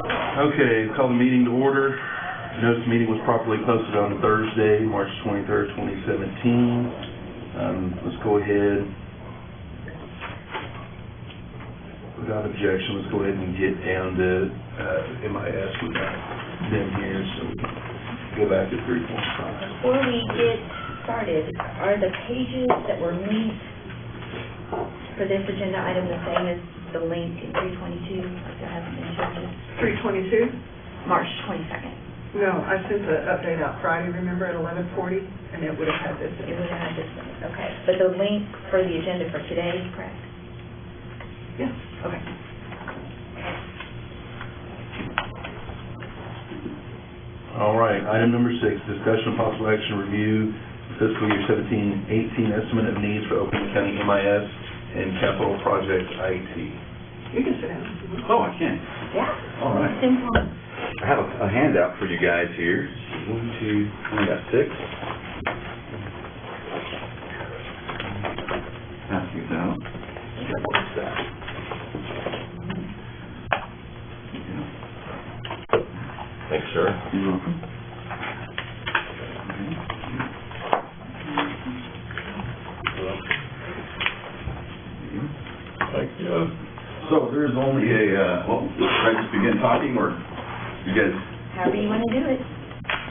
Okay, call the meeting to order. Notice the meeting was properly posted on Thursday, March 23rd, 2017. Let's go ahead. Without objection, let's go ahead and get down to MIS. We've got them here, so we can go back to 3.5. Before we get started, are the pages that were linked for this agenda item the same as the link in 322? Like there hasn't been changes? 322? March 22nd. No, I sent the update out Friday, remember, at 11:40, and it would have had this. It would have had this one. Okay. But the link for the agenda for today is correct? Yes. Okay. All right, item number 6, discussion of possible action review fiscal year 17-18 estimate of needs for Oklahoma County MIS and capital project IT. You can sit down. Oh, I can. Yeah. All right. Simple. I have a handout for you guys here. 1, 2, I got 6. Pass these out. What's that? Thanks, sir. You're welcome. So there's only a, well, should I just begin talking, or you guys? However you want to do it.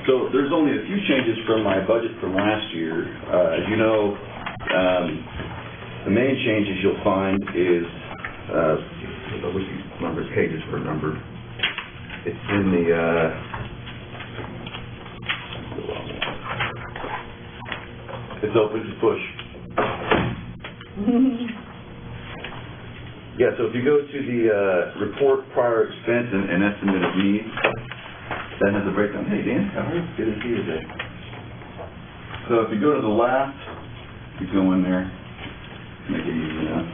So there's only a few changes from my budget from last year. As you know, the main changes you'll find is, I wish these pages were numbered. It's in the, it's open to push. Yeah, so if you go to the report prior expense and estimate of needs, that has a breakdown. Hey, Dan, how are you? Good to see you today. So if you go to the left, you go in there, make it easy enough.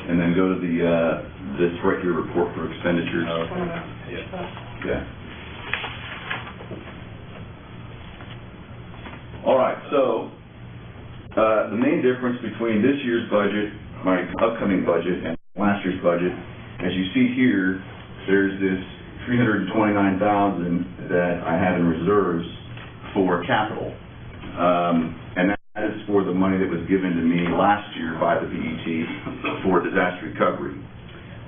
And then go to the, this right here, report for expenditures. Yeah. All right, so the main difference between this year's budget, my upcoming budget, and last year's budget, as you see here, there's this $329,000 that I have in reserves for capital, and that is for the money that was given to me last year by the BET for disaster recovery.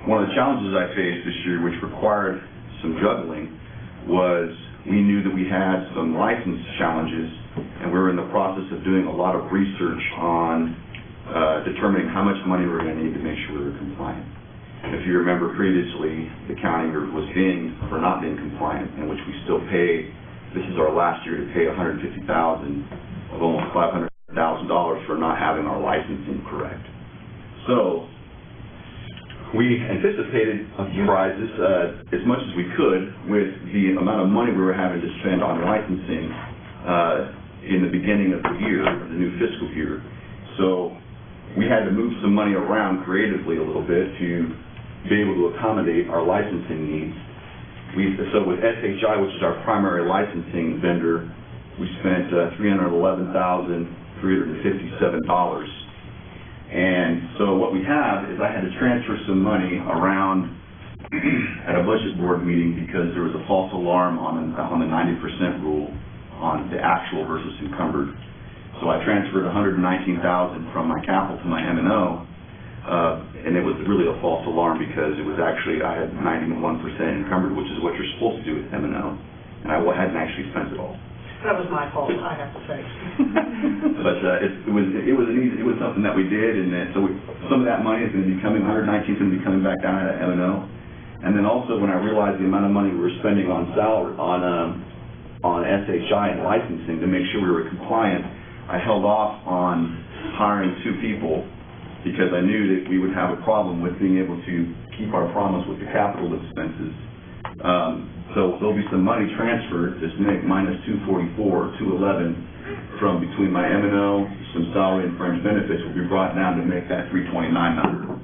One of the challenges I faced this year, which required some juggling, was we knew that we had some license challenges, and we were in the process of doing a lot of research on determining how much money we were going to need to make sure we were compliant. If you remember previously, the county was dinged for not being compliant, in which we still pay. This is our last year to pay $150,000 of almost $500,000 for not having our licensing correct. So we anticipated surprises as much as we could with the amount of money we were having to spend on licensing in the beginning of the year, the new fiscal year. So we had to move some money around creatively a little bit to be able to accommodate our licensing needs. So with SHI, which is our primary licensing vendor, we spent $311,357. And so what we have is I had to transfer some money around at a budget board meeting because there was a false alarm on the 90% rule on the actual versus encumbered. So I transferred $119,000 from my capital to my M&O, and it was really a false alarm because it was actually, I had 91% encumbered, which is what you're supposed to do with M&O, and I hadn't actually spent it all. That was my fault, I have to say. But it was something that we did, and so some of that money is going to be coming, 119 is going to be coming back down at M&O. And then also when I realized the amount of money we were spending on salary, on SHI and licensing to make sure we were compliant, I held off on hiring 2 people because I knew that we would have a problem with being able to keep our promise with the capital expenses. So there'll be some money transferred, this minus 244, 211, from between my M&O, some salary and fringe benefits will be brought down to make that 329 number.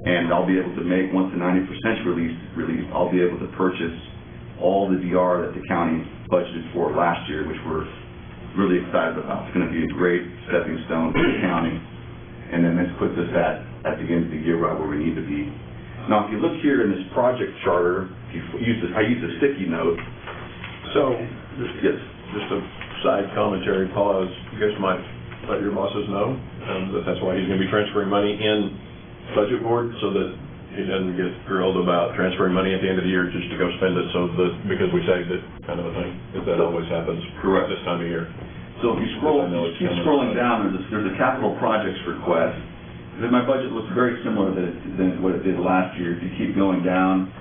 And I'll be able to make, once the 90% released, I'll be able to purchase all the DR that the county budgeted for last year, which we're really excited about. It's going to be a great stepping stone for the county. And then this puts us at the end of the year right where we need to be. Now, if you look here in this project charter, if you use I use a sticky note. So, Yes. just a side commentary, Paul, you guys might let your bosses know that that's why he's going to be transferring money in budget board, so that he doesn't get grilled about transferring money at the end of the year just to go spend it, so that, because we saved it, kind of a thing, if that always happens. Correct. This time of year. So if you keep scrolling down, there's a capital projects request. Then my budget looks very similar than what it did last year. If you keep going down,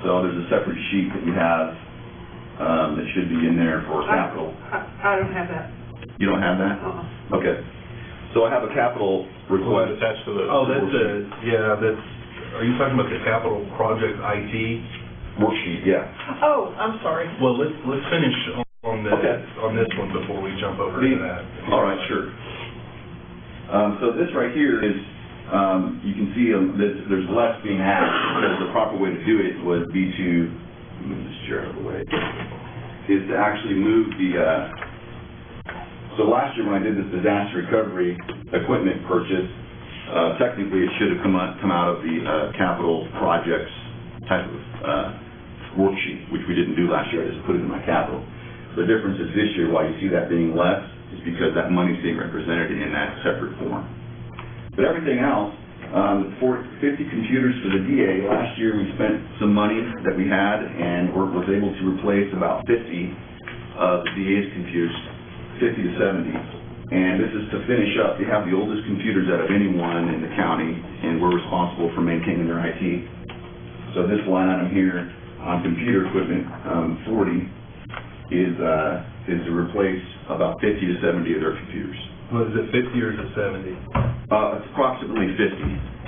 so there's a separate sheet that you have that should be in there for capital. I don't have that. You don't have that? Okay. So I have a capital request. Attached to the. Oh, that's, are you talking about the capital project IT? Worksheet, yeah. Oh, I'm sorry. Well, let's finish on Okay. this one before we jump over to that. All right, sure. So this right here is, you can see there's less being asked, because the proper way to do it would be to, move this chair out of the way, is to actually move the, so last year when I did this disaster recovery equipment purchase, technically it should have come out of the capital projects type of worksheet, which we didn't do last year. I just put it in my capital. The difference is this year, why you see that being less, is because that money's being represented in that separate form. But everything else, 50 computers for the DA. Last year we spent some money that we had and was able to replace about 50 of the DA's computers, 50 to 70. And this is to finish up. They have the oldest computers out of anyone in the county, and we're responsible for maintaining their IT. So this line item here on computer equipment, 40, is to replace about 50 to 70 of their computers. Was it 50 or is it 70? It's approximately 50.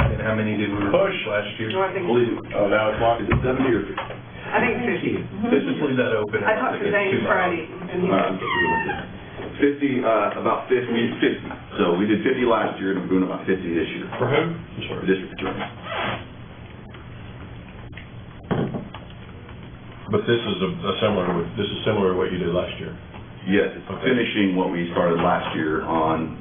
And how many did we replace last year? No, I think, Believe me. Oh, now it's locked. Is it 70 or 50? I think 50. Let's just leave that open. I talked to Dane Friday, and he was, 50, about 50, 50. So we did 50 last year, and we're doing about 50 this year. For who? I'm sorry. District attorney. But this is similar to what you did last year. Yes, it's Okay. finishing what we started last year on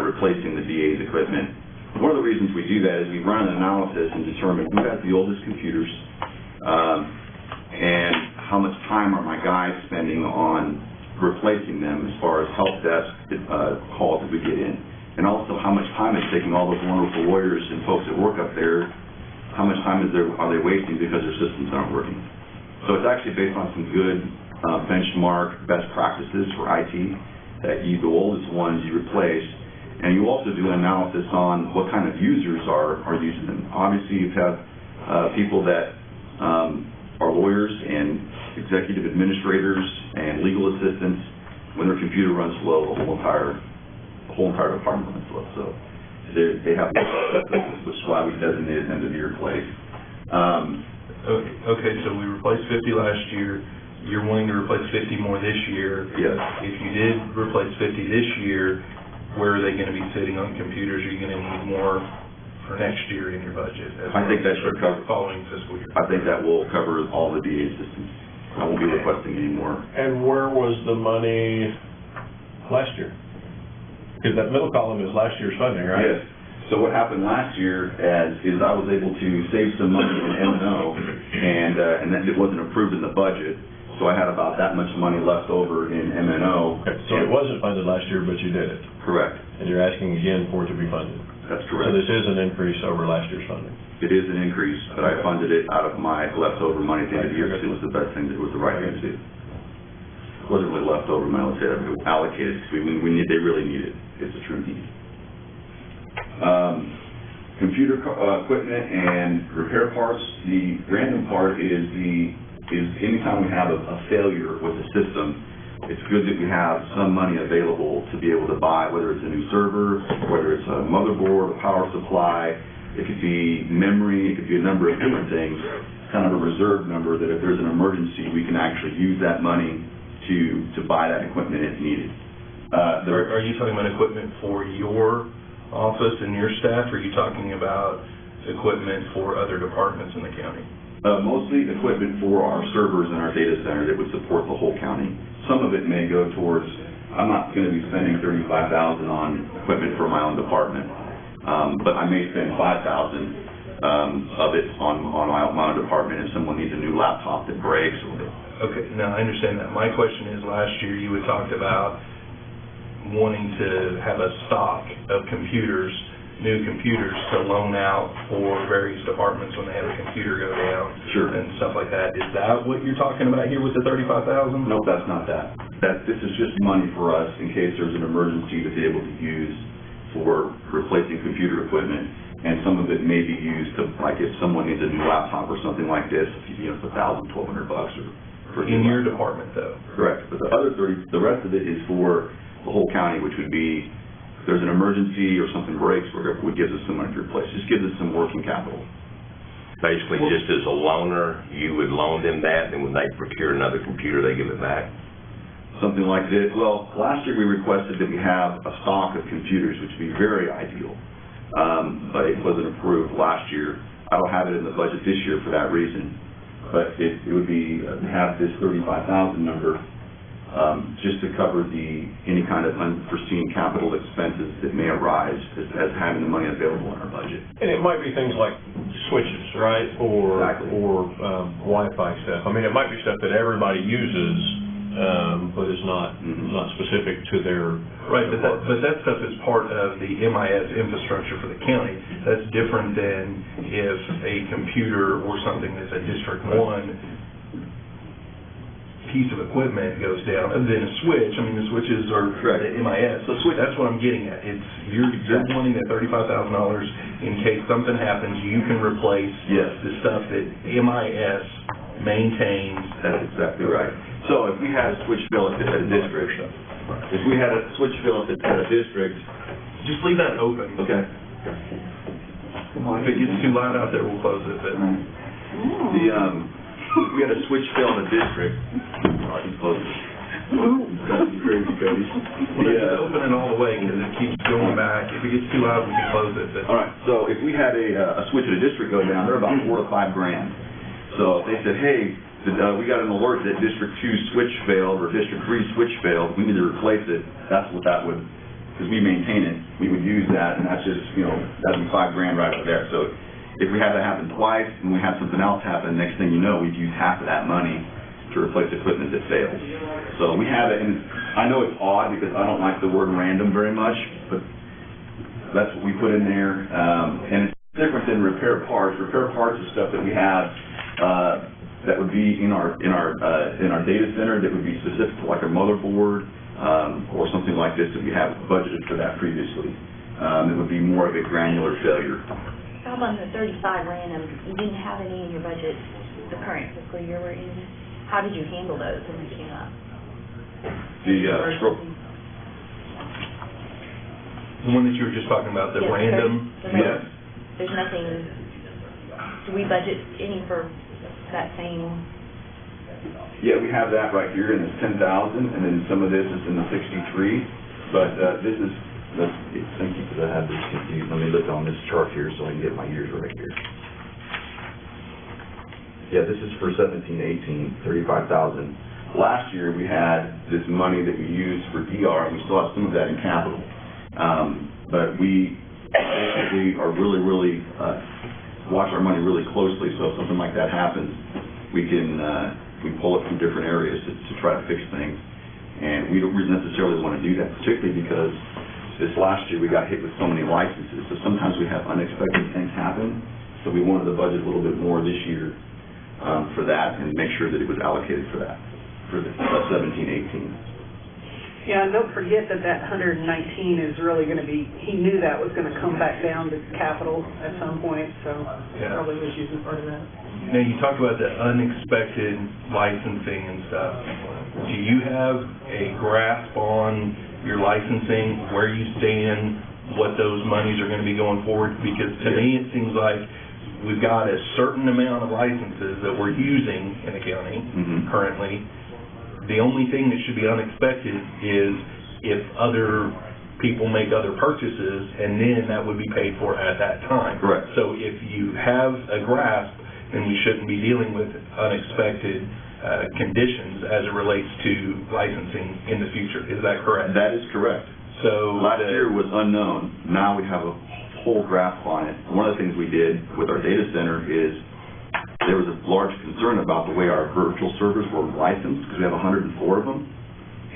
replacing the DA's equipment. One of the reasons we do that is we run an analysis and determine who has the oldest computers, and how much time are my guys spending on replacing them as far as help desk calls that we get in. And also how much time is taking all those wonderful lawyers and folks that work up there, how much time are they wasting because their systems aren't working. So it's actually based on some good benchmark best practices for IT, that the oldest ones you replace, and you also do an analysis on what kind of users are using them. Obviously, you have people that are lawyers and executive administrators and legal assistants. When their computer runs slow, the whole entire department runs slow. So they have, which is why we designated them to be replaced. Okay, so we replaced 50 last year. You're willing to replace 50 more this year. Yes. If you did replace 50 this year, where are they going to be sitting on computers? Are you going to need more for next year in your budget? I think that should cover. Following fiscal year. I think that will cover all the DA systems. I won't be requesting any more. And where was the money last year? Because that middle column is last year's funding, right? Yes. So what happened last year is I was able to save some money in M&O, and then it wasn't approved in the budget. So I had about that much money left over in M&O. Okay, so it wasn't funded last year, but you did it. Correct. And you're asking again for it to be funded. That's So correct. this is an increase over last year's funding. It is an increase, but I funded it out of my leftover money at the end of the year because it was the best thing, it was the right thing to do. It wasn't really leftover money, let's say, it was allocated, because they really need it. It's a true need. Computer equipment and repair parts, the random part is anytime we have a failure with the system, it's good that we have some money available to be able to buy, whether it's a new server, whether it's a motherboard, a power supply, it could be memory, it could be a number of different things, kind of a reserve number that if there's an emergency, we can actually use that money to buy that equipment if needed. Are you talking about equipment for your office and your staff, or are you talking about equipment for other departments in the county? Mostly equipment for our servers and our data center that would support the whole county. Some of it may go towards, I'm not going to be spending $35,000 on equipment for my own department, but I may spend $5,000 of it on my own department if someone needs a new laptop that breaks or Okay, now I understand that. My question is, last year you had talked about wanting to have a stock of computers, new computers to loan out for various departments when they have a computer go down. Sure. And stuff like that. Is that what you're talking about here with the $35,000? Nope, that's not that. This is just money for us in case there's an emergency to be able to use for replacing computer equipment. And some of it may be used to, like if someone needs a new laptop or something like this, you know, it's $1,000, $1,200 or for In your department, though? Correct, but the other 30, the rest of it is for the whole county, which would be, if there's an emergency or something breaks, whatever, it gives us some money to replace, just gives us some working capital. Basically, just as a loaner, you would loan them that, and when they procure another computer, they give it back? Something like this. Well, last year we requested that we have a stock of computers, which would be very ideal, but it wasn't approved last year. I don't have it in the budget this year for that reason, but it would be, have this 35,000 number, just to cover any kind of unforeseen capital expenses that may arise as having the money available in our budget. And it might be things like switches, right, or Exactly. Wi-Fi stuff. I mean, it might be stuff that everybody uses, but is not specific to their. Right, but that stuff is part of the MIS infrastructure for the county. That's different than if a computer or something that's a District 1 piece of equipment goes down, and then a switch. I mean, the switches are Correct. the MIS. So switch, that's what I'm getting at. It's, you're wanting that $35,000 in case something happens, you can replace Yes. the stuff that MIS maintains. That's exactly right. So if we had a switch fill at a district, if we had a switch fill at a district, Just leave that open. okay. If it gets too loud out there, we'll close it, but. If we had a switch fill in a district, I can close it. Crazy, Cody. Well, just open it all the way, because it keeps going back. If it gets too loud, we can close it, but. All right, so if we had a switch at a district go down, they're about $4 to $5 grand. So if they said, hey, we got an alert that District 2 switch failed, or District 3 switch failed, we need to replace it, that's what that would, because we maintain it, we would use that, and that's just, you know, that'd be $5 grand right up there. So if we had that happen twice, and we had something else happen, next thing you know, we'd use half of that money to replace equipment that fails. So we have it, and I know it's odd because I don't like the word random very much, but that's what we put in there. And it's different than repair parts. Repair parts is stuff that we have that would be in our data center that would be specific to like a motherboard or something like this that we have budgeted for that previously. It would be more of a granular failure. How about the 35 random, you didn't have any in your budget the current fiscal year we're in? How did you handle those when they came up? The one that you were just talking about, the Yeah, random? the random. There's nothing, do we budget any for that same? Yeah, we have that right here, and it's 10,000, and then some of this is in the 63, but this is, thank you, because I have this confused. Let me look on this chart here so I can get my years right here. Yeah, this is for 17, 18, 35,000. Last year, we had this money that we used for DR, and we still have some of that in capital. But we basically are really watch our money really closely, so if something like that happens, we pull it from different areas to try to fix things. And we don't necessarily want to do that, particularly because this last year we got hit with so many licenses, so sometimes we have unexpected things happen, so we wanted to budget a little bit more this year for that and make sure that it was allocated for that, for the 17, 18. Yeah, and don't forget that 119 is really going to be, he knew that was going to come back down to capital at some point, so Yeah. probably was using part of that. Now, you talked about the unexpected licensing and stuff. Do you have a grasp on your licensing, where you stand, what those monies are going to be going forward? Because to me, it seems like we've got a certain amount of licenses that we're using in the county currently. The only thing that should be unexpected is if other people make other purchases, and then that would be paid for at that time. Correct. So if you have a grasp, then we shouldn't be dealing with unexpected conditions as it relates to licensing in the future. Is that correct? That is correct. So Last year was unknown. Now we have a whole graph on it. One of the things we did with our data center is there was a large concern about the way our virtual servers were licensed, because we have 104 of them.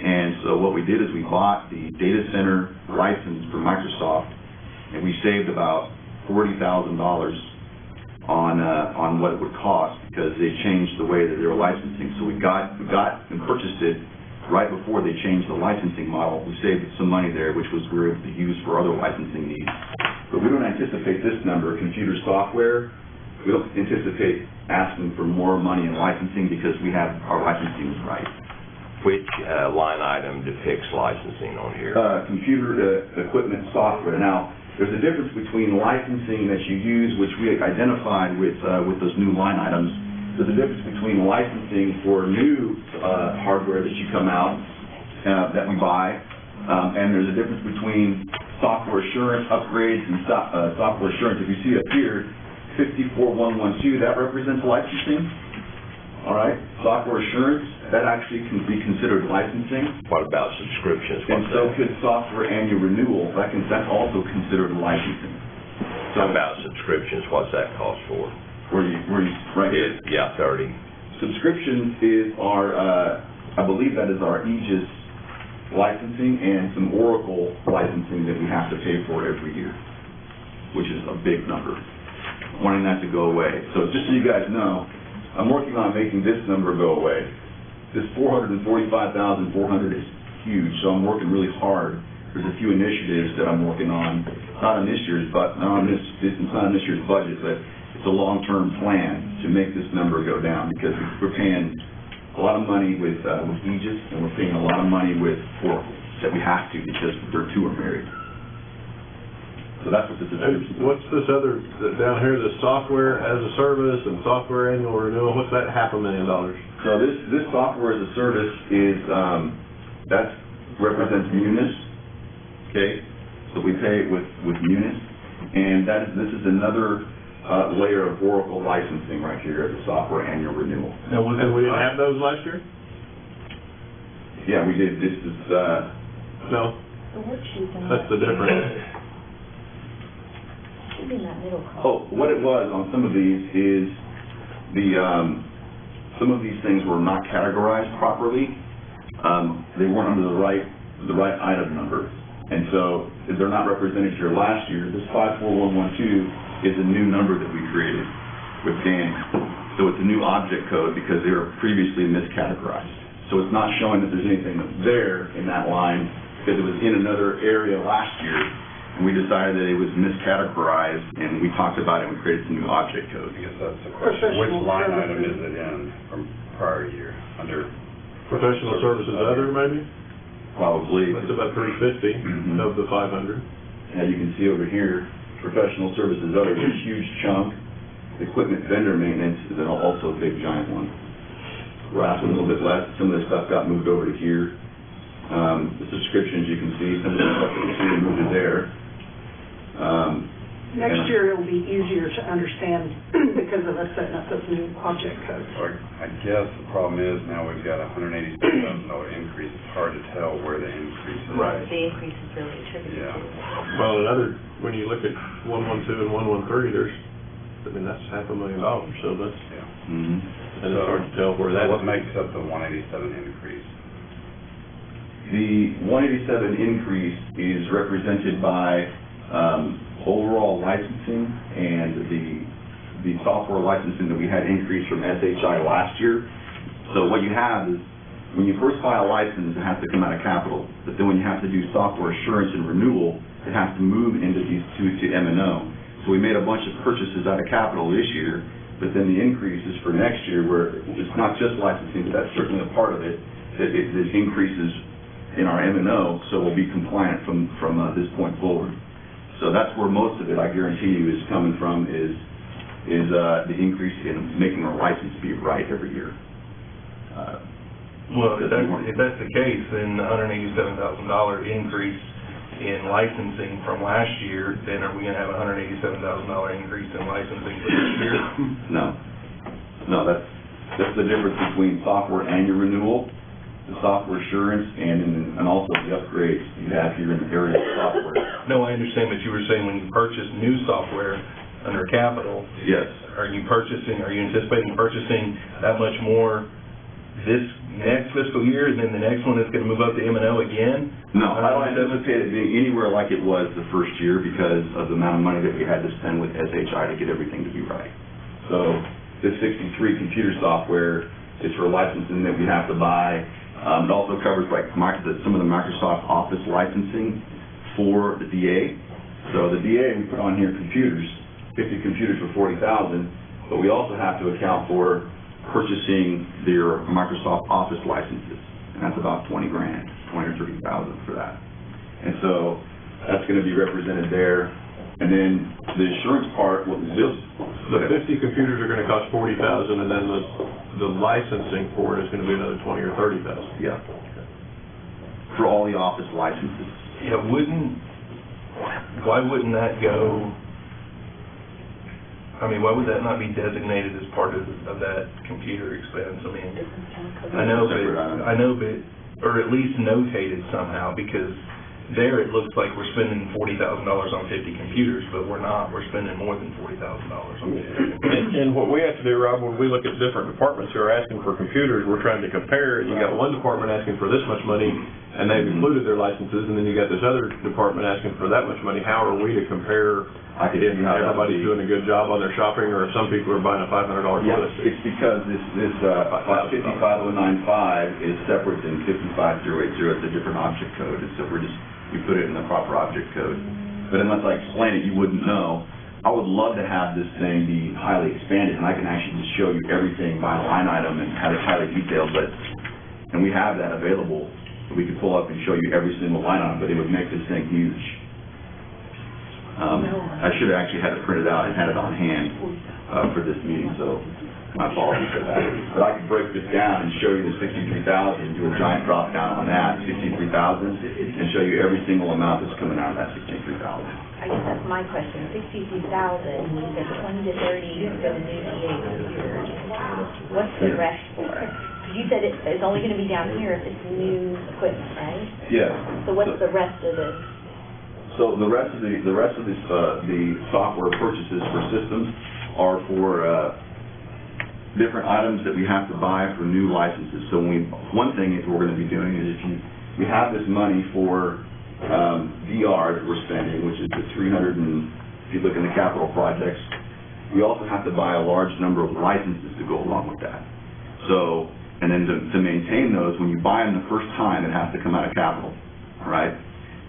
And so what we did is we bought the data center license from Microsoft, and we saved about $40,000 on what it would cost, because they changed the way that they were licensing. So we got and purchased it right before they changed the licensing model. We saved some money there, which we were able to use for other licensing needs. But we don't anticipate this number, computer software. We don't anticipate asking for more money in licensing because we have our licensing is right. Which line item depicts licensing on here? Computer equipment software. Now, there's a difference between licensing that you use, which we identified with those new line items. There's a difference between licensing for new hardware that you come out, that we buy, and there's a difference between software assurance upgrades and software assurance. If you see up here, 54112, that represents licensing. All right, software assurance, that actually can be considered licensing. What about subscriptions? And so could software annual renewal, that's also considered licensing. How about subscriptions? What's that cost for? Where you, right here? Yeah, 30. Subscription is our, I believe that is our Aegis licensing and some Oracle licensing that we have to pay for every year, which is a big number. Wanting that to go away. So just so you guys know, I'm working on making this number go away. This $445,400 is huge, so I'm working really hard. There's a few initiatives that I'm working on, not on this year's, but not on this year's budget, but it's a long-term plan to make this number go down, because we're paying a lot of money with Aegis, and we're paying a lot of money with Oracle that we have to, because their two are married. So that's what this is. What's this other, down here, the software as a service and software annual renewal, what's that $500,000? So this software as a service is, that represents Munis, okay? So we pay with Munis, and this is another layer of Oracle licensing right here as a software annual renewal. Now, was And we didn't have those last year? Yeah, we did. This is, No, The worksheet's in that's the difference. Should be in that middle oh, column. what it was on some of these is some of these things were not categorized properly. They weren't under the right item number. And so they're not represented here last year. This 54112 is a new number that we created with Danny. So it's a new object code because they were previously miscategorized. So it's not showing that there's anything there in that line because it was in another area last year. And we decided that it was miscategorized, and we talked about it and we created some new object code. I guess that's the question. Which line item is it in from prior year, under? Professional services other, maybe? Probably. That's about $350 of the 500. And you can see over here, professional services other is a huge chunk. Equipment vendor maintenance is also a big giant one. That's a little bit less. Some of the stuff got moved over to here. The subscriptions, you can see, some of the stuff that you see moved to there. Next year, it'll be easier to understand because of us setting up those new object codes. Or I guess the problem is now we've got a $187,000 increase. It's hard to tell where the increase is. Right. The increase is really attributed Yeah. to it. Well, when you look at 112 and 113, that's $500,000, so that's, Yeah. and it's hard to tell where that What is. makes up the 187 increase? The 187 increase is represented by overall licensing and the software licensing that we had increased from SHI last year. So what you have is, when you first file a license, it has to come out of capital. But then when you have to do software assurance and renewal, it has to move into these two to M&O. So we made a bunch of purchases out of capital this year, but then the increase is for next year, where it's not just licensing, but that's certainly a part of it, that it increases in our M&O, so we'll be compliant from this point forward. So that's where most of it, I guarantee you, is coming from, is the increase in making our license be right every year. Well, if that's the case, then the $187,000 increase in licensing from last year, then are we gonna have a $187,000 increase in licensing for this year? No, that's the difference between software annual renewal the software assurance and also the upgrades you have here in the area of software. No, I understand, but you were saying when you purchase new software under capital, Yes. are you anticipating purchasing that much more this next fiscal year, and then the next one is gonna move up to M&O again? No, I don't anticipate it being anywhere like it was the first year because of the amount of money that we had to spend with SHI to get everything to be right. So this 63 computer software is for licensing that we have to buy. It also covers like some of the Microsoft Office licensing for the DA. So the DA, we put on here computers, 50 computers for $40,000, but we also have to account for purchasing their Microsoft Office licenses, and that's about 20 grand, 20 or 30,000 for that. And so that's going to be represented there. And then the insurance part, The 50 computers are gonna cost $40,000, and then the licensing for it is gonna be another 20 or 30,000. Yeah. For all the Office licenses. Yeah, why wouldn't that go, I mean, why would that not be designated as part of that computer expense? I mean, I know, but, or at least notated somehow, because there it looks like we're spending $40,000 on 50 computers, but we're not, we're spending more than $40,000 on 50 computers. And what we have to do, Rob, when we look at different departments who are asking for computers, we're trying to compare. You got one department asking for this much money, and they've included their licenses, and then you got this other department asking for that much money. How are we to compare if everybody's doing a good job on their shopping, or if some people are buying a $500 toilet seat? It's because this 55095 is separate than 55080. It's a different object code, and so we put it in the proper object code. But unless I explain it, you wouldn't know. I would love to have this thing be highly expanded, and I can actually just show you everything by line item and have it highly detailed, and we have that available. We could pull up and show you every single line item, but it would make this thing huge. I should have actually had it printed out and had it on hand for this meeting, so my apologies for that. But I could break this down and show you the 63,000, do a giant drop down on that, 63,000, and show you every single amount that's coming out of that 63,000. I guess that's my question. 63,000, you said 20 to 30 for the new DA computer. What's the rest for? Because you said it's only going to be down here if it's new equipment, right? Yes. So what's the rest of this? So the rest of the software purchases for systems are for different items that we have to buy for new licenses. So one thing that we're going to be doing is we have this money for VR that we're spending, which is the 300 and, if you look in the capital projects, we also have to buy a large number of licenses to go along with that. So, and then to maintain those, when you buy them the first time, it has to come out of capital, all right?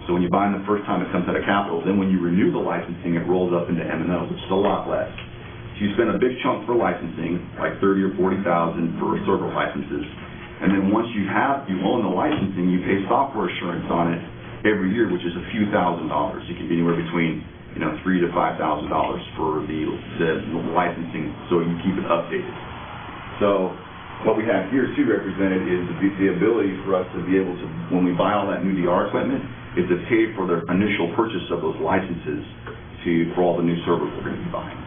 So when you buy them the first time, it comes out of capital. Then when you renew the licensing, it rolls up into M&O, which is a lot less. So you spend a big chunk for licensing, like 30 or 40,000 for server licenses, and then once you own the licensing, you pay software assurance on it every year, which is a few $1,000s. It can be anywhere between $3,000 to $5,000 for the licensing, so you keep it updated. So what we have here too represented is the ability for us to be able to, when we buy all that new DR equipment, is to pay for the initial purchase of those licenses for all the new servers we're going to be buying.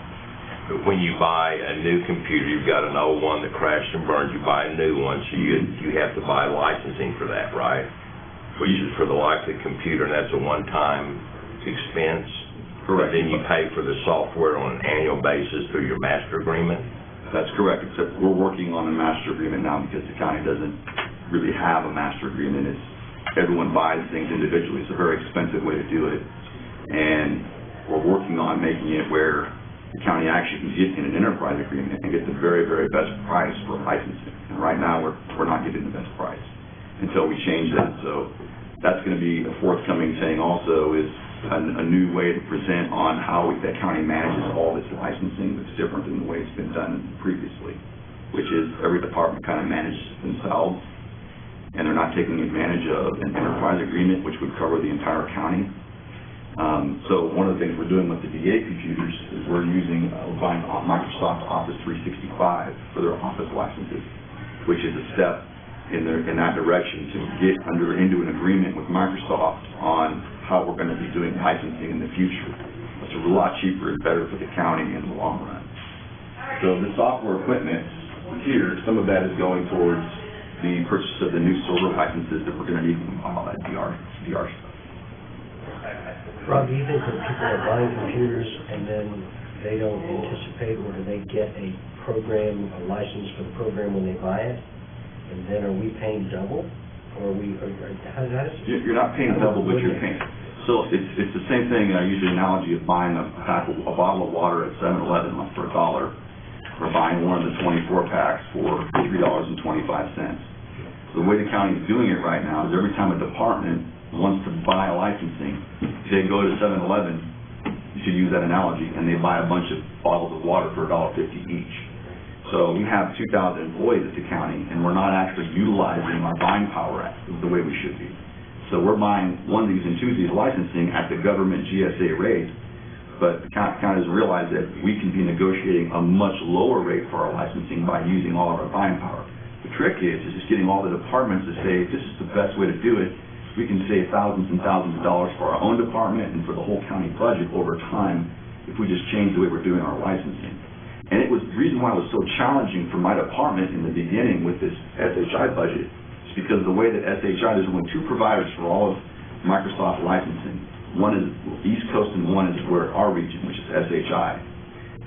But when you buy a new computer, you've got an old one that crashed and burned, you buy a new one, so you have to buy licensing for that, right? Which is for the life of the computer, and that's a one-time expense. Correct. Then you pay for the software on an annual basis through your master agreement? That's correct, except we're working on a master agreement now because the county doesn't really have a master agreement. Everyone buys things individually. It's a very expensive way to do it. And we're working on making it where the county actually can get in an enterprise agreement and get the very, very best price for licensing. And right now, we're not getting the best price until we change that. So that's going to be a forthcoming thing also, is a new way to present on how the county manages all this licensing that's different than the way it's been done previously, which is every department kind of manages themselves, and they're not taking advantage of an enterprise agreement, which would cover the entire county. So one of the things we're doing with the DA computers is we're buying Microsoft Office 365 for their Office licenses, which is a step in that direction to get into an agreement with Microsoft on how we're going to be doing licensing in the future. It's a lot cheaper and better for the county in the long run. So the software equipment here, some of that is going towards the purchase of the new server licenses that we're gonna need when we buy all that DR stuff. Rob, do you think that people are buying computers and then they don't anticipate, or do they get a program, a license for the program when they buy it? And then are we paying double? Or are we, how does it? You're not paying double, but you're paying. So it's the same thing, I use the analogy of buying a bottle of water at 7-Eleven for $1, or buying one of the 24 packs for $3.25. The way the county is doing it right now is every time a department wants to buy a licensing, they go to 7-Eleven, you should use that analogy, and they buy a bunch of bottles of water for $1.50 each. So we have 2,000 employees at the county, and we're not actually utilizing our buying power the way we should be. So we're buying onesies and twosies licensing at the government GSA rate, but the county doesn't realize that we can be negotiating a much lower rate for our licensing by using all of our buying power. The trick is just getting all the departments to say, this is the best way to do it. We can save thousands and thousands of dollars for our own department and for the whole county budget over time if we just change the way we're doing our licensing. And it was the reason why it was so challenging for my department in the beginning with this SHI budget is because the way that SHI, there's only two providers for all of Microsoft licensing. One is East Coast and one is where our region, which is SHI.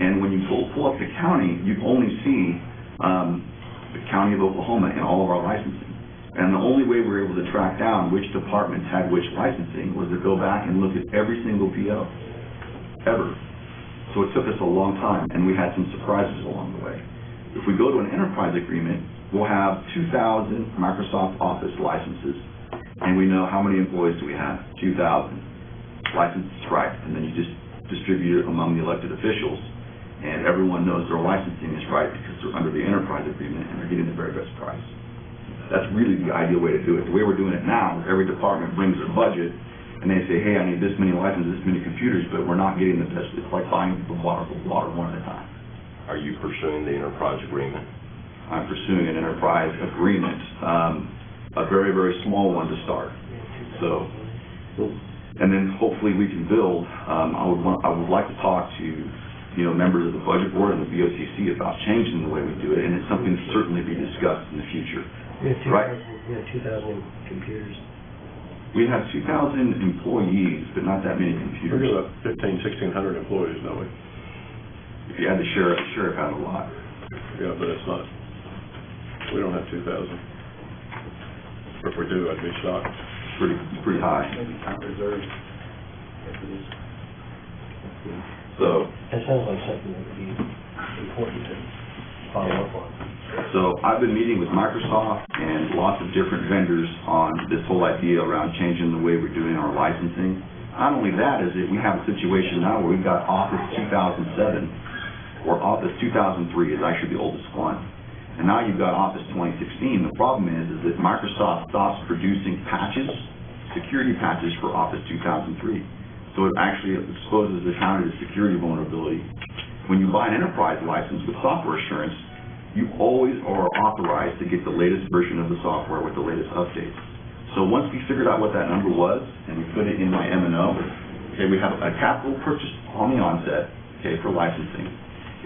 And when you pull up the county, you only see the county of Oklahoma in all of our licensing. And the only way we were able to track down which departments had which licensing was to go back and look at every single PO, ever. So it took us a long time, and we had some surprises along the way. If we go to an enterprise agreement, we'll have 2,000 Microsoft Office licenses, and we know how many employees do we have? 2,000. Licenses, right, and then you just distribute it among the elected officials, and everyone knows their licensing is right because they're under the enterprise agreement and they're getting the very best price. That's really the ideal way to do it. The way we're doing it now, every department brings their budget, and they say, hey, I need this many licenses, this many computers, but we're not getting the best. It's like buying the water one at a time. Are you pursuing the enterprise agreement? I'm pursuing an enterprise agreement, a very, very small one to start. So, and then hopefully we can build. I would like to talk to, members of the budget board and the BOCC about changing the way we do it, and it's something to certainly be discussed in the future. We have 2,000, right. We have 2,000 computers. We have 2,000 employees, but not that many computers. We're about 1,600 employees, don't we? If you add the sheriff has a lot. Yeah, but it's not, we don't have 2,000. If we do, I'd be shocked. It's pretty high. Maybe count reserves. So, That sounds like something that would be important to follow up on. So I've been meeting with Microsoft and lots of different vendors on this whole idea around changing the way we're doing our licensing. Not only that, is that we have a situation now where we've got Office 2007, or Office 2003 is actually the oldest one. And now you've got Office 2016. The problem is that Microsoft stops producing patches, security patches for Office 2003. So it actually exposes the county to security vulnerability. When you buy an enterprise license with software assurance, you always are authorized to get the latest version of the software with the latest updates. So once we figured out what that number was, and we put it in my M&O, okay, we have a capital purchase on the onset, okay, for licensing,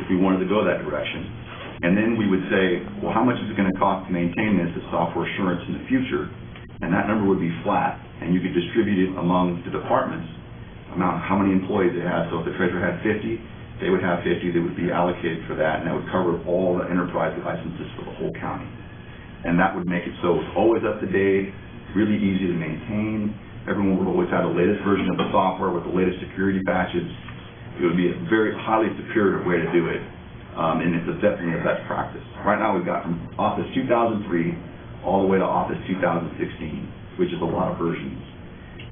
if we wanted to go that direction. And then we would say, well, how much is it going to cost to maintain this as software assurance in the future? And that number would be flat, and you could distribute it among the departments, how many employees they have. So if the treasurer had 50, they would have 50 that would be allocated for that, and that would cover all the enterprise licenses for the whole county. And that would make it so it's always up to date, really easy to maintain. Everyone would always have the latest version of the software with the latest security patches. It would be a very highly superior way to do it, and it's definitely a best practice. Right now we've got from Office 2003 all the way to Office 2016, which is a lot of versions,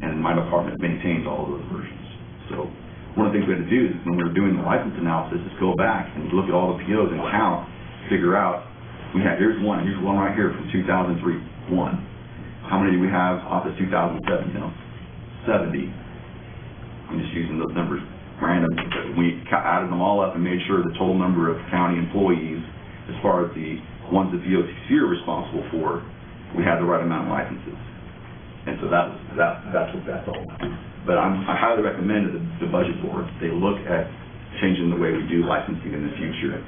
and my department maintains all of those versions. So one of the things we had to do is when we were doing the license analysis is go back and look at all the POs and count, figure out, here's one right here from 2003, one. How many do we have Office 2007? 70. I'm just using those numbers random, but we added them all up and made sure the total number of county employees, as far as the ones that VOCC are responsible for, we had the right amount of licenses. And so that's what that's all about. But I highly recommend that the budget board, they look at changing the way we do licensing in the future.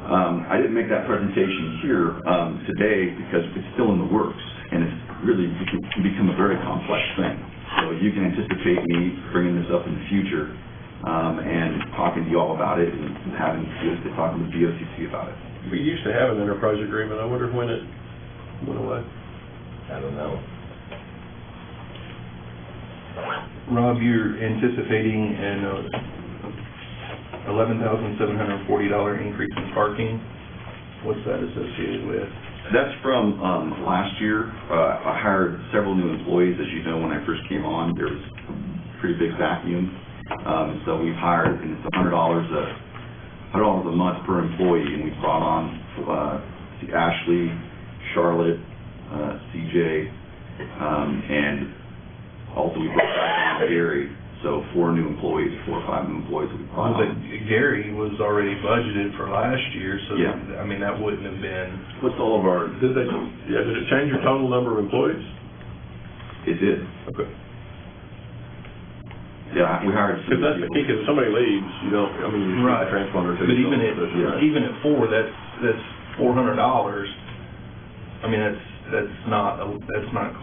I didn't make that presentation here, today because it's still in the works, and it's really become a very complex thing. So you can anticipate me bringing this up in the future, and talking to you all about it, and having, talking to BOCC about it. We used to have an enterprise agreement. I wonder when it went away. I don't know. Rob, you're anticipating an $11,740 increase in parking. What's that associated with? That's from last year. I hired several new employees. As you know, when I first came on, there was a pretty big vacuum. So we've hired, and it's $100 a month per employee, and we brought on Ashley, Charlotte, CJ, and also we brought back on Gary. So 4 new employees, 4 or 5 new employees that we brought But on. Gary was already budgeted for last year, so, Yeah. I mean, that wouldn't have been, What's all of our, Did it change your total number of employees? it did. Okay. Yeah, we hired. Because that's the key, because if somebody leaves, you don't, I mean, you Right. should transponder to. but even Yeah. at 4, that's $400. I mean, that's not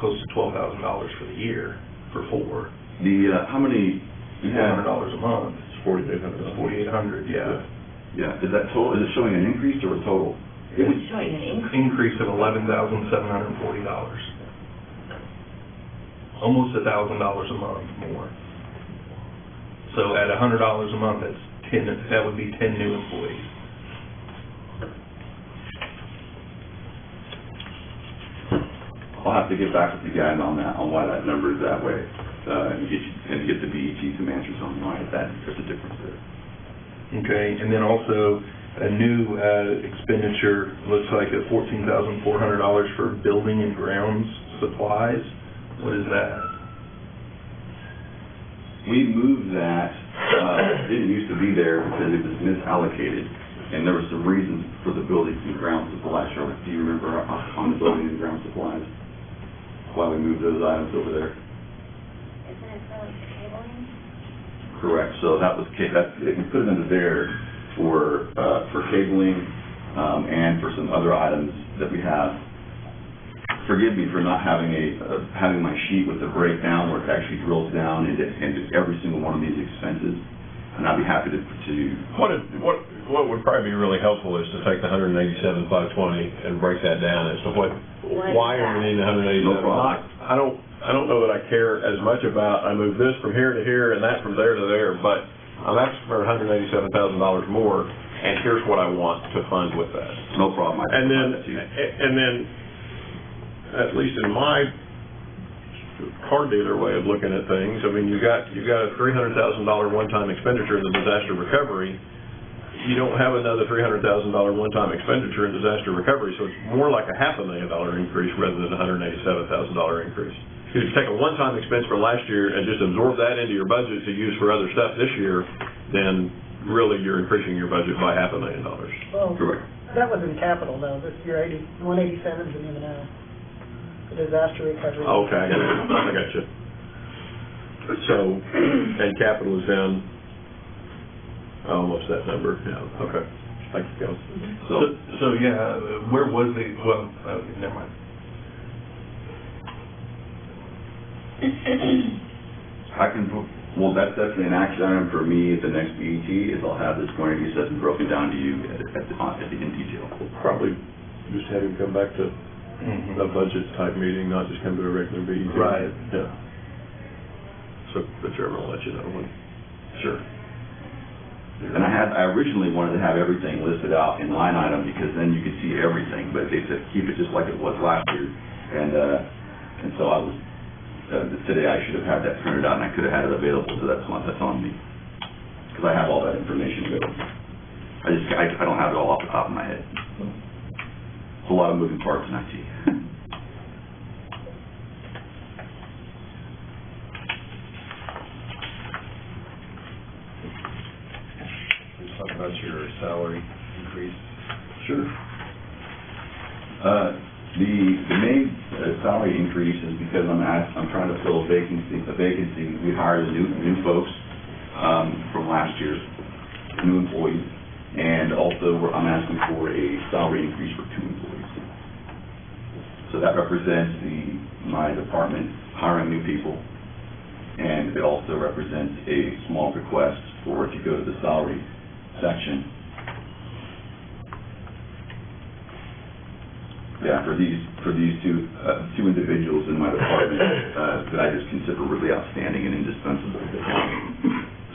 close to $12,000 for the year for 4. How many, you have, $400 a month. It's $4,800. 4,800, yeah. yeah, is that total, is it showing an increase or a total? It's showing an increase. Increase of $11,740. Almost $1,000 a month more. So at $100 a month, that would be 10 new employees. I'll have to get back with you guys on that, on why that number is that way, and get the BET some answers on why there's a difference there. Okay, and then also a new expenditure, looks like at $14,400 for building and grounds supplies. What is that? We moved that, it didn't used to be there because it was misallocated, and there were some reasons for the buildings and ground supplies. Charlotte, do you remember on the building and ground supplies, why we moved those items over there? Isn't it for like cabling? Correct, so that was, we put it under there for cabling, and for some other items that we have. Forgive me for not having having my sheet with the breakdown where it actually drills down into every single one of these expenses, and I'd be happy to. What would probably be really helpful is to take the 187,520 and break that down as to why are we needing 187? No problem. I don't know that I care as much about, I move this from here to here and that from there to there, but I'm asking for $187,000 more, and here's what I want to fund with that. No problem. And then, at least in my car dealer way of looking at things, I mean, you got a $300,000 one-time expenditure in the disaster recovery. You don't have another $300,000 one-time expenditure in disaster recovery, so it's more like a $500,000 increase rather than a $187,000 increase. If you take a one-time expense for last year and just absorb that into your budget to use for other stuff this year, then really you're increasing your budget by $500,000. Well, Correct. that was in capital though, this year 187 is in M&O. The disaster recovery. Okay, I got you. So, and capital is down almost that number, yeah, okay. Thank you, Kelsey. So yeah, where was the, well, never mind. Well, that's definitely an action item for me at the next BET, is I'll have this quantity assessment broken down to you in detail. Probably just have him come back to a budget type meeting, not just come to a regular meeting. Right. Yeah. So the chairman will let you know when. Sure. And I originally wanted to have everything listed out in line item, because then you could see everything, but they said keep it just like it was last year. And so I was, today I should have had that printed out, and I could have had it available, so that's on me. Because I have all that information available. I don't have it all off the top of my head. It's a lot of moving parts in IT. Let's talk about your salary increase. Sure. The main salary increase is because I'm trying to fill a vacancy. We hired new folks from last year, new employees, And also, I'm asking for a salary increase for 2 employees. So that represents my department hiring new people, and it also represents a small request for, if you go to the salary section, for these two individuals in my department that I just consider really outstanding and indispensable.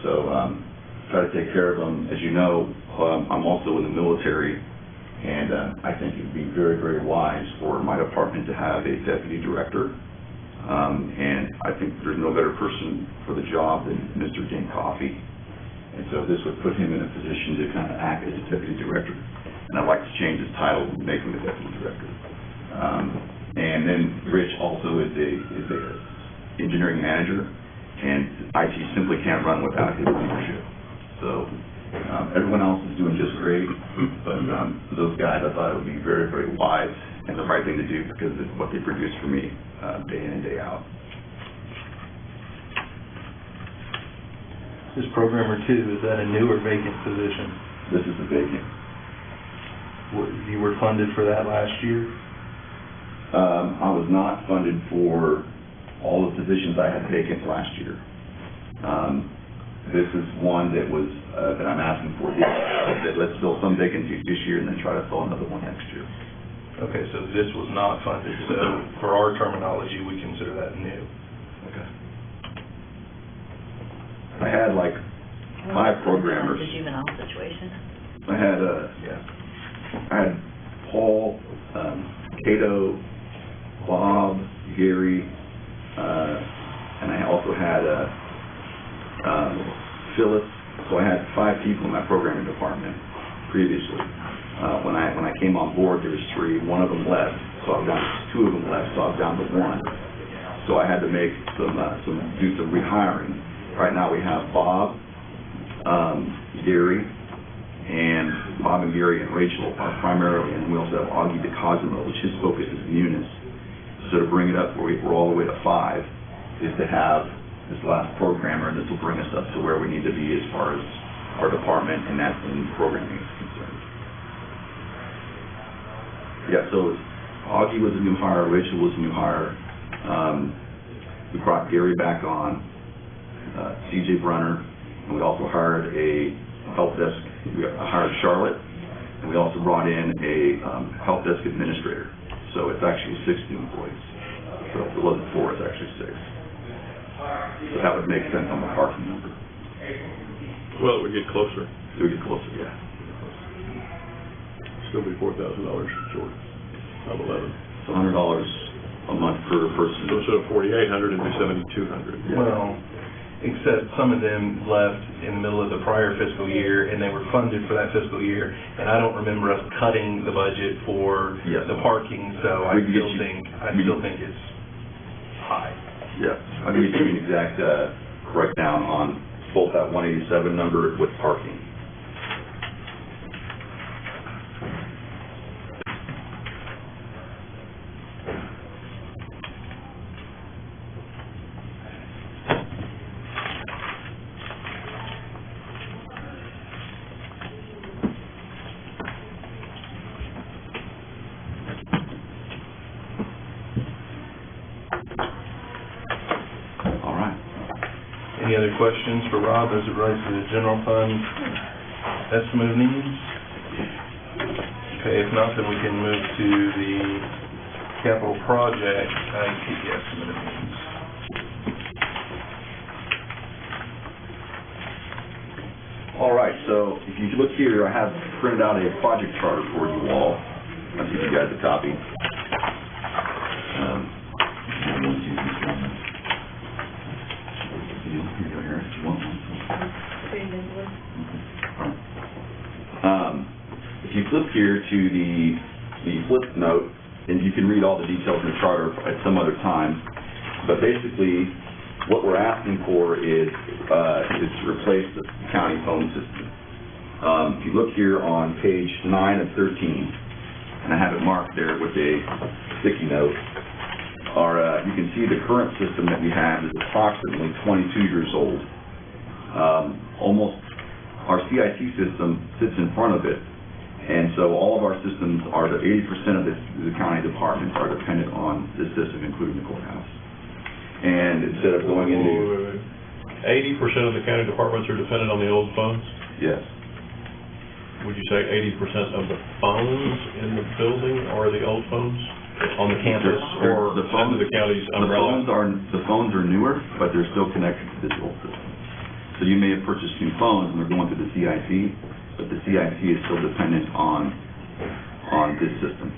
So try to take care of them. As you know, I'm also in the military, and I think it would be very, very wise for my department to have a deputy director. And I think there's no better person for the job than Mr. Dan Coffey. And so this would put him in a position to kind of act as a deputy director. And I'd like to change his title and make him a deputy director. And then Rich also is a engineering manager, and IT simply can't run without his leadership. So everyone else is doing just great, but those guys, I thought it would be very, very wise and the right thing to do because of what they produce for me day in and day out. This programmer two, is that a new or vacant position? This is the vacant. You were funded for that last year? I was not funded for all the positions I had vacant last year. This is one that was, that I'm asking for, that let's fill some vacancies this year and then try to fill another one next year. Okay, so this was not funded, so for our terminology, we consider that new. Okay. I had like 5 programmers. The juvenile situation. I had Paul, Cato, Bob, Gary, and I also had Phyllis. So I had 5 people in my programming department previously. When I came on board, there was 3. One of them left, so I was down. 2 of them left, so I was down to 1. So I had to make do some rehiring. Right now we have Bob, Gary, and Bob and Gary and Rachel are primarily, and we also have Augie DeCosimo, which his focus is Munis. So to bring it up where we're all the way to 5 is to have this last programmer, and this will bring us up to where we need to be as far as our department and that's in programming is concerned. Yeah, so Augie was a new hire, Rachel was a new hire. We brought Gary back on, CJ Brunner, and we also hired a help desk. We hired Charlotte, and we also brought in a help desk administrator. So it's actually 6 new employees. So if it wasn't 4, it's actually 6. So that would make sense on the parking number. Well, it would get closer. It would get closer, yeah. Still be $4,000 short of 11. So $100 a month per person. So instead of 4,800, it'd be 7,200. Yeah. Well, except some of them left in the middle of the prior fiscal year, and they were funded for that fiscal year, and I don't remember us cutting the budget for Yes. the parking, so I We can get still think it's high. Yeah, I'll give you an exact breakdown on both that 187 number with parking. Any other questions for Rob as it relates to the general fund estimate of needs? Okay, if not, then we can move to the capital project IT estimate of needs. All right, so if you look here, I have printed out a project charter for you all. I'll give you guys a copy. If you flip here to the flip note, and you can read all the details in the charter at some other time, but basically what we're asking for is to replace the county phone system. If you look here on page 9 of 13, and I have it marked there with a sticky note, you can see the current system that we have is approximately 22 years old. Almost our CIT system sits in front of it. And so all of our systems are, 80% of the county departments are dependent on this system, including the courthouse. And instead of going into... 80% of the county departments are dependent on the old phones? Yes. Would you say 80% of the phones in the building are the old phones on the campus or under the county's umbrella? The phones are newer, but they're still connected to this old system. So you may have purchased new phones and they're going through the CIT, but the CIT is still dependent on this system.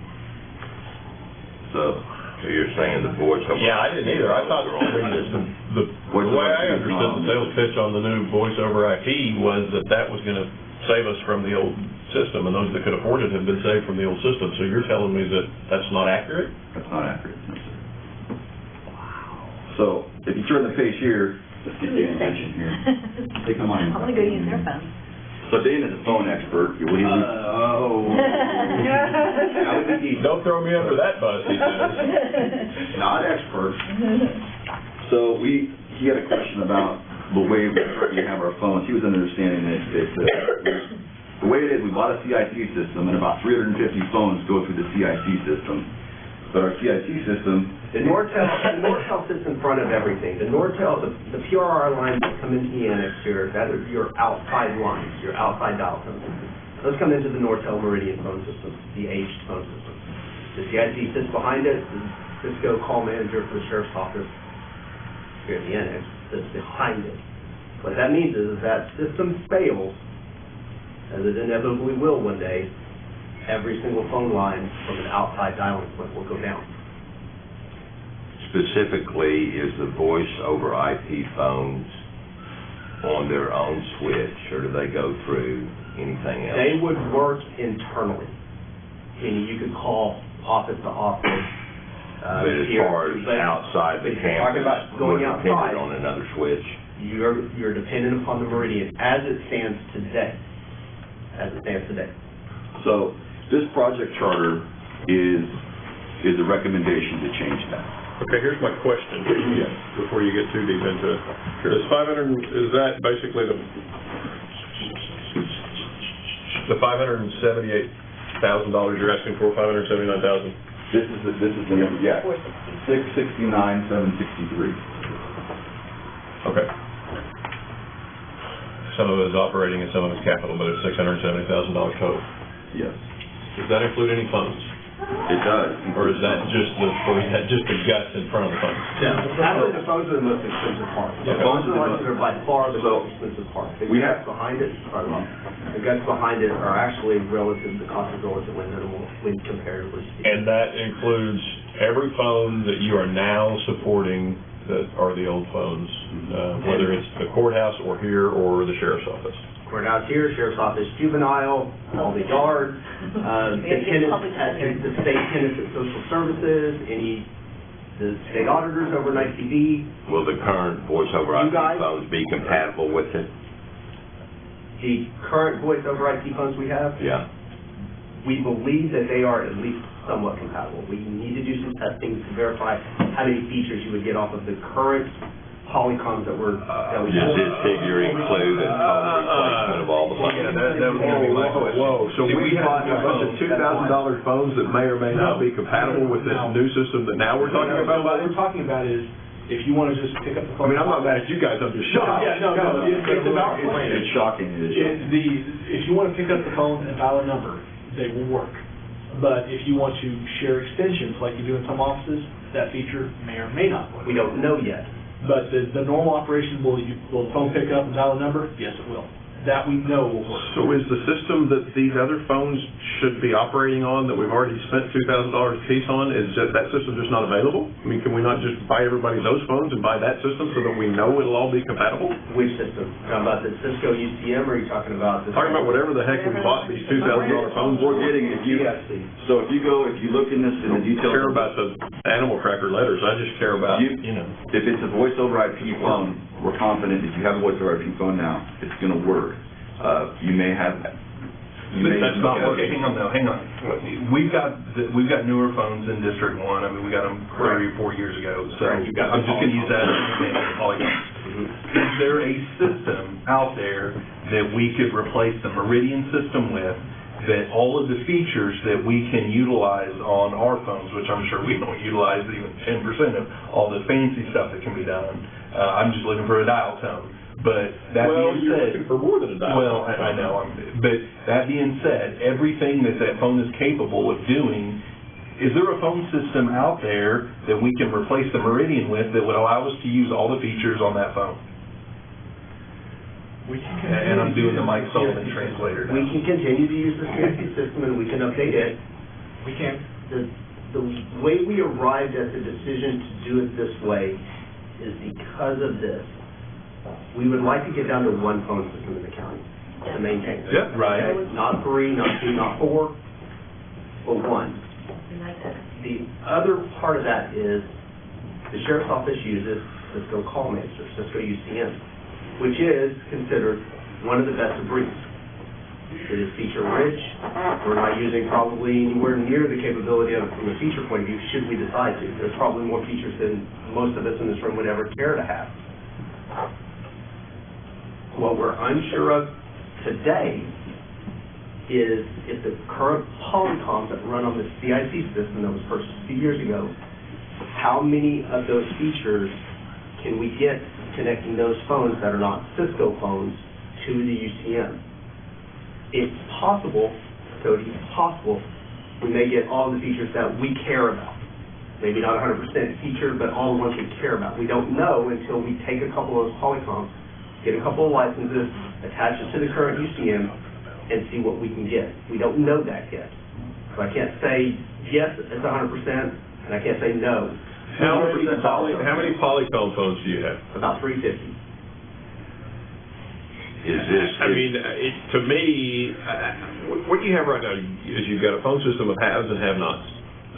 So you're saying the voice over... Yeah, I didn't either. I thought the way I understood the sales pitch on the new voice over IP was that was going to save us from the old system, and those that could afford it have been saved from the old system. So you're telling me that that's not accurate? That's not accurate, no, sir. So if you turn the page here, let's get Dan's attention here. They come on in. I'm gonna go use their phone. So Dan is a phone expert. Don't throw me under that bus, he says. Not expert. So he had a question about the way we have our phones. He was understanding that the way it is, we bought a CIT system, and about 350 phones go through the CIT system. But our CIT system... The Nortel sits in front of everything. The Nortel, the PRR lines that come into the annex here, that are your outside lines, your outside dial phone systems. Those come into the Nortel Meridian phone system, the aged phone system. The CIT sits behind it. The Cisco call manager for the sheriff's office here at the annex sits behind it. What that means is that system fails, as it inevitably will one day, every single phone line from an outside dialing point will go down. Specifically, is the voice over IP phones on their own switch, or do they go through anything else? They would work internally, meaning you could call office to office. But as far as outside the campus, talking about going we're outside, dependent on another switch. You're dependent upon the Meridian as it stands today. As it stands today. So this project charter is a recommendation to change that. Okay, here's my question, before you get too deep into it. Sure. Is that basically the $578,000 you're asking for, $579,000? This is the number, yeah. 669,763. Okay. Some of it is operating and some of it's capital, but it's $670,000 total. Yes. Does that include any funds? It does. Or is that just the guts in front of the funds? Yeah. Actually, the phones are the most expensive part. Yeah. The phones are by far the most expensive part. The guts behind it are actually relative, the cost is relatively minimal when comparatively speaking. And that includes every phone that you are now supporting that are the old phones, whether it's the courthouse or here or the sheriff's office. Courthouse here, sheriff's office, juvenile, all the yards, the tenants, the state tenants at social services, the state auditors over Night TV. Will the current voice over IP phones be compatible with it? The current voice over IP phones we have? Yeah. We believe that they are at least somewhat compatible. We need to do some testing to verify how many features you would get off of the current Polycoms that we Does this figure include a total replacement of all the phones? That was going to be my question. Whoa, so we bought a bunch of $2,000 phones that may or may not be compatible with this new system that now we're talking about? What we're talking about is, if you want to just pick up the I phone. mean, I'm not mad at you guys, I'm just shocked. Yeah, no, it's about. It's shocking. It is shocking. If you want to pick up the phone and dial a number, they will work. But if you want to share extensions like you do in some offices, that feature may or may not work. We don't know yet. But the normal operation, will the phone pick up and dial a number? Yes, it will. That we know will work. So is the system that these other phones should be operating on that we've already spent $2,000 a piece on, is that system just not available? I mean, can we not just buy everybody those phones and buy that system so that we know it'll all be compatible? Which system? Talking about the Cisco UCM, or are you talking about the... Talking about whatever the heck we bought these $2,000 phones for. We're getting, if you look in this, in the details. I don't care about the animal cracker letters, I just care about, if it's a voice over IP phone, we're confident if you have a voice over IP phone now, it's going to work. You may have. That's not working. Hang on. We've got newer phones in District 1. I mean, we got them 3 or 4 years ago. So I'm just going to use that as an example. Is there a system out there that we could replace the Meridian system with, that all of the features that we can utilize on our phones, which I'm sure we don't utilize even 10% of all the fancy stuff that can be done. I'm just looking for a dial tone. But that being you're said, looking for more than a dial. well, I know, but that being said, everything that phone is capable of doing, is there a phone system out there that we can replace the Meridian with that would allow us to use all the features on that phone? And I'm doing the Mike Sullivan translator now. We can continue to use the CIC system and we can update it. We can. The way we arrived at the decision to do it this way is because of this. We would like to get down to one phone system in the county to maintain. Yeah, right. Okay? Not 3, not 2, not 4, but 1. The other part of that is the sheriff's office uses Cisco CallMaster, Cisco UCM, which is considered one of the best of breeds. It is feature-rich. We're not using probably anywhere near the capability of it from a feature point of view, should we decide to. There's probably more features than most of us in this room would ever care to have. What we're unsure of today is if the current Polycoms that run on the CIC system that was purchased a few years ago, how many of those features can we get connecting those phones that are not Cisco phones to the UCM? It's possible, Cody, it's possible we may get all the features that we care about. Maybe not 100% featured, but all the ones we care about. We don't know until we take a couple of those Polycoms, get a couple of licenses, attach it to the current UCM, and see what we can get. We don't know that yet. So I can't say, yes, it's 100%, and I can't say no. How many Polycom phones do you have? About 350. Is this? I mean, to me, what you have right now is you've got a phone system of haves and have-nots.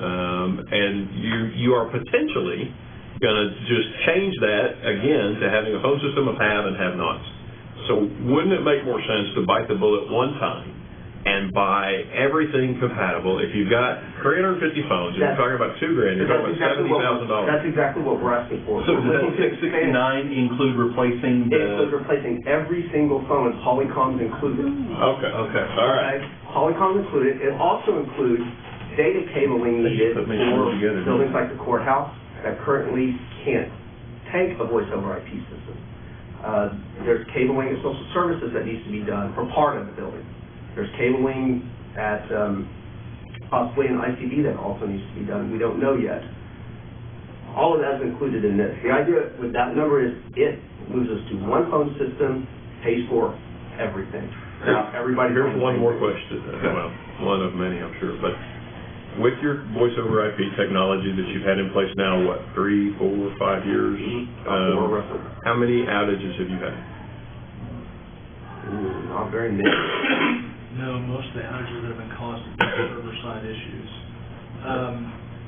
And you are potentially going to just change that again to having a phone system of have and have-nots. So wouldn't it make more sense to bite the bullet one time and buy everything compatible? If you've got 350 phones, you're talking about $2,000, you're talking about $70,000. That's exactly what we're asking for. So does that 669 include replacing It includes replacing every single phone, Polycoms included. Okay, all right. Polycoms included. It also includes data cabling needed for buildings like the courthouse that currently can't take a voice over IP system. There's cabling at social services that needs to be done for part of the building. There's cabling at possibly an ICB that also needs to be done. We don't know yet. All of that is included in this. The idea with that number is it moves us to one phone system, pays for everything. Now, everybody. Here's one more question. Well, one of many, I'm sure. But with your voice over IP technology that you've had in place now, what, 3, 4, 5 years? How many outages have you had? Not very many. No, most of the outages that have been caused have been server-side issues.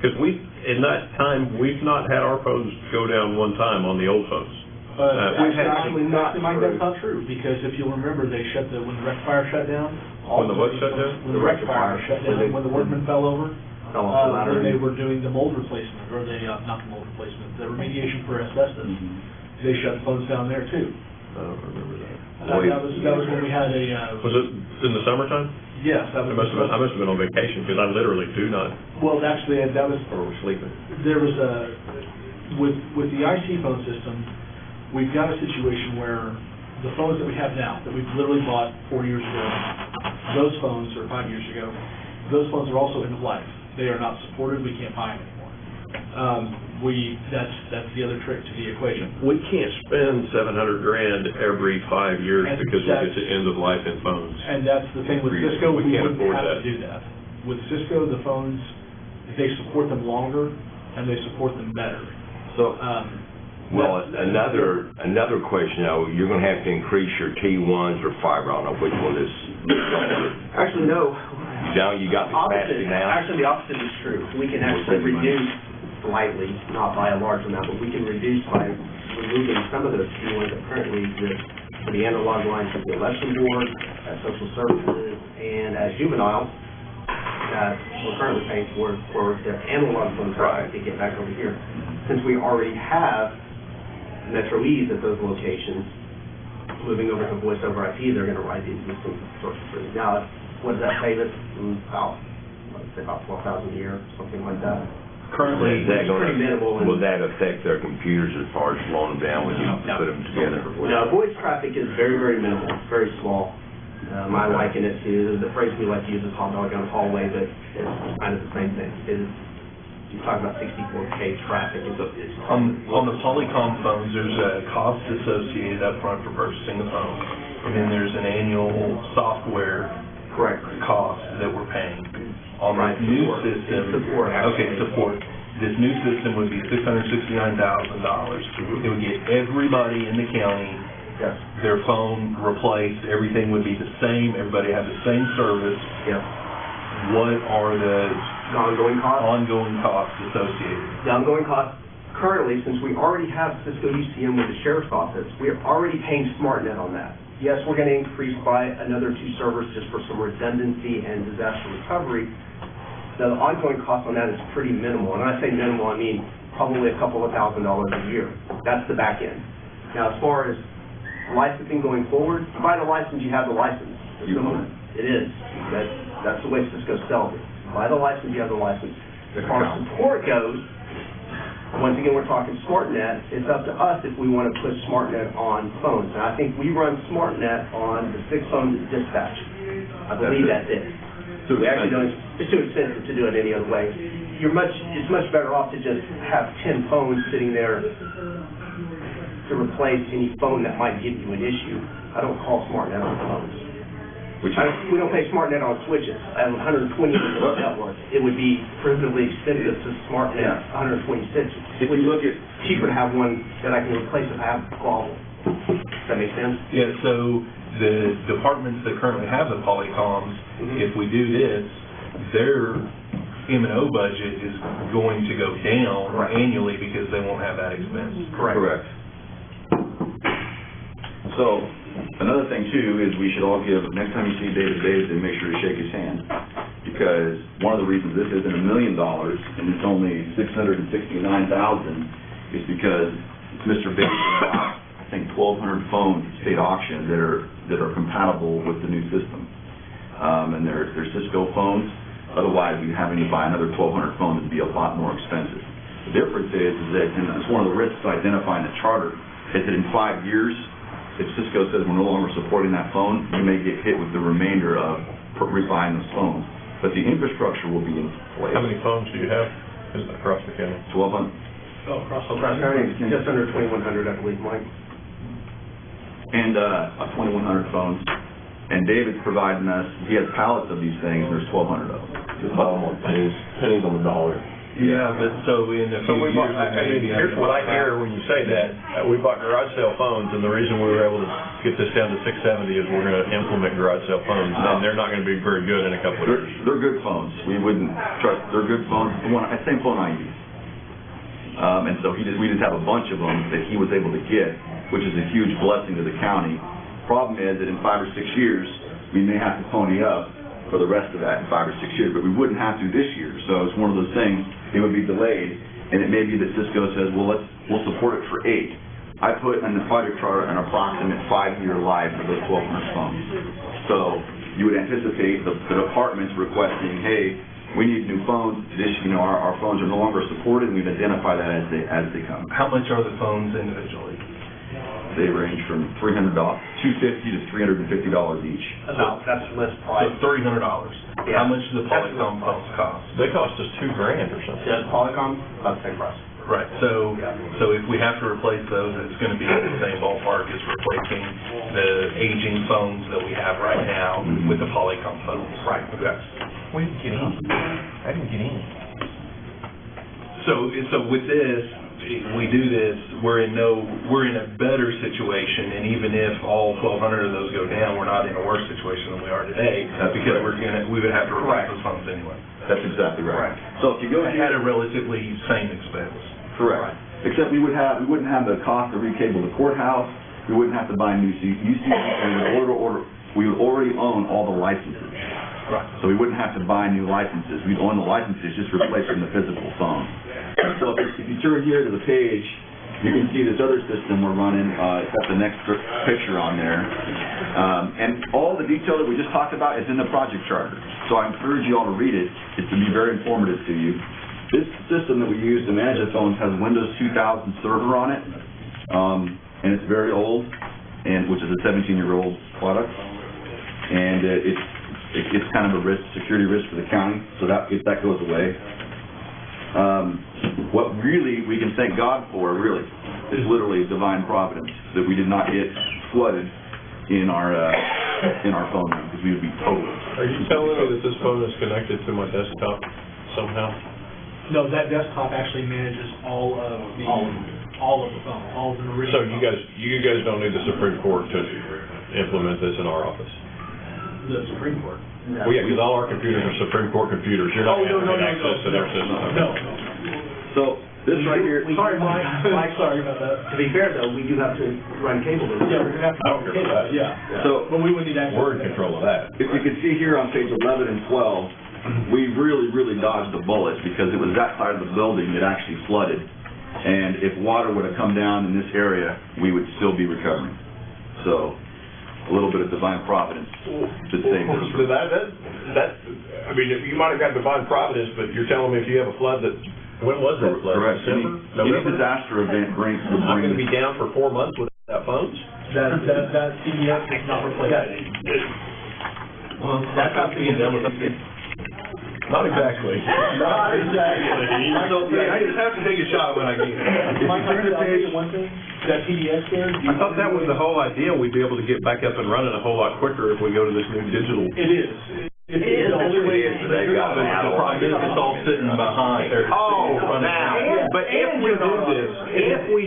Because in that time, we've not had our phones go down one time on the old phones. Actually, that's not true, because if you'll remember, when the rectifier shut down. When the what shut down? When the rectifier shut down, when the workman fell over, when they were doing the mold replacement, or not the mold replacement, the remediation for asbestos, they shut the phones down there too. I don't remember that. That was when we had a... Was it in the summertime? Yes. I must have been on vacation, because I literally do not. Well, actually, that was... Or was sleeping. There was with the IC phone system, we've got a situation where the phones that we have now, that we've literally bought 4 years ago, those phones, or 5 years ago, those phones are also end of life. They are not supported, we can't buy them anymore. That's the other trick to the equation. We can't spend $700,000 every 5 years because we get to end of life in phones. And that's the thing with Cisco, we can't wouldn't afford have that. to do that. With Cisco, the phones, they support them longer, and they support them better. So, well, another question, now, you're going to have to increase your T1s or fiber, I don't know which one is. Actually, no. You got the capacity now? Actually, the opposite is true. We can actually reduce slightly, not by a large amount, but we can reduce by removing some of those T1s that currently exist for the analog lines of the election board, at social services, and as juveniles that we're currently paying for their analog phones to get back over here. Since we already have Metro E's at those locations, moving over to voice over IP, they're gonna ride the existing source for free. Now, what does that save us? About, let's say about $12,000 a year, something like that. Currently, Is that It's pretty minimal. will that affect their computers as far as slowing them down when you put them together? No, voice traffic is very, very minimal, it's very small. I liken it to, the phrase we like to use is hot dog on the hallway, but it's kind of the same thing. It is, you talk about 64K traffic, it's on the Polycom phones, there's a cost associated up front for purchasing the phone, and then there's an annual software correct. cost that we're paying. On Right, the new support. system. It's support, Okay, actually. support. This new system would be $669,000. It would get everybody in the county Yes, their phone replaced, everything would be the same, everybody have the same service. yes. What are the The ongoing cost? ongoing costs associated? The ongoing cost, currently, since we already have Cisco UCM with the sheriff's office, we are already paying SmartNet on that. Yes, we're going to increase by another 2 servers just for some redundancy and disaster recovery. The ongoing cost on that is pretty minimal. And when I say minimal, I mean probably a couple of $1,000s a year. That's the back end. Now, as far as licensing going forward, you buy the license, you have the license. It is. That's the way Cisco sells it. Buy the license, you have the license. As far as support goes, once again, we're talking SmartNet. It's up to us if we want to put SmartNet on phones. And I think we run SmartNet on the 6 phones at dispatch. I believe that's it. So We actually don't, it's too expensive to do it any other way. It's much better off to just have 10 phones sitting there to replace any phone that might give you an issue. I don't call SmartNet on phones. We don't pay SmartNet on switches. I have 120 in the network. It would be prohibitively expensive to SmartNet 126. If you look at, Cheaper to have one that I can replace if I have a problem. Does that make sense? Yeah, so the departments that currently have the Polycoms, if we do this, their M&O budget is going to go down Correct. annually because they won't have that expense. correct. So, another thing too is we should all give, next time you see David Davidson, make sure to shake his hand. Because one of the reasons this isn't $1 million and it's only $669,000 is because Mr. Bates bought, I think, 1,200 phones at state auction that are compatible with the new system. And they're Cisco phones. Otherwise, we'd having to buy another 1,200 phones would be a lot more expensive. The difference is that, and it's one of the risks identified in the charter, is that in 5 years, if Cisco says we're no longer supporting that phone, you may get hit with the remainder of rebuying those phones. But the infrastructure will be in place. How many phones do you have across the county? 1,200. Oh, across the Across county, just under 2,100, I believe, Mike. And 2,100 phones. And David's providing us, he has pallets of these things, and there's 1,200 of them. Just buy them on pennies on the dollar. Yeah, but so in a So few we years, bought, I it may mean, be here's what I hear when you say that. We bought garage sale phones, and the reason we were able to get this down to 670 is we're gonna implement garage sale phones, and they're not gonna be very good in a couple of years. They're good phones. We wouldn't trust, they're good phones. The same phone I use. And so we just have a bunch of them that he was able to get, which is a huge blessing to the county. Problem is that in 5 or 6 years, we may have to pony up for the rest of that in 5 or 6 years, but we wouldn't have to this year. So it's one of those things, it would be delayed, and it may be that Cisco says, well, we'll support it for 8. I put in the project charter an approximate 5-year life for those 1,200 phones. So you would anticipate the departments requesting, hey, we need new phones. Our phones are no longer supported, and we'd identify that as they come. how much are the phones individually? They range from $250 to $350 each. That's list price. So $300. Yeah. How much do the Polycom phones cost? They cost us $2,000 or something. Does Polycom, about the same price. Right, so if we have to replace those, it's gonna be in the same ballpark as replacing the aging phones that we have right now with the Polycom phones. Right. Okay. We didn't get in. I didn't get in. So with this, we do this, we're in a better situation, and even if all 1,200 of those go down, we're not in a worse situation than we are today, because we would have to replace those phones anyway. That's exactly right. Correct. So if you go It had a relatively same expense. correct. Except we wouldn't have the cost to recable the courthouse, we wouldn't have to buy new UCM, and we would already own all the licenses. Right. So we wouldn't have to buy new licenses, we'd own the licenses, just replacing the physical phone. So if you turn here to the page You can see this other system we're running, it's got the next picture on there. And all the detail that we just talked about is in the project charter. So I encourage you all to read it. It's to be very informative to you. This system that we use to manage the phones has Windows 2000 server on it. And it's very old, and which is a 17-year-old product. And it's kind of a risk, security risk for the county, so that, if that goes away. What really we can thank God for, really, is literally divine providence, that we did not get flooded in our phone room, because we would be totally. Are you telling me that this phone is connected to my desktop somehow? No, that desktop actually manages all of the phones, all of the Meridian. So you guys don't need the Supreme Court to implement this in our office? The Supreme Court. Well, yeah, because all our computers are Supreme Court computers. You're not going to have access to their system. No. So, this right here. Sorry, Mike. Sorry about that. To be fair, though, we do have to run cable to this. Yeah, we're gonna have to. I don't care about that. Yeah. So, But we would need access. We're in control of that. if you can see here on page 11 and 12, we really dodged the bullet, because it was that side of the building that actually flooded. And if water would have come down in this area, we would still be recovering. So, a little bit of divine providence to save this. So that, I mean, you might have got divine providence, but you're telling me if you have a flood that, when was that flood? Correct. December? Any November? disaster event brings. I'm going to be down for 4 months without phones? That CDS is not replaced. Well, that's not being done with Not exactly. Not exactly. So, I just have to take a shot when I get it. Mike, I'll tell you one thing, that PDX there. I thought that was the whole idea, we'd be able to get back up and running a whole lot quicker if we go to this new digital. It is. It is. The only way is They got The problem is it's all sitting behind. Oh, now, but if we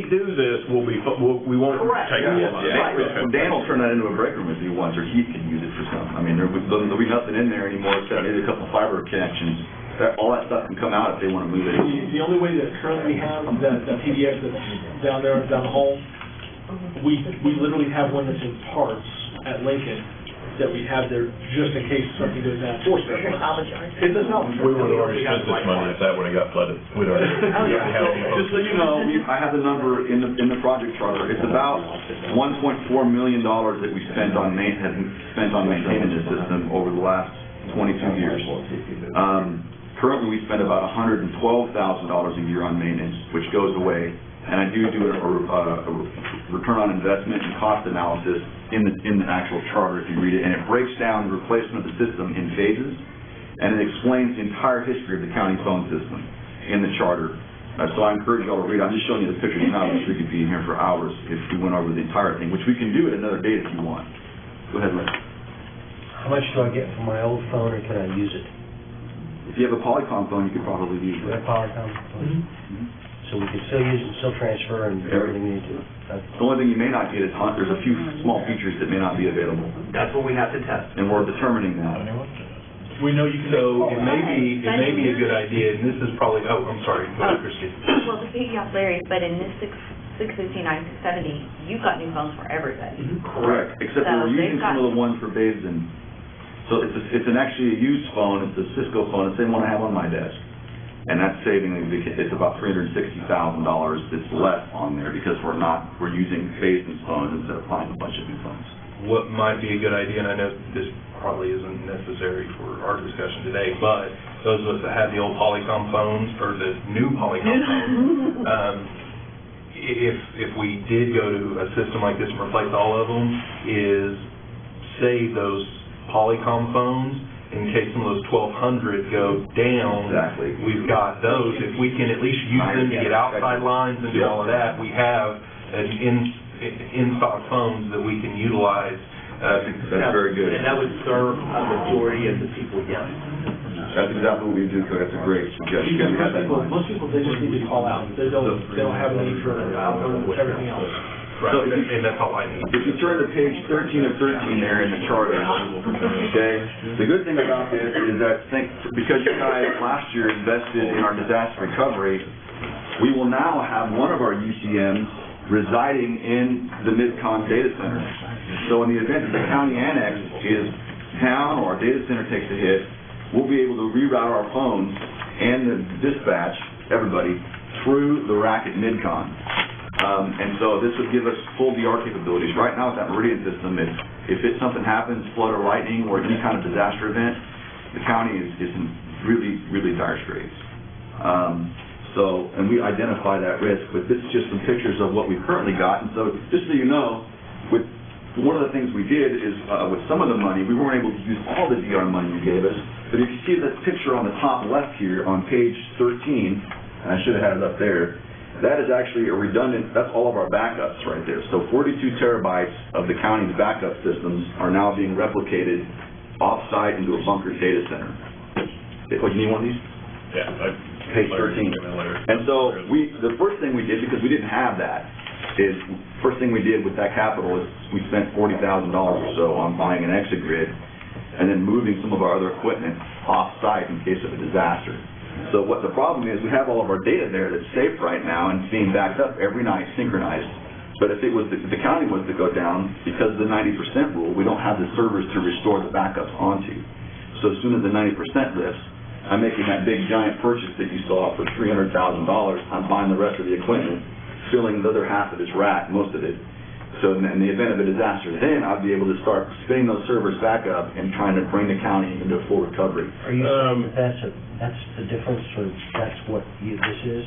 do this, we won't take it. Dan will turn that into a break room if he wants, or Heath can use it for some. I mean, there'll be nothing in there anymore except maybe a couple fiber connections. All that stuff can come out if they want to move it. The only way that currently we have that PDX that's down there, down the hall, we literally have one that's in parts at Lincoln that we have there just in case something goes down. For special. It's a salvage. We would have already spent this money if that would have got flooded. We'd already have it. Just so you know, I have the number in the project charter. It's about $1.4 million that we spent on maintaining this system over the last 22 years. Currently, we spend about $112,000 a year on maintenance, which goes away. And I do a return on investment and cost analysis in the actual charter, if you read it, and it breaks down the replacement of the system in phases, and it explains the entire history of the county phone system in the charter. So I encourage you all to read it. I'm just showing you the pictures now, because we could be in here for hours if we went over the entire thing, which we can do at another date if you want. Go ahead, Rick. How much do I get for my old phone, or can I use it? If you have a Polycom phone, you could probably use With it. a Polycom phone? So we can still use it, still transfer and everything we need to? The only thing you may not get is there's a few small features that may not be available, That's what we have to test. and we're determining that. We know you can. So it may be a good idea, and this is probably, I'm sorry, go ahead, Christie. Well, to piggyback Larry, but in this 659, 670, you've got new phones for everybody. Correct, except So we're using they've got- some of the ones for Basin. So it's actually a used phone, it's a Cisco phone, the same one I have on my desk. And that's saving, it's about $360,000 that's less on there, because we're using Basin's phones instead of buying a bunch of new phones. What might be a good idea, and I know this probably isn't necessary for our discussion today, but those of us that have the old Polycom phones, or the new Polycom phones, if we did go to a system like this and replace all of them, is save those Polycom phones in case some of those 1200 go down. Exactly. We've got those. If we can at least use them to get outside lines and do all of that, we have an in-stock phones that we can utilize. That's very good. And that would serve a majority of the people, yes. That's exactly what we do, Coach. That's a great suggestion. You gotta have that in mind. Most people, they just need to call out. They don't have a need for everything else. Right, and that's all I need. If you turn to page 13 of 13 there in the charter, okay, the good thing about this is that because you guys last year invested in our disaster recovery, we will now have one of our UCMs residing in the Mid-Con data center. So in the event that the county annex is down or our data center takes a hit, we'll be able to reroute our phones and the dispatch, everybody, through the rack at Mid-Con. And so this would give us full DR capabilities. Right now with that Meridian system, if something happens, flood or lightning or any kind of disaster event, the county is in really, really dire straits. And we identify that risk, but this is just some pictures of what we've currently got. And so just so you know, one of the things we did is, with some of the money, we weren't able to use all the DR money you gave us, but if you see the picture on the top left here on page 13, and I should have had it up there, that is actually a redundant, that's all of our backups right there. So 42 terabytes of the county's backup systems are now being replicated off-site into a bunker data center. Oh, you need one of these? Yeah. Page 13. And so the first thing we did, because we didn't have that, is first thing we did with that capital is we spent $40,000 or so on buying an ExaGrid and then moving some of our other equipment off-site in case of a disaster. So what the problem is, we have all of our data there that's safe right now and it's being backed up every night, synchronized. But if the county was to go down, because of the 90% rule, we don't have the servers to restore the backups onto. So as soon as the 90% lifts, I'm making that big giant purchase that you saw for $300,000. I'm buying the rest of the equipment, filling the other half of this rack, most of it. So in the event of a disaster, then I'd be able to start spinning those servers back up and trying to bring the county into full recovery. Are you saying that's the difference, or that's what this is?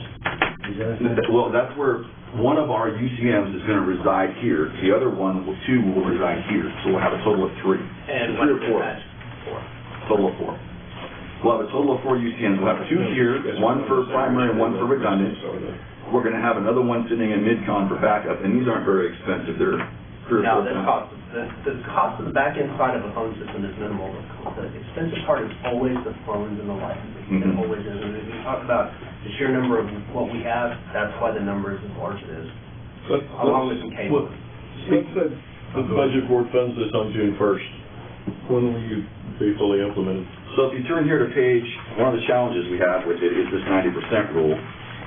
Well, that's where one of our UCMs is going to reside here. The other one, two, will reside here. So we'll have a total of 3. And 3 or 4. Total of 4. We'll have a total of 4 UCMs. We'll have 2 here, one for primary and one for redundant. We're going to have another one sitting in Mid-Con for backup, and these aren't very expensive. They're Now, the cost of the back-end side of a phone system is minimal. The expensive part is always the phones and the licensing. It always is. And if you talk about the sheer number of what we have, that's why the number is as large as it is, along with some cable. Let's say the budget board funds this on June 1st. When will you be fully implemented? So if you turn here to page, one of the challenges we have with it is this 90% rule.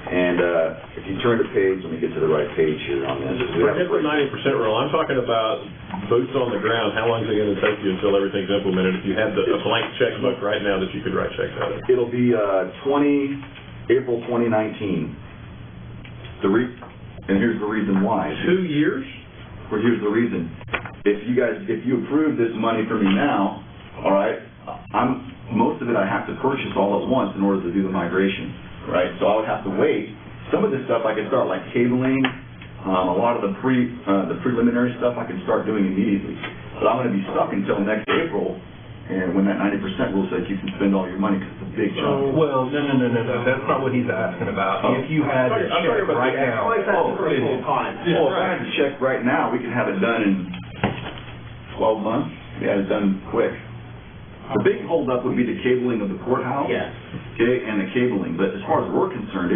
And if you turn to page, let me get to the right page here on this. Forget the 90% rule. I'm talking about boots on the ground. How long is it going to take you until everything's implemented? If you had a blank checkbook right now that you could write checks out of? It'll be April 2019. And here's the reason why. 2 years? Well, here's the reason. If you approve this money for me now, all right, most of it I have to purchase all at once in order to do the migration. Right, so I would have to wait. Some of this stuff I can start, like cabling, a lot of the preliminary stuff I can start doing immediately. But I'm going to be stuck until next April, and when that 90% rule says you can spend all your money, because it's a big chunk. Well, no, that's not what he's asking about. If you had to check right now. If I had to check right now, we could have it done in 12 months. We had it done quick. The big holdup would be the cabling of the courthouse. Yes. Okay, and the cabling. But as far as we're concerned,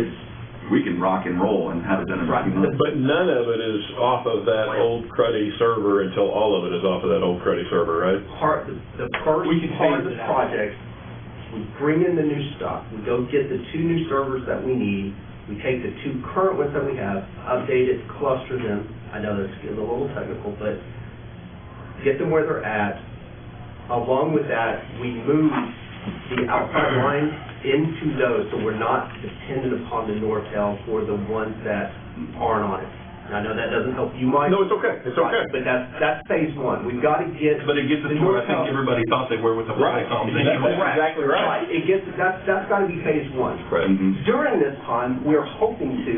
we can rock and roll and have it done in a few months. But none of it is off of that old cruddy server until all of it is off of that old cruddy server, right? The first part of the project, we bring in the new stuff. We go get the 2 new servers that we need. We take the 2 current ones that we have, update it, cluster them. I know that's getting a little technical, but get them where they're at. Along with that, we move the outside lines into those, so we're not dependent upon the Nortel for the ones that aren't on it. And I know that doesn't help you, Mike. No, it's okay. It's okay. But that's phase 1. We've got to get. But it gets us to where I think everybody thought they were with the Broadcom thing. That's exactly right. It gets, that's got to be phase 1. Right. During this time, we're hoping to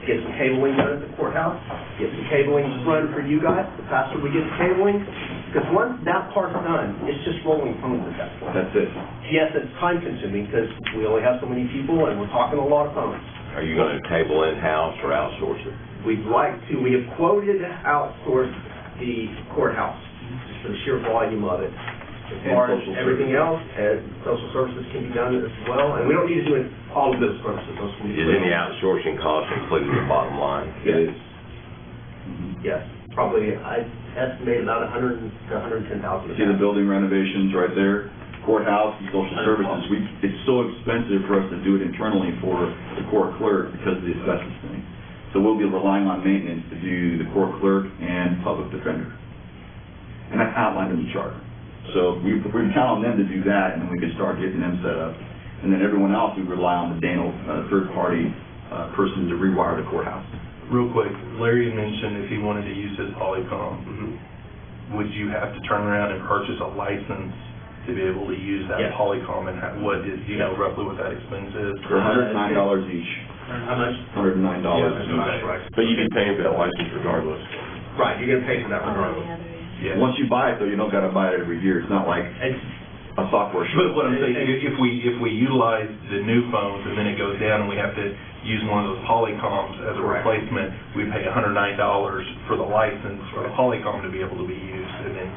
get some cabling done at the courthouse, get some cabling run for you guys. The faster we get the cabling, because once that part's done, it's just rolling phones at that point. That's it. Yes, it's time consuming because we only have so many people and we're talking a lot of phones. Are you going to cable in-house or outsource it? We'd like to, we have quoted outsource the courthouse, just for the sheer volume of it. As far as everything else, social services can be done as well, and we don't need to do all of those services. Is any outsourcing cost included in the bottom line? It is. Yes, probably, I estimate about $100,000 to $110,000. See the building renovations right there? Courthouse and social services, it's so expensive for us to do it internally for the court clerk because of the asbestos thing. So we'll be relying on maintenance to do the court clerk and public defender. And that's outlined in the charter. So we can count on them to do that, and then we can start getting them set up. And then everyone else, we rely on the Dano third-party person to rewire the courthouse. Real quick, Larry had mentioned if he wanted to use his Polycom, would you have to turn around and purchase a license to be able to use that Yes. Polycom, and what is, do you know roughly what that expense is? They're $109 each, How much? $109 Yeah, each. right. But you'd be paying for that license regardless. Right, you're gonna pay for that regardless. Yeah. Once you buy it, though, you don't gotta buy it every year. It's not like It's, a software But shirt. what I'm saying, if we utilize the new phones and then it goes down and we have to use one of those Polycoms as a Correct. replacement, we pay $109 for the license for the Polycom to be able to be used and then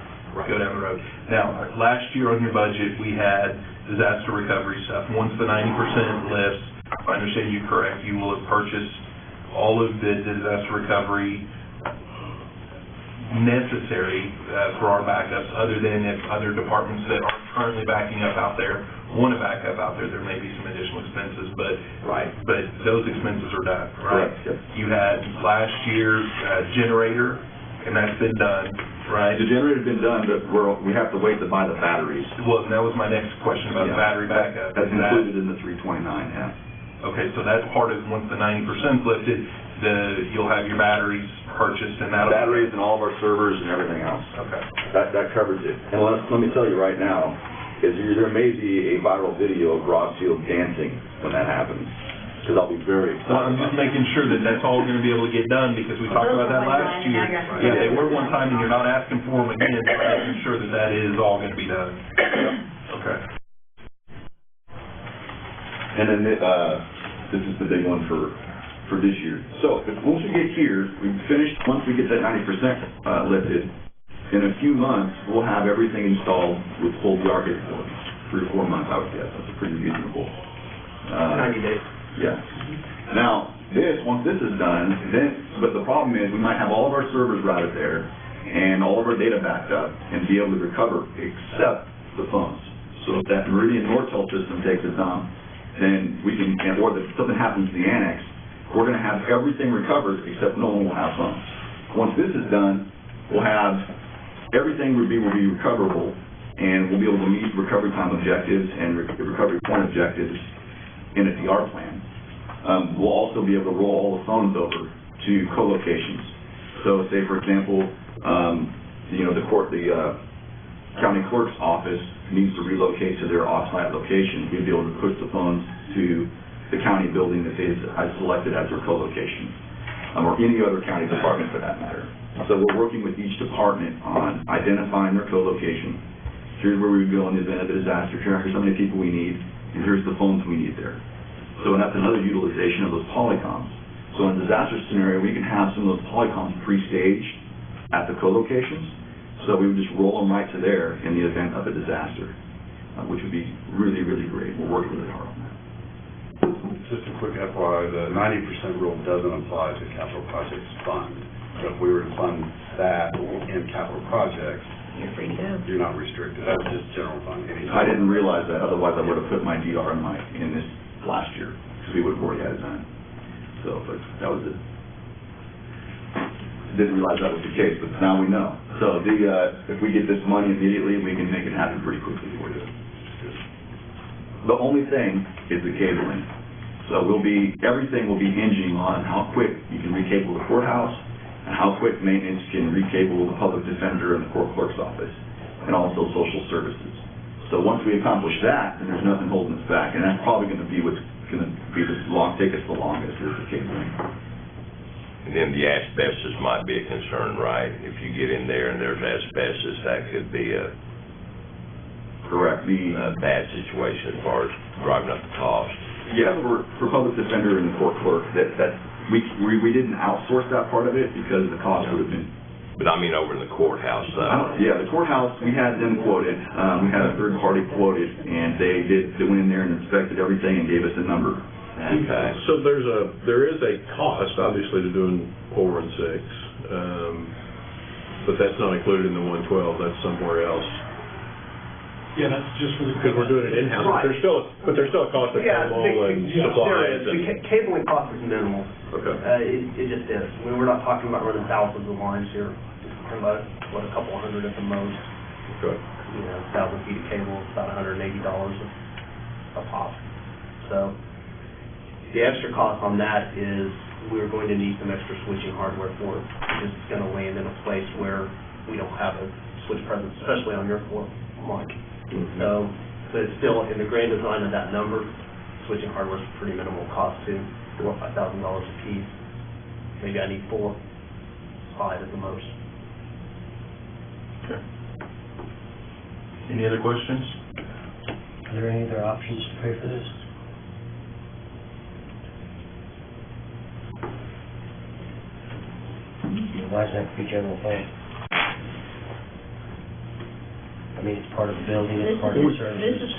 go down the road. Now, last year on your budget, we had disaster recovery stuff. Once the 90% lifts, if I understand you correct, you will have purchased all of the disaster recovery necessary for our backups, other than if other departments that aren't currently backing up out there want to back up out there, there may be some additional expenses, but those expenses are done, right? Correct, yep. You had last year's generator, and that's been done, right? The generator's been done, but we have to wait to buy the batteries. Well, that was my next question about the Yeah. battery backup. That's Is that- included in the 329, yeah. Okay, so that's part of, once the 90% lifted, you'll have your batteries purchased and that'll... Batteries and all of our servers and everything else. Okay. That covers it. And let me tell you right now, there may be a viral video of Rob Field dancing when that happens, because I'll be very excited. Well, I'm just making sure that that's all going to be able to get done, because we talked about that last year. Yeah, they were one time, and you're not asking for them again, but making sure that that is all going to be done. Okay. And then, this is the big one for this year. So, once we get here, we've finished, once we get that 90% lifted, in a few months, we'll have everything installed with full VR capabilities. 3 or 4 months, I would guess. That's pretty reasonable. 90 days. Yeah. Now, once this is done, but the problem is, we might have all of our servers routed there, and all of our data backed up, and be able to recover, except the phones. So if that Meridian Nortel system takes us on, then we can, or if something happens to the annex, we're gonna have everything recovered, except no one will have phones. Once this is done, we'll have, everything will be recoverable, and we'll be able to meet recovery time objectives and recovery point objectives in a DR plan. We'll also be able to roll all the phones over to co-locations. So say, for example, the county clerk's office needs to relocate to their off-site location. We'd be able to push the phones to the county building that I've selected as their co-location, or any other county department for that matter. So we're working with each department on identifying their co-location. Here's where we would go in the event of a disaster. Here's how many people we need, and here's the phones we need there. So that's another utilization of those Polycoms. So in a disaster scenario, we can have some of those Polycoms pre-staged at the co-locations, so we would just roll them right to there in the event of a disaster, which would be really, really great. We're working really hard on that. Just a quick FYI, the 90% rule doesn't apply to capital projects fund. So if we were to fund that in capital projects, You're free to go. you're not restricted. That's just general fund. I didn't realize that, otherwise I would have put my DR in this last year, because we would have already had it done. So, but that was it. Didn't realize that was the case, but now we know. So if we get this money immediately, we can make it happen pretty quickly for you. The only thing is the cabling. So everything will be hinging on how quick you can recable the courthouse, and how quick maintenance can recable the public defender and the court clerk's office, and also social services. So once we accomplish that, then there's nothing holding us back, and that's probably going to be what's going to take us the longest, is the cabling. And then the asbestos might be a concern, right? If you get in there and there's asbestos, that could be a Correct. bad situation as far as driving up the cost. Yeah, for public defender and the court clerk, we didn't outsource that part of it because the cost would have been. But I mean over in the courthouse, though. Yeah, the courthouse, we had them quoted. We had a third party quoted, and they went in there and inspected everything and gave us a number. Okay. So there is a cost, obviously, to doing 4 and 6, but that's not included in the 112. That's somewhere else. Yeah, that's just for the... Because we're doing it in-house, Right. but there's still a cost of cable and supplies. The cabling cost is minimal. Okay. It just is. I mean, we're not talking about running thousands of lines here. We're talking about, a couple hundred at the most. Okay. 1,000 feet of cable, it's about $180 a pop. So the extra cost on that is we're going to need some extra switching hardware for it. It's just gonna land in a place where we don't have a switch presence, especially on your floor, Mike. So, but it's still, in the grand design of that number, switching hardware is pretty minimal cost too, $4,000 or $5,000 a piece. Maybe I need 4, 5 at the most. Okay. Any other questions? Are there any other options to pay for this? Why does it have to be general fund? I mean, it's part of the building, it's part of the services. This is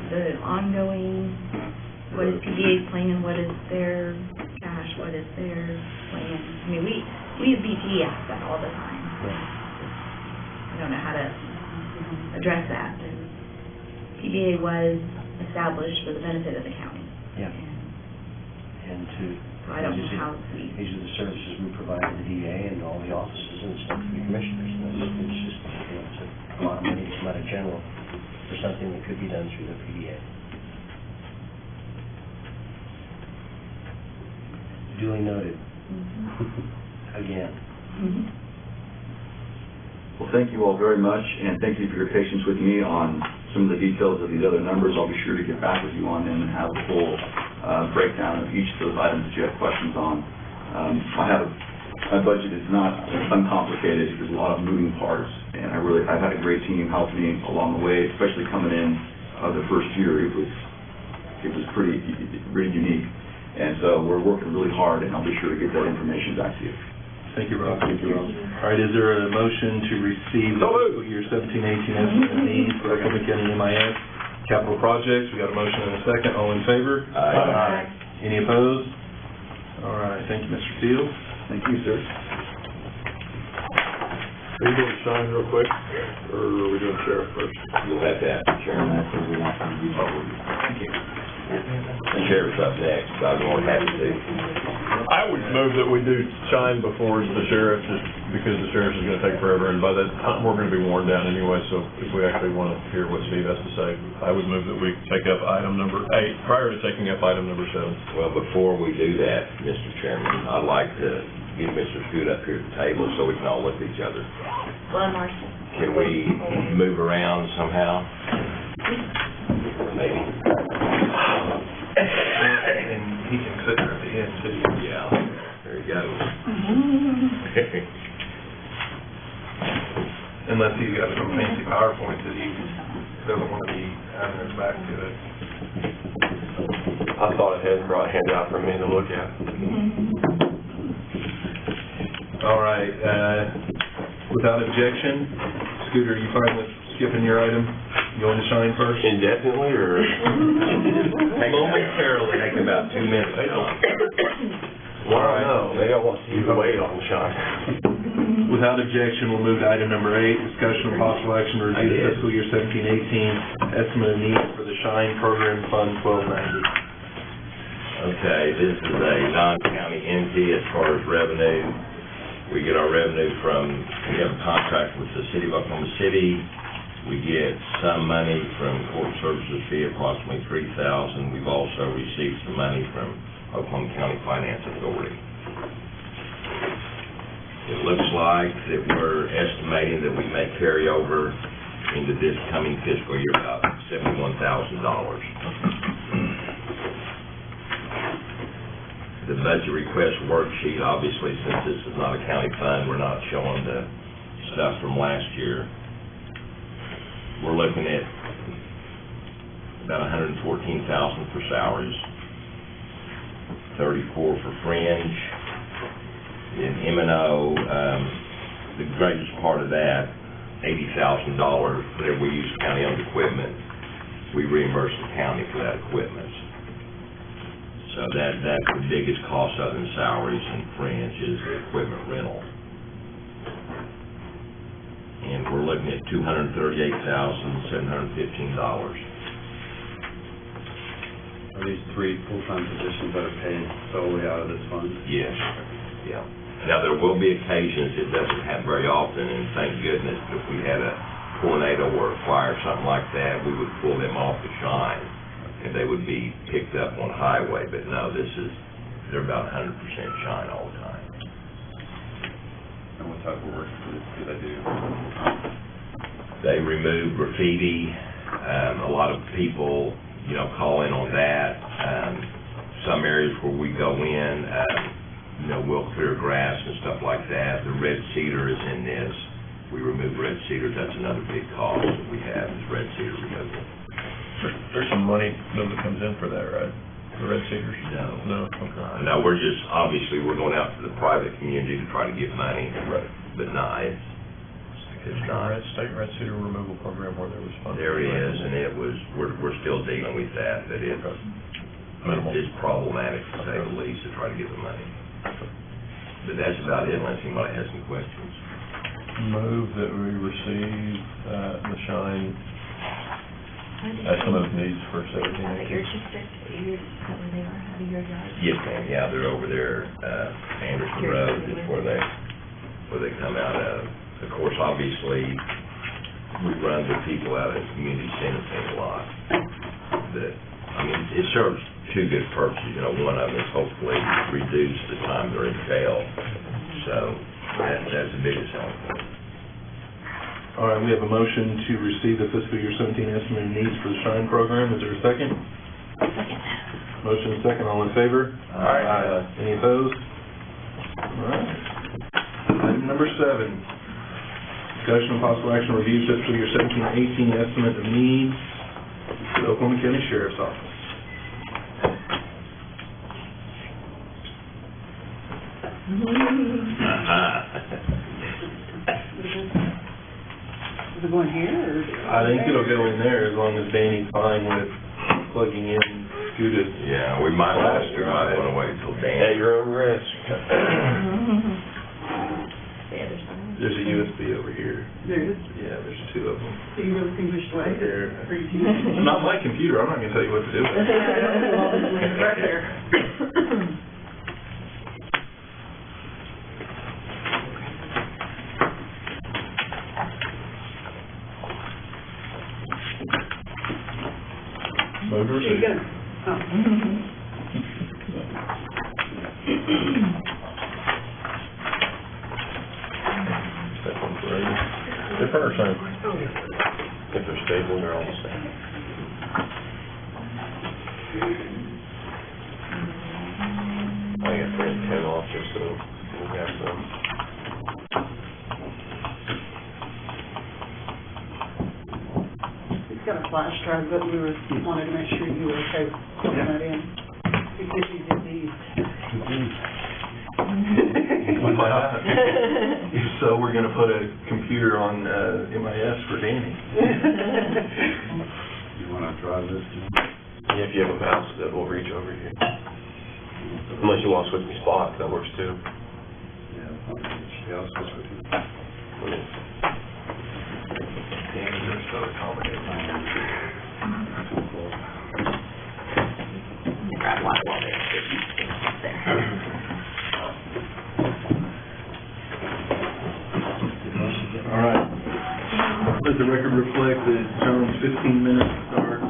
the ongoing, what is PDA's plan, what is their cash, what is their plan? I mean, we as BT ask that all the time. I don't know how to address that. PDA was established for the benefit of the county. Yeah. And So I don't know how we... These are the services we provide to the DA and all the offices and stuff for the commissioners. And it's just, you know, it's a lot of money to come out of general for something that could be done through the PDA. Duly noted. Again. Well, thank you all very much, and thank you for your patience with me on some of the details of these other numbers. I'll be sure to get back with you on them and have a full breakdown of each of those items that you have questions on. My budget is not uncomplicated. There's a lot of moving parts, and I've had a great team help me along the way, especially coming in the first year. It was pretty unique, and so we're working really hard, and I'll be sure to get that information back to you. Thank you, Rob. Thank you, Rob. All right, is there a motion to receive the fiscal year 17-18 estimate of needs for Oklahoma County MIS capital projects? We got a motion and a second. All in favor? Aye. Any opposed? All right, thank you, Mr. Fields. Thank you, sir. Are you doing Sean real quick, or are we doing sheriff first? You'll have that, Chairman. Thank you. The sheriff's up next, so I'd be more than happy to. I would move that we do Shine before the sheriff, just because the sheriff is gonna take forever, and by that time, we're gonna be worn down anyway, so if we actually wanna hear what Steve has to say, I would move that we take up item number 8, prior to taking up item number 7. Well, before we do that, Mr. Chairman, I'd like to get Mr. Scoot up here at the table so we can all look at each other. Well, Marcia. Can we move around somehow? Maybe. And he can sit there at the end, too. Yeah, there you go. Unless he's got some fancy PowerPoint that he doesn't want to be having his back to it. I thought it had brought a handout for me to look at. All right, without objection, Scooter, are you fine with skipping your item? You want to Shine first? Indefinitely, or? Momentarily. Take about 2 minutes. Well, I don't know, maybe I want Steve to wait on Shine. Without objection, we'll move to item number 8, discussion of possible action to review the fiscal year 17-18 estimate of needs for the Shine Program Fund 1290. Okay, this is a non-county entity as far as revenue. We get our revenue from, we have a contract with the City of Oklahoma City. We get some money from court services fee, approximately $3,000. We've also received some money from Oklahoma County Finance Authority. It looks like that we're estimating that we may carry over into this coming fiscal year about $71,000. The budget request worksheet, obviously, since this is not a county fund, we're not showing the stuff from last year. We're looking at about $114,000 for salaries, $34,000 for fringe. In M&O, the greatest part of that, $80,000, whenever we use county-owned equipment, we reimburse the county for that equipment. So that's the biggest cost other than salaries and fringe is the equipment rental. And we're looking at $238,715. Are these 3 full-time positions that are paid solely out of this fund? Yes, yeah. Now, there will be occasions, it doesn't happen very often, and thank goodness, if we had a tornado or a fire or something like that, we would pull them off the Shine, and they would be picked up on highway. But no, this is they're about 100% shine all the time. And what type of work do they do? They remove graffiti, a lot of people, you know, call in on that. Some areas where we go in, you know, we'll clear grass and stuff like that. The red cedar is in this. We remove red cedar, that's another big cost that we have, is red cedar removal. There's some money that comes in for that, right? The red cedars? No. No, okay. No, we're just, obviously, we're going out to the private community to try to get money, Right. but no, it's not. State red cedar removal program where there was funding. There it is, and it was, we're still dealing with that, but it's it's problematic, to say the least, to try to get the money. But that's about it, unless anybody has some questions. Move that we receive the Shine estimate of needs for 17. Your district, is that where they are, out of your yard? Yes, ma'am, yeah, they're over there, Anderson Road is where they come out of. Of course, obviously, we run the people out of community sentencing a lot. But, I mean, it serves two good purposes, you know, one of them is hopefully reduce the time they're in jail. So, that's the biggest selling point. All right, we have a motion to receive the fiscal year 17 estimated needs for the Shine program. Is there a second? Second. Motion and second, all in favor? Aye. Any opposed? All right. Item number 7, discussion of possible action, review fiscal year 17-18 estimate of needs for the Oklahoma County Sheriff's Office. Is it going here, or? I think it'll go in there as long as Danny's fine with plugging in SCUDA. Yeah, we might want to wait till Dan. At your own risk. The other side. There's a USB over here. There it is. Yeah, there's 2 of them. So you know which way? Right there. Or you can- It's not my computer, I'm not gonna tell you what to do with it. Right there. Move to There you receive. go. Oh. That one's ready. Different or same? If they're stable, they're all the same. I got print 10 off just so we'll have some. He's got a flash drive, but we wanted to make sure you were okay with putting that in. Because you did these. If so, we're gonna put a computer on MIS for Danny. You wanna drive this? Yeah, if you have a mouse that will reach over here. Unless you want to switch me spots, that works too. Yeah, I'll switch with you. Danny, you're so accommodating. Grab one while they're there. All right. Let the record reflect that John's 15 minutes starts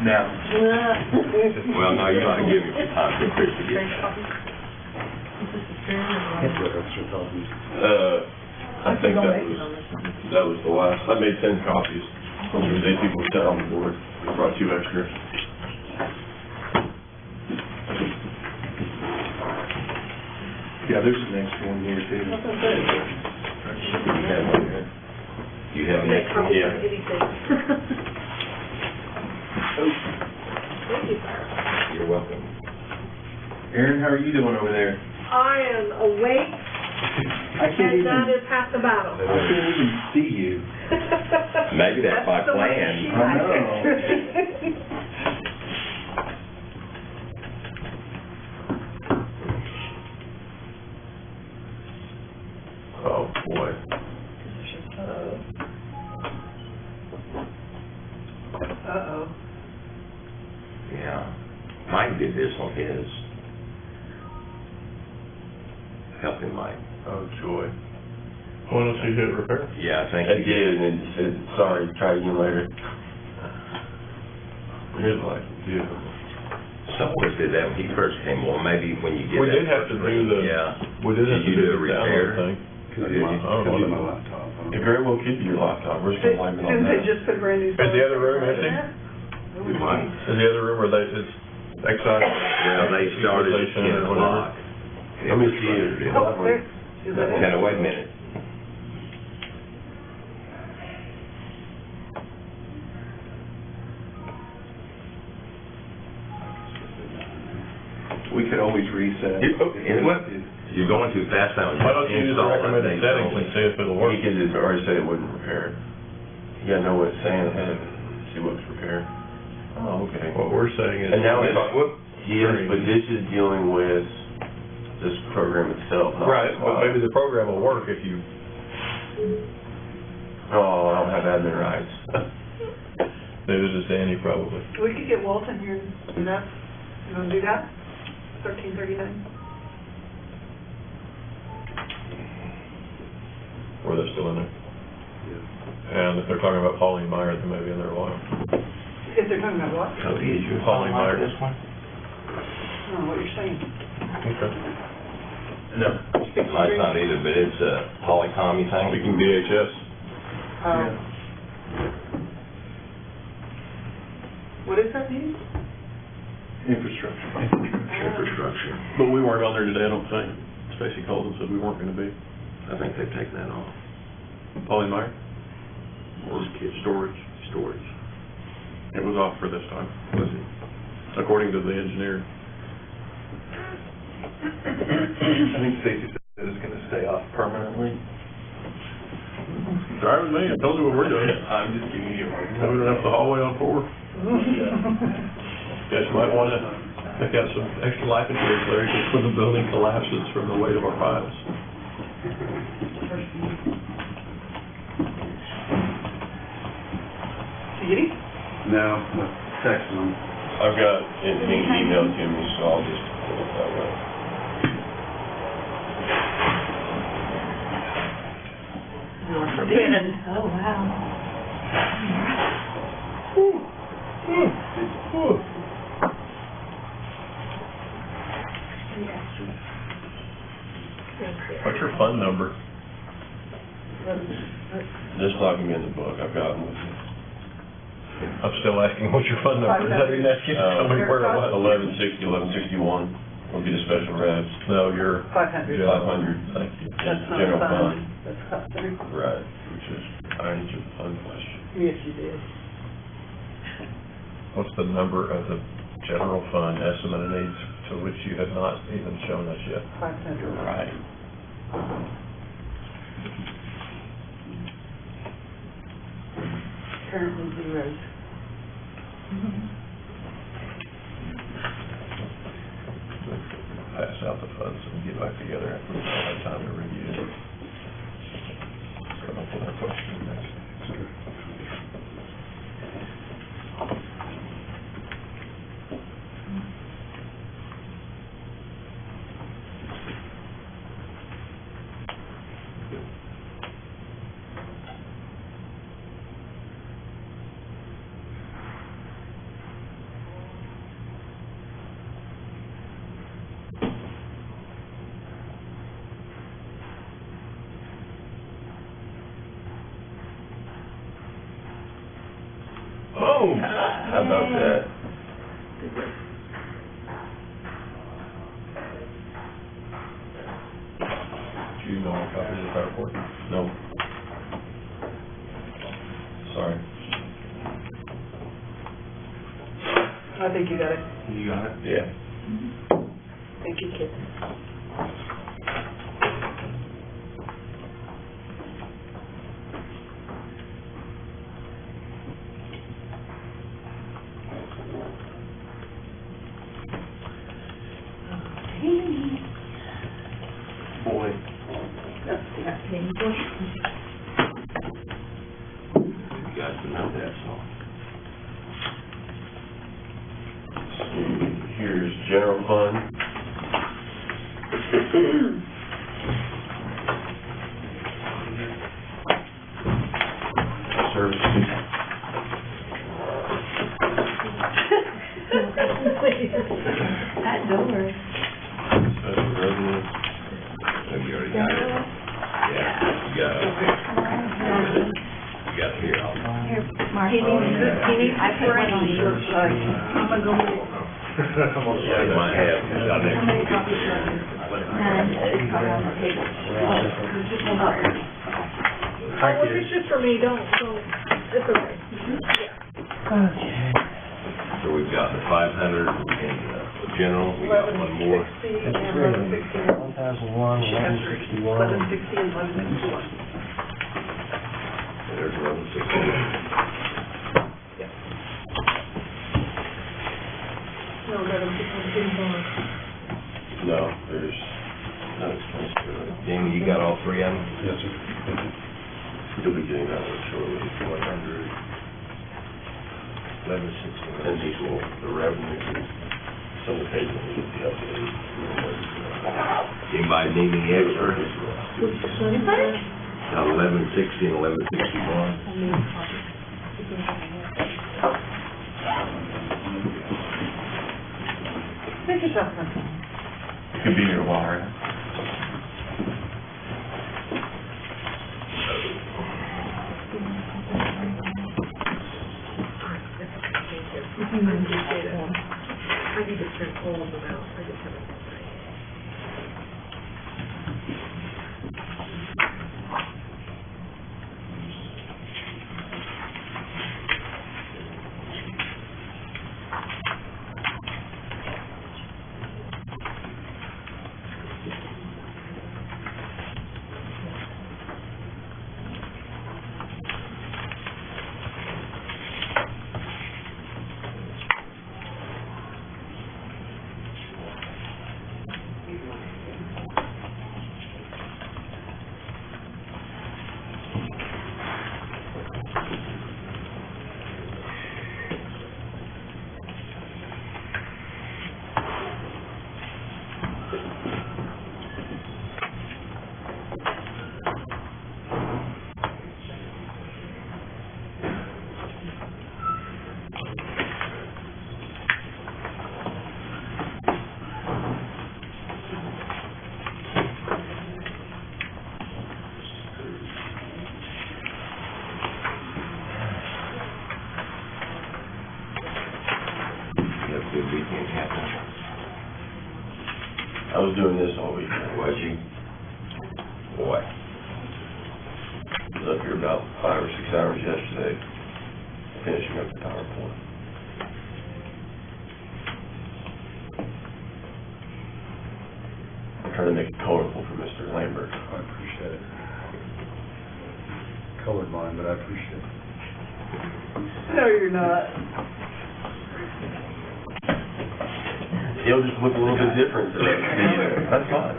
now. Well, no, you gotta give me some time for Chris to get back. I think that was the last, I made 10 copies. There's 8 people sat on the board, we brought 2 extra. Yeah, there's an extra one here too. You have an extra? Yeah. You're welcome. Aaron, how are you doing over there? I am awake, I can't and that even, is half the battle. I can't even see you. Maybe that's by the way plan. she I likes know. it. Oh, boy. Uh-oh. Yeah. Mike did this on his. Help him, Mike. Oh, joy. Why don't you hit repair? Yeah, I think. I did, and then just said, sorry, try again later. Here's like, beautiful. some of us did that when he first came on, maybe when you get We that did have to first do ring, the, yeah. we did have Did to you do do a the download repair? thing. Could be my laptop. It very well could be your laptop, we're just gonna blame it on Didn't they that. just put brand new? Is the other room empty? We might. Is the other room where they, it's exciting? Well, they started at 10 o'clock. Let me see it. Oh, there. Is that it? Kind of, wait a minute. We could always reset. You're going too fast now. Why don't you use the Install recommended updates settings only. and see if it'll work? He can just already say it wouldn't repair it. You gotta know what it's saying ahead of it, see what's repaired. Oh, okay. What we're saying is. And now it's, yes, but this is dealing with this program itself. not Right, the but file. maybe the program will work if you, Oh, I don't have admin rights. neither does Danny probably. We could get Walton here and do that. You wanna do that? 1339? Or they're still in there. And if they're talking about Pauline Meyer, then maybe in there a while. If they're talking about what? Cody, is your Pauline Meyer. I don't know what you're saying. Okay. No. Mine's not either, but it's a Polycom, you think? Speaking VHS. What does that mean? Infrastructure. Infrastructure. But we weren't on there today, I don't think. Stacy called and said we weren't gonna be. I think they've taken that off. Pauline Meyer? Or storage. Storage. It was off for this time, Was it? according to the engineer. I think Stacy said it's gonna stay off permanently. Sorry with me, I told you what we're doing. I'm just giving you a hard time. Moving up the hallway on 4. Guys might wanna pick out some extra life insurance there, just when the building collapses from the weight of our piles. Did you get it? No, text them. I've got, it being emailed to me, so I'll just put it that way. Oh, wow. What's your fund number? Just log me in the book, I've got them with me. I'm still asking, what's your fund number? Is that even asking? Tell me where it was. 1160, 1161 will be the special reps. No, you're. 500. 500. Thank you. That's not General fun. fund. That's cost center. Right, which is, I answered the fund question. Yes, you did. What's the number of the general fund estimate of needs to which you have not even shown us yet? 500. Right. Currently zeros. Pass out the funds and get back together after we've had time to review it. So I'll put our question next. Oh, how about that? Do you know a copy of the PowerPoint? No. Sorry. I think you got it. You got it? Yeah. Thank you, kid. Boy. You guys can know that, so. Here's general fund. Services. doors. Special revenue. Have you already got it? Yeah, you got it. You got it here. Here, Mark. I put one on you. I'm gonna go with Yeah, you might have. Got How many copies do you want? It's probably on the table. Oh, if it's just for me, don't, it's okay. So we've got the 500 in general, we got one more. 1160 and 1161. 1001, 1161. 1160 and 1161. There's 1160. No, 1161. No, there's no expense to it. Jamie, you got all three of them? Yes, sir. You'll be getting that one shortly. 100. 1160. And these will, the revenue. Some of the pages will be updated. Anybody need any extra? You put it? 1160 and 1161. Make yourself comfortable. You could be here a while, right? I need to print all of them out, I just haven't. Good weekend, Captain. I was doing this all weekend. Was you? Boy. I was up here about 5 or 6 hours yesterday, finishing up the PowerPoint. I'm trying to make it colorful for Mr. Lambert. I appreciate it. Colored mine, but I appreciate it. No, you're not. It'll just look a little bit different today. That's fine.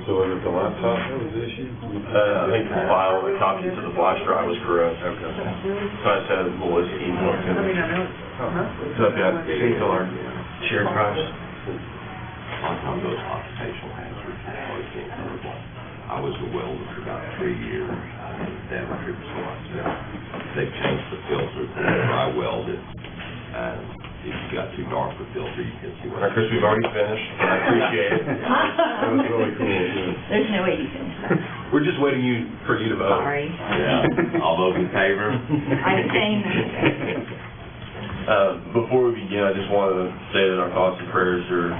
So was it the laptop that was the issue? I think the file, the copy to the flash drive was correct. Okay. So I said Melissa emailed to I mean, me. I know, So I've got things on our shared drives. A lot of times those occupational hazards are always being covered. I was a welder for about 3 years, that was so myself. They've changed the filter to dry welded, and if you got too dark a filter, you can see what. All right, Chris, we've already finished. I appreciate it. That was really cool. There's no way you can start. We're just waiting for you to vote. Sorry. Yeah, all those in favor? I abstain. Before we begin, I just wanted to say that our thoughts and prayers are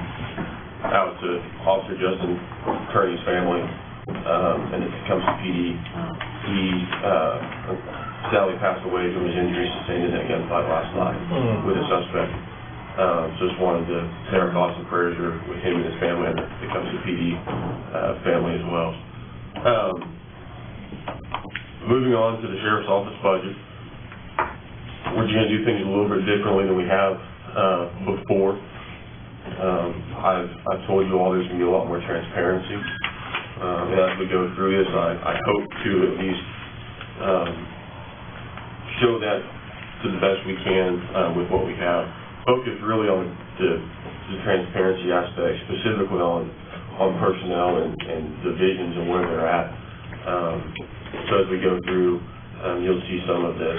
out to Officer Justin Kearney's family, and the Tecumseh PD. He sadly passed away from his injuries sustained in that gunfight last night with a suspect. So just wanted to say our thoughts and prayers are with him and his family and the Tecumseh PD family as well. Moving on to the Sheriff's Office budget. We're going to do things a little bit differently than we have before. I've told you all there's going to be a lot more transparency. And as we go through this, I hope to at least show that to the best we can with what we have. Focus really on the transparency aspect, specifically on personnel and divisions and where they're at. So as we go through, you'll see some of the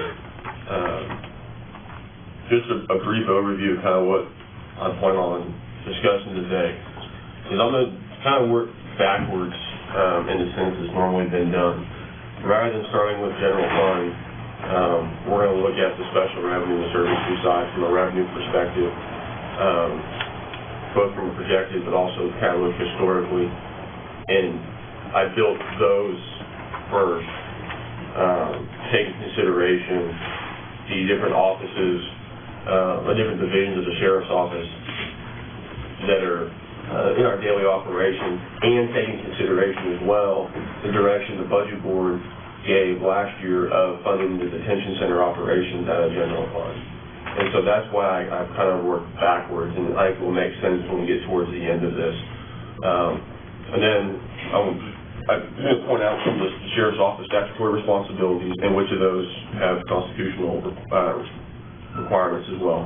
just a brief overview of kind of what I plan on discussing today, is I'm going to kind of work backwards in the sense it's normally been done. Rather than starting with general fund, we're going to look at the special revenue and service fee side from a revenue perspective, both from a projected but also kind of look historically. And I built those first, taking consideration the different offices, the different divisions of the sheriff's office that are in our daily operation, and taking consideration as well the direction the budget board gave last year of funding the detention center operations out of general fund. And so that's why I kind of worked backwards, and I think it will make sense when we get towards the end of this. And then I'm going to point out some of the sheriff's office statutory responsibilities and which of those have constitutional requirements as well.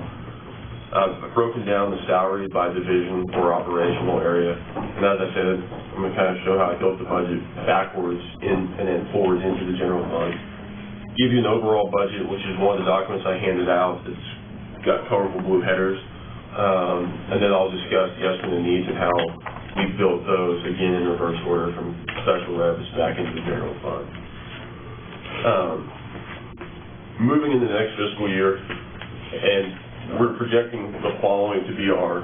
I've broken down the salary by division or operational area, and as I said, I'm going to kind of show how I built the budget backwards and then forwards into the general fund. Give you an overall budget, which is one of the documents I handed out that's got colorful blue headers, and then I'll discuss the estimate of needs and how we built those, again, in reverse order from special reps back into the general fund. Moving into the next fiscal year, and we're projecting the following to be our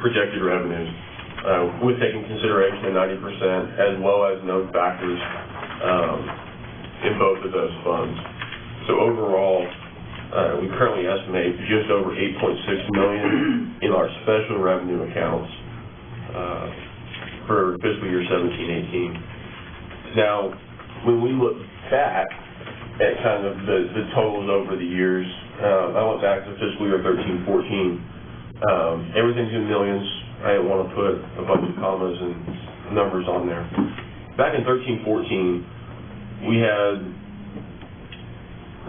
projected revenues, with taking consideration of 90% as well as known factors in both of those funds. So overall, we currently estimate just over $8.6 million in our special revenue accounts for fiscal year 17-18. Now, when we look back at kind of the totals over the years, I went back to fiscal year 13-14. Everything's in millions. I didn't want to put a bunch of commas and numbers on there. Back in 13-14, we had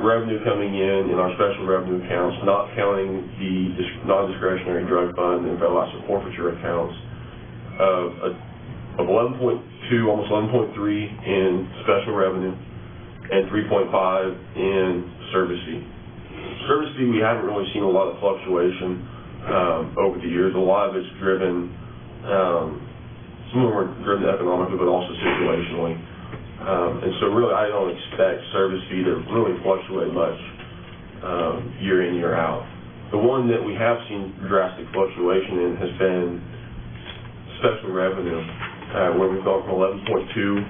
revenue coming in our special revenue accounts, not counting the non-discretionary drug fund and federal asset forfeiture accounts, of 11.2, almost 11.3 in special revenue and 3.5 in service fee. Service fee, we haven't really seen a lot of fluctuation over the years. A lot of it's driven, some of them are driven economically, but also situationally. And so really, I don't expect service fee to really fluctuate much year in, year out. The one that we have seen drastic fluctuation in has been special revenue, where we've gone from 11.2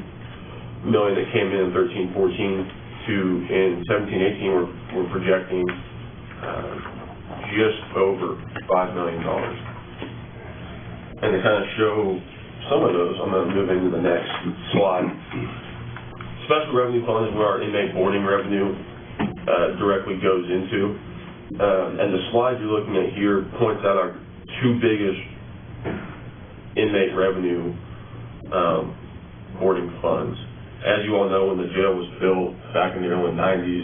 million that came in 13-14 to in 17-18 we're projecting just over $5 million. And to kind of show some of those, I'm going to move into the next slide. Special revenue fund is where our inmate boarding revenue directly goes into. And the slide you're looking at here points out our two biggest inmate revenue boarding funds. As you all know, when the jail was built back in the early 90s,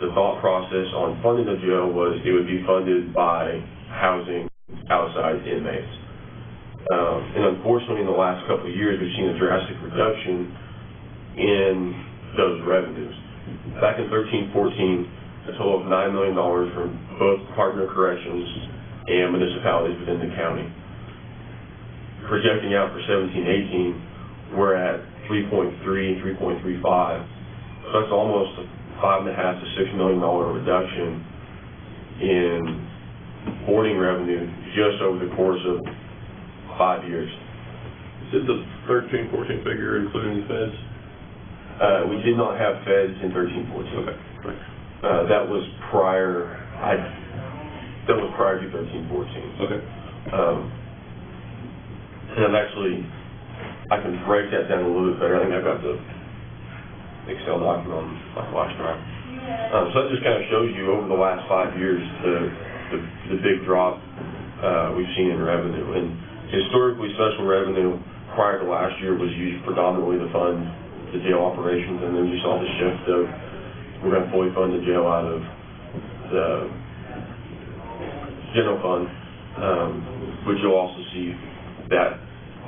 the thought process on funding the jail was it would be funded by housing outside inmates. And unfortunately, in the last couple of years, we've seen a drastic reduction in those revenues. Back in 13-14, a total of $9 million from both Department of Corrections and municipalities within the county. Projecting out for 17-18, we're at 3.3, 3.35. So that's almost a $5.5 to $6 million reduction in boarding revenue just over the course of 5 years. Is the 13-14 figure including the feds? We did not have feds in 13-14. Okay. Right. That was prior. That was prior to 13-14. Okay. And I can break that down a little bit better. I think I've got the Excel document on my flash drive. So that just kind of shows you over the last 5 years the big drop we've seen in revenue. And historically, special revenue prior to last year was used predominantly to fund the jail operations, and then you saw the shift of we're going to fully fund the jail out of the general fund, which you'll also see that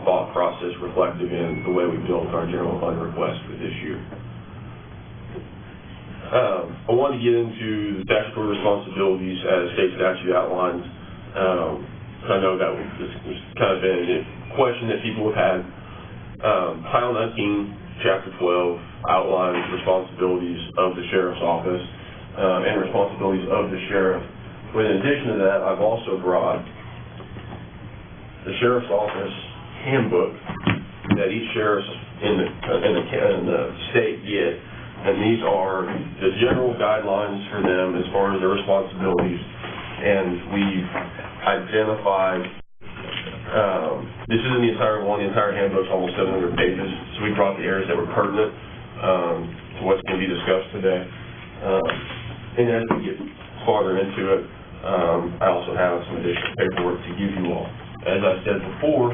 thought process reflected in the way we built our general fund request for this year. I wanted to get into the statutory responsibilities as state statute outlines. I know that was kind of been a question that people have had. Title 19, Chapter 12 outlines responsibilities of the sheriff's office and responsibilities of the sheriff. But in addition to that, I've also brought the sheriff's office handbook that each sheriff in the state get, and these are the general guidelines for them as far as their responsibilities. And we've identified, this isn't the entire one, the entire handbook's almost 700 pages, so we brought the areas that were pertinent to what's going to be discussed today. And as we get farther into it, I also have some additional paperwork to give you all. As I said before,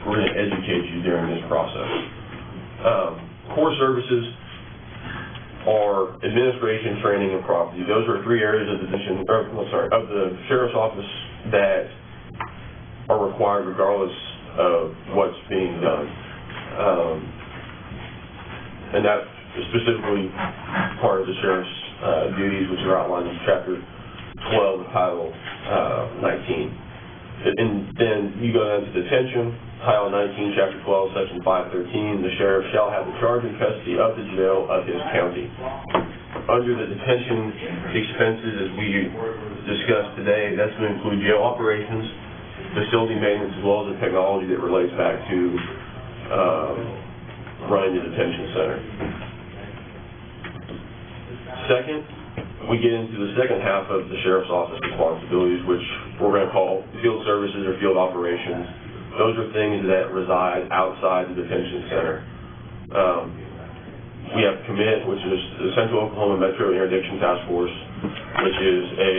we're going to educate you during this process. Core services are administration, training, and property. Those are three areas of the sheriff's office that are required regardless of what's being done. And that is specifically part of the sheriff's duties, which are outlined in Chapter 12 of Title 19. And then you go down to detention, Title 19, Chapter 12, Section 513, the sheriff shall have the charge and custody of the jail of his county. Under the detention expenses, as we discussed today, that's going to include jail operations, facility maintenance, as well as the technology that relates back to running the detention center. Second, we get into the second half of the sheriff's office responsibilities, which we're going to call field services or field operations. Those are things that reside outside the detention center. We have COMMIT, which is the Central Oklahoma Metro Interdiction Task Force, which is a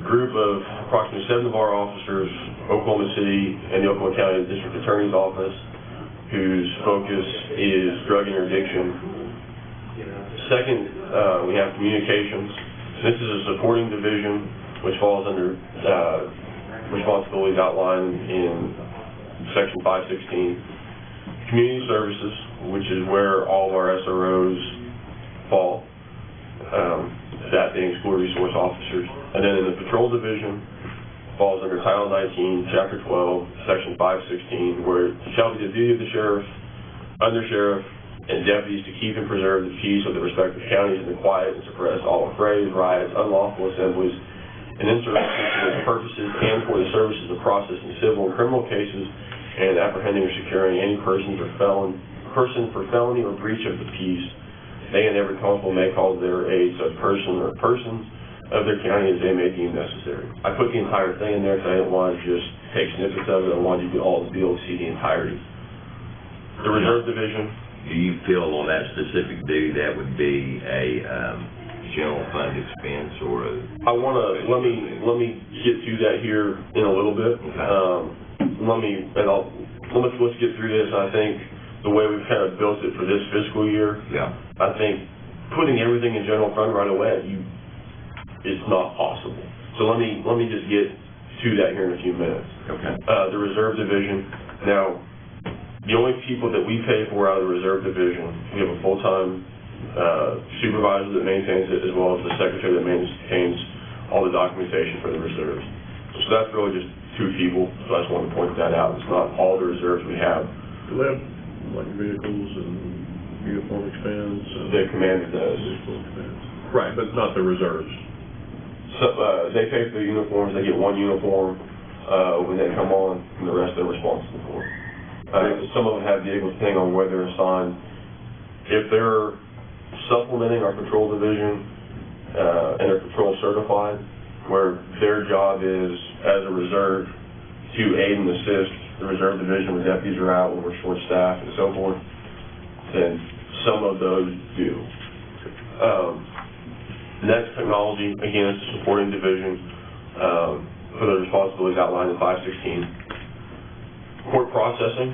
group of approximately 7 of our officers, Oklahoma City and the Oklahoma County District Attorney's Office, whose focus is drug interdiction. Second, we have communications. This is a supporting division, which falls under responsibilities outlined in Section 516. Community services, which is where all of our SROs fall, that being school resource officers. And then in the patrol division, falls under Title 19, Chapter 12, Section 516, where it shall be the duty of the sheriff, undersheriff, and deputies to keep and preserve the peace of the respective counties and to quiet and suppress all affrays, riots, unlawful assemblies, and insurrections for the purposes and for the services of processing civil and criminal cases and apprehending or securing any person for felony or breach of the peace. They and every constable may call to their aid such person or persons of their county as they may deem necessary. I put the entire thing in there because I didn't want to just take snippets of it. I wanted you to all be able to see the entirety. The Reserve Division. Do you feel on that specific duty that would be a general fund expense or a... let me get to that here in a little bit. Okay. Let's get through this. I think the way we've kind of built it for this fiscal year, I think putting everything in general fund right away, it's not possible. So let me just get to that here in a few minutes. Okay. The Reserve Division. Now, the only people that we pay for out of the Reserve Division, we have a full-time supervisor that maintains it, as well as the secretary that maintains all the documentation for the reserves. So that's really just 2 people, so I just wanted to point that out. It's not all the reserves we have. Do they have, like, vehicles and uniform expense? The commander does. Right, but not the reserves. So, they pay for the uniforms, they get 1 uniform when they come on, and the rest they're responsible for. Some of them have vehicles depending on where they're assigned. If they're supplementing our patrol division and they're patrol certified, where their job is as a reserve to aid and assist the Reserve Division when deputies are out, when we're short-staffed and so forth, then some of those do. Next, technology, again, it's a supporting division for the responsibilities outlined in 516. Court processing,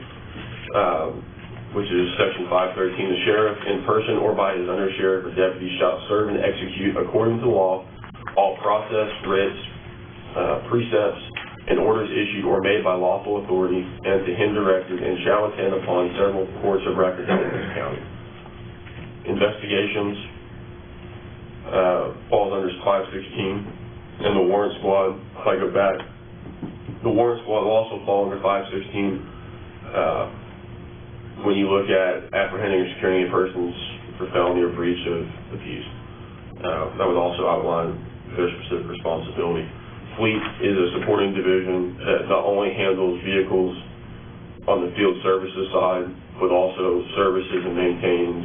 which is Section 513, the sheriff in person or by his undersheriff or deputy shall serve and execute according to law all process, writs, precepts, and orders issued or made by lawful authority and to him directed, and shall attend upon several courts of record in this county. Investigations, falls under 516, and the warrant squad, if I go back, the warrant squad will also fall under 516, when you look at apprehending or securing any persons for felony or breach of the peace. That would also outline their specific responsibility. Fleet is a supporting division that not only handles vehicles on the field services side, but also services and maintains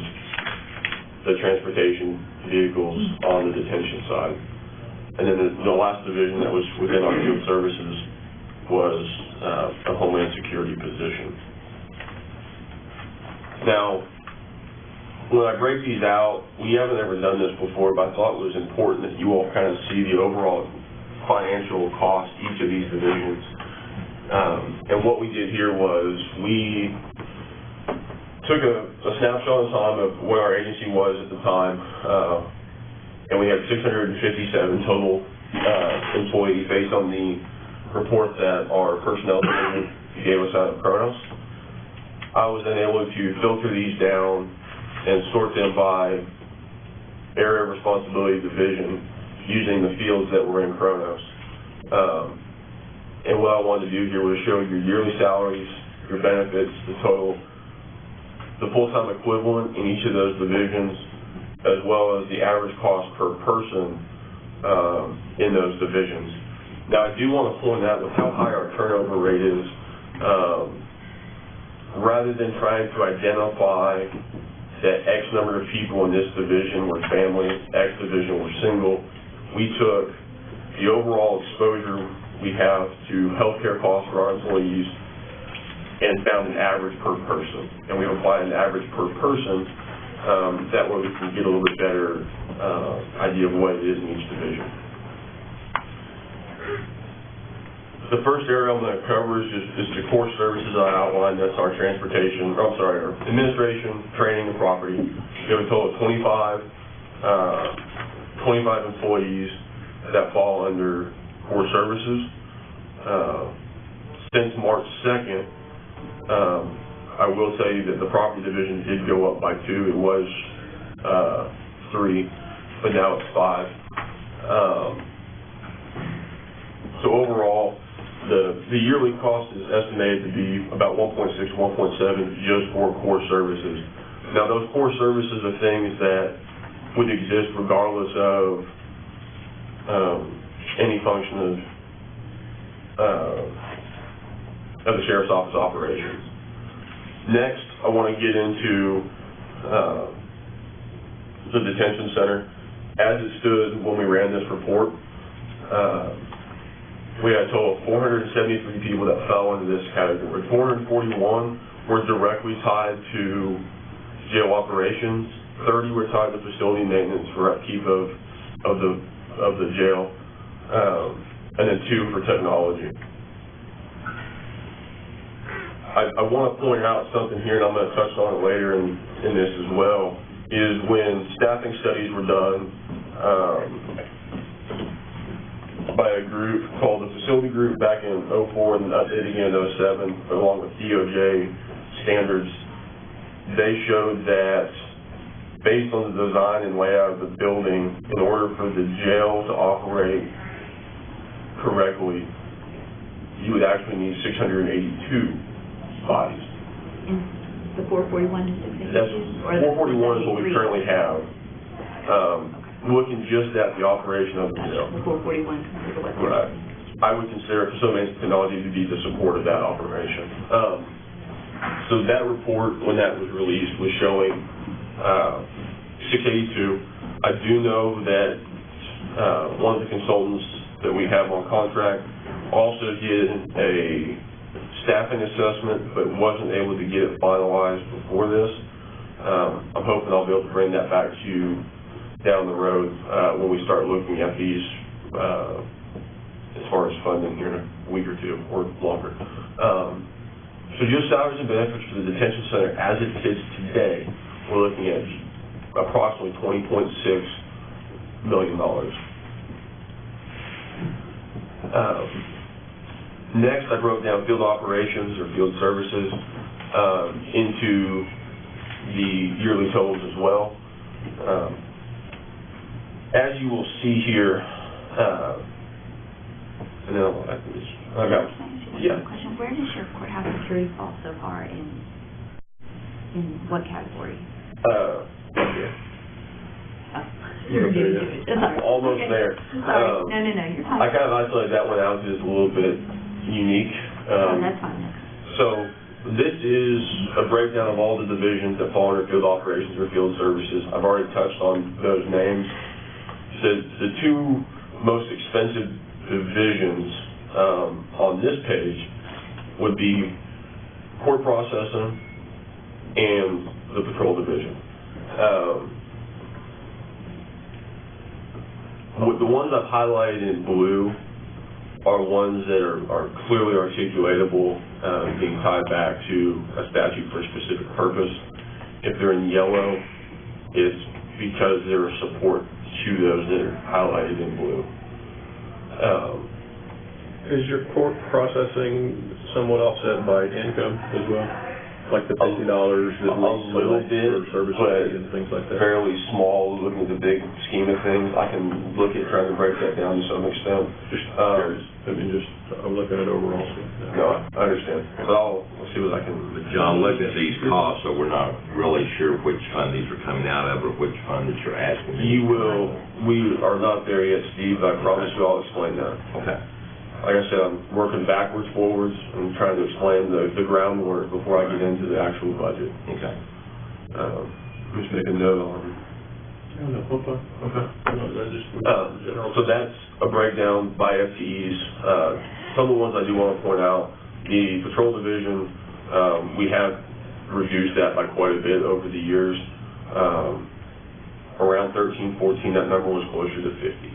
the transportation vehicles on the detention side. And then the last division that was within our field services was a Homeland Security position. Now, when I break these out, we haven't ever done this before, but I thought it was important that you all kind of see the overall financial cost each of these divisions. And what we did here was we took a snapshot in time of where our agency was at the time, and we had 657 total employees based on the report that our personnel division gave us out of Kronos. I was then able to filter these down and sort them by area of responsibility division using the fields that were in Kronos. And what I wanted to do here was show your yearly salaries, your benefits, the full-time equivalent in each of those divisions, as well as the average cost per person in those divisions. Now, I do want to point out with how high our turnover rate is, rather than trying to identify that X number of people in this division were family, X division were single, we took the overall exposure we have to healthcare costs for our employees and found an average per person. And we applied an average per person, that way we can get a little bit better idea of what it is in each division. The first area I'm going to cover is the core services I outlined. That's our our administration, training, and property. We have a total of 25 employees that fall under core services. Since March 2nd, I will tell you that the property division did go up by 2. It was 3, but now it's 5. So overall, the yearly cost is estimated to be about 1.6, 1.7 just for core services. Now, those core services are things that would exist regardless of any function of the Sheriff's Office operations. Next, I want to get into the detention center. As it stood when we ran this report, we had a total of 473 people that fell into this category. 441 were directly tied to jail operations. 30 were tied to facility maintenance for upkeep of the jail, and then 2 for technology. I want to point out something here, and I'm going to touch on it later in this as well, is when staffing studies were done by a group called the Facility Group back in 2004 and updated again in 2007, along with DOJ standards, they showed that based on the design and layout of the building, in order for the jail to operate correctly, you would actually need 682 bodies. The 441 to 682? That's, 441 is what we currently have. Looking just at the operation of the jail. The 441 compared to what? Right. I would consider facility maintenance technology to be the support of that operation. So that report, when that was released, was showing 682. I do know that one of the consultants that we have on contract also did a staffing assessment, but wasn't able to get it finalized before this. I'm hoping I'll be able to bring that back to you down the road when we start looking at these as far as funding here in a week or two or longer. So just salaries and benefits for the detention center as it sits today, we're looking at approximately $20.6 million. Next, I broke down field operations or field services into the yearly totals as well. you will see here, and then I got, yeah. Question, where does your courthouse security fall so far in what category? Almost there. Sorry, no, you're fine. I kind of isolated that one out because it's a little bit unique. That's fine. So this is a breakdown of all the divisions that fall under field operations or field services. I've already touched on those names. The two most expensive divisions on this page would be court processing and the patrol division. The ones I've highlighted in blue are ones that are clearly articulatable, being tied back to a statute for a specific purpose. If they're in yellow, it's because there is support to those that are highlighted in blue. Is your court processing somewhat offset by income as well? Like the $50 that A little bit, for service but and things like that? fairly small, looking at the big scheme of things. I can look at trying to break that down to some extent. Just curious. I mean, I'm looking at overall. No, I understand. But I'll see what I can. John, look at these costs, so we're not really sure which fund these are coming out of or which fund that you're asking. We are not there yet, Steve. I promise you I'll explain that. Okay. Like I said, I'm working backwards, forwards, and trying to explain the groundwork before I get into the actual budget. Okay. Just make a note on it. No, okay. Okay. No, that just general. So that's a breakdown by FTEs. Some of the ones I do want to point out, the patrol division, we have reduced that by quite a bit over the years. Around 13, 14, that number was closer to 50.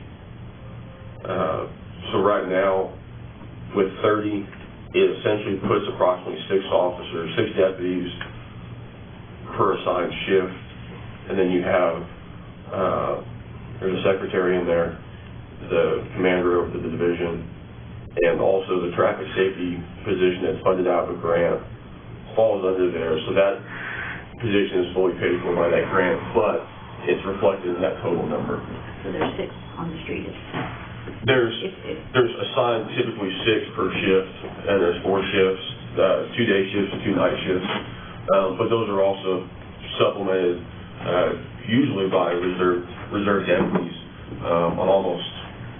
So right now, with 30, it essentially puts approximately 6 deputies per assigned shift, and then you have, there's a secretary in there, the commander over the division, and also the traffic safety position that's funded out of a grant falls under there. So that position is fully paid for by that grant, but it's reflected in that total number. So there's 6 on the street. There's assigned typically 6 per shift, and there's 4 shifts, 2 day shifts and 2 night shifts. But those are also supplemented usually by reserve deputies on almost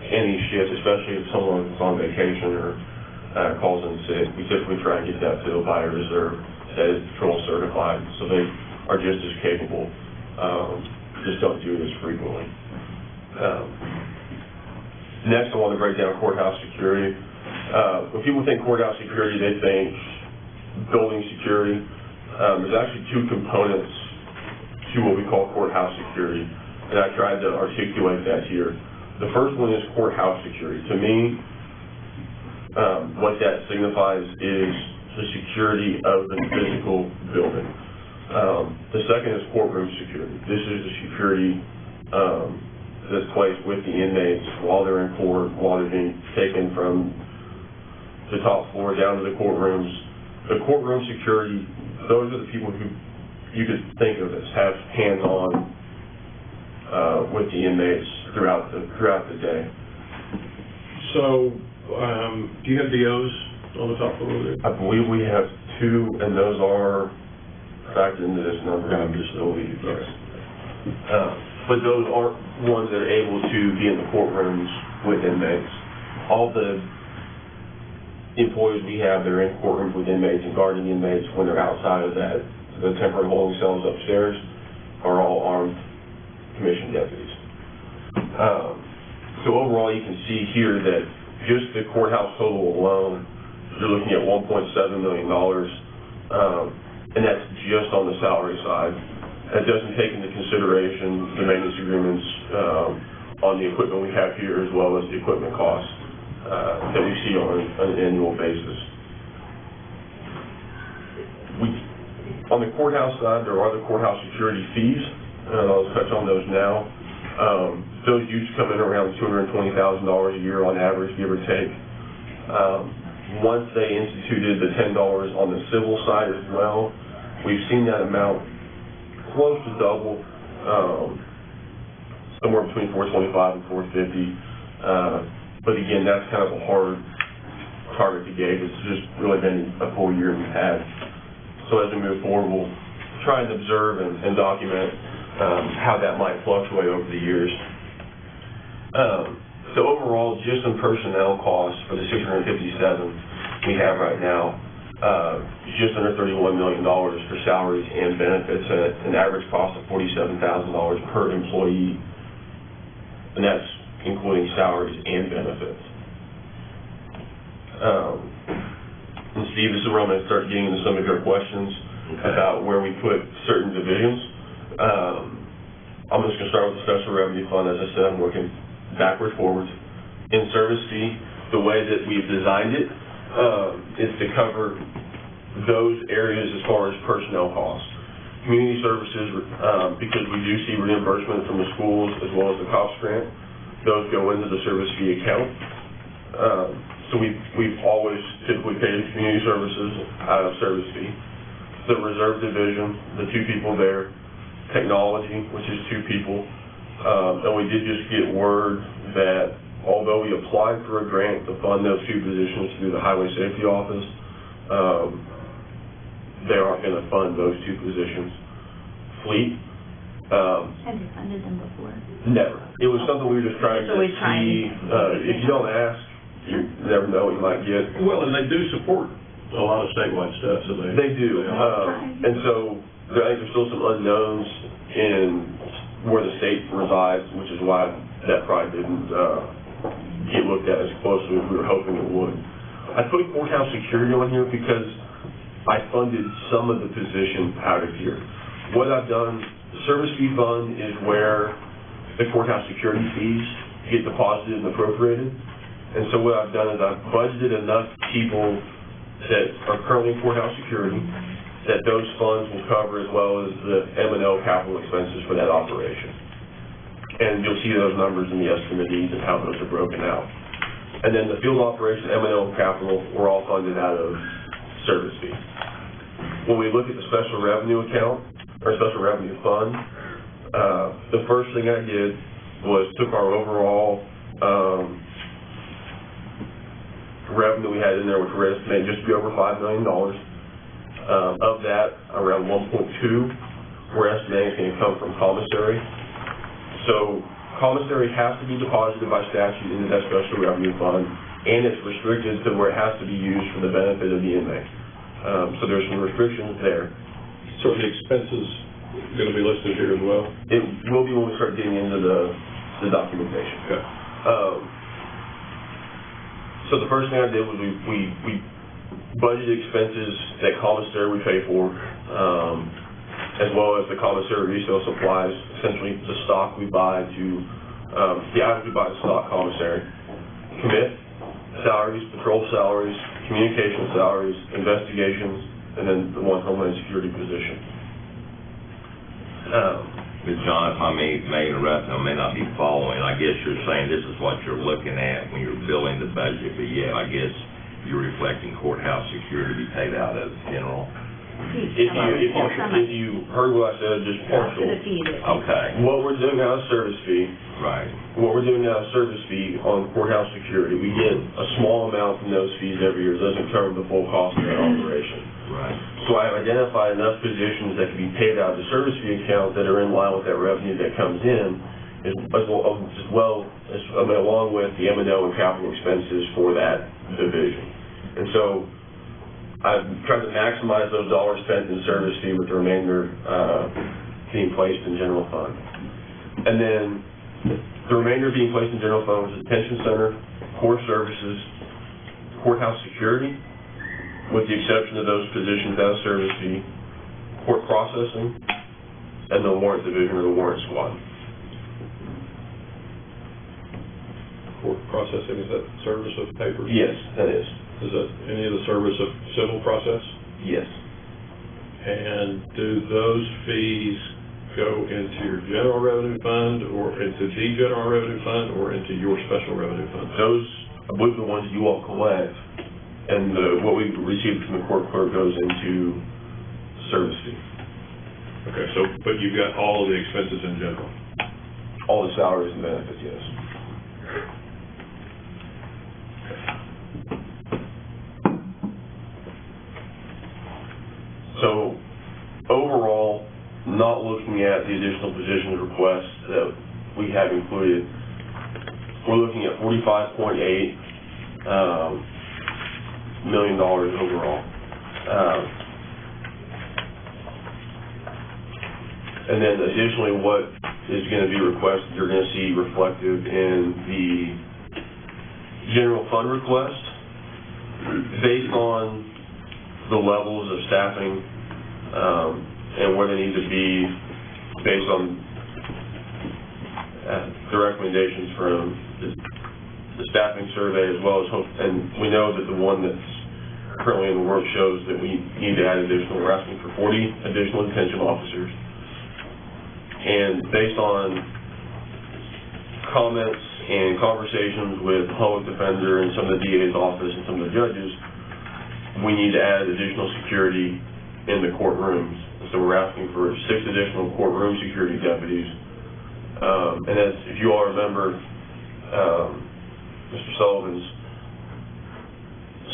any shift, especially if someone's on vacation or calls in sick. We typically try and get that filled by a reserve that is patrol certified, so they are just as capable. Just don't do it as frequently. Next, I want to break down courthouse security. When people think courthouse security, they think building security. There's actually 2 components to what we call courthouse security, and I tried to articulate that here. The first one is courthouse security. To me, what that signifies is the security of the physical building. The second is courtroom security. This is the security that's placed with the inmates while they're in court, while they're being taken from the top floor down to the courtrooms. The courtroom security, those are the people who you could think of as have hands-on with the inmates throughout the day. So, do you have DOs on the top floor there? I believe we have 2, and those are factored into this number. I'm just believe, yes. But those aren't ones that are able to be in the courtrooms with inmates. All the employees we have that are in courtrooms with inmates and guarding inmates when they're outside of that, the temporary holding cells upstairs, are all armed commissioned deputies. So overall, you can see here that just the courthouse total alone, you're looking at $1.7 million, and that's just on the salary side. That doesn't take into consideration the maintenance agreements on the equipment we have here, as well as the equipment costs that we see on an annual basis. On the courthouse side, there are the courthouse security fees, and I'll touch on those now. Those used to come in around $220,000 a year on average, give or take. Once they instituted the $10 on the civil side as well, we've seen that amount close to double. somewhere between 425 and 450. But again, that's kind of a hard target to gauge. It's just really been a full year we've had. So as we move forward, we'll try and observe and document how that might fluctuate over the years. So overall, just in personnel costs for the 657 we have right now, just under $31 million for salaries and benefits at an average cost of $47,000 per employee, and that's including salaries and benefits. And Steve, this is where I'm going to start getting into some of your questions about where we put certain divisions. I'm just going to start with the special revenue fund. As I said, I'm working backwards, forwards. In service fee, the way that we've designed it is to cover those areas as far as personnel costs. Community services, because we do see reimbursement from the schools as well as the COPS grant, those go into the service fee account. So we've always typically paid community services out of service fee. The reserve division, the 2 people there, technology, which is 2 people, and we did just get word that although we applied for a grant to fund those 2 positions through the Highway Safety Office, they aren't going to fund those 2 positions. Fleet. Have you funded them before? Never. It was something we were just trying to see. If you don't ask, you never know what you might get. Well, and they do support a lot of statewide stuff, so they do. And so I think there's still some unknowns in where the state resides, which is why that probably didn't get looked at as closely as we were hoping it would. I put courthouse security on here because I funded some of the positions out of here. What I've done, the service fee fund is where the courthouse security fees get deposited and appropriated. And so what I've done is I've budgeted enough people that are currently in courthouse security that those funds will cover, as well as the M&O capital expenses for that operation. And you'll see those numbers in the estimates and how those are broken out. And then the field operation, M&O capital, were all funded out of service fee. When we look at the special revenue account, or special revenue fund, the first thing I did was took our overall revenue we had in there, which we're estimating just to be over $5 million. Of that, around 1.2 we're estimating is going to come from commissary. So commissary has to be deposited by statute into that special revenue fund, and it's restricted to where it has to be used for the benefit of the inmate. So there's some restrictions there. So the expenses going to be listed here as well? It will be when we start getting into the documentation. Okay. So the first thing I did was we budgeted expenses that commissary we pay for, as well as the commissary resale supplies, essentially the stock we buy to, the items we buy to stock commissary. Commit salaries, patrol salaries, communication salaries, investigations, and then the one Homeland Security position. But John, if I may interrupt, I may not be following. I guess you're saying this is what you're looking at when you're building the budget, but yeah, I guess you're reflecting courthouse security to be paid out of general. If you heard what I said, just partial. Okay. What we're doing now is service fee. Right. What we're doing now is service fee on courthouse security. We get a small amount from those fees every year. It doesn't cover the full cost of that operation. Right. So I've identified enough positions that can be paid out of the service fee account that are in line with that revenue that comes in, along with the M&O and capital expenses for that division. And so I've tried to maximize those dollars spent in service fee with the remainder being placed in general fund. And then the remainder being placed in general fund was the detention center, court services, courthouse security, with the exception of those positions out of service fee, court processing, and the warrant division or the warrant squad. Court processing, is that service of papers? Yes, that is. Is that any of the service of civil process? Yes. And do those fees go into your general revenue fund, or into the general revenue fund, or into your special revenue fund? Those, I believe, the ones you all collect, and what we received from the court clerk goes into service fee. Okay, so, but you've got all of the expenses in general? all the salaries and benefits, yes. So, overall, not looking at the additional positions requests that we have included, we're looking at $45.8 million overall. And then additionally, what is going to be requested, you're going to see reflected in the general fund request, based on the levels of staffing and where they need to be, based on the recommendations from the staffing survey, as well as and we know that the one that's currently in the work shows that we need to add additional, we're asking for 40 additional detention officers. And based on comments and conversations with the public defender and some of the DA's office and some of the judges, we need to add additional security in the courtrooms. So we're asking for 6 additional courtroom security deputies. And as if you all remember, Mr. Sullivan's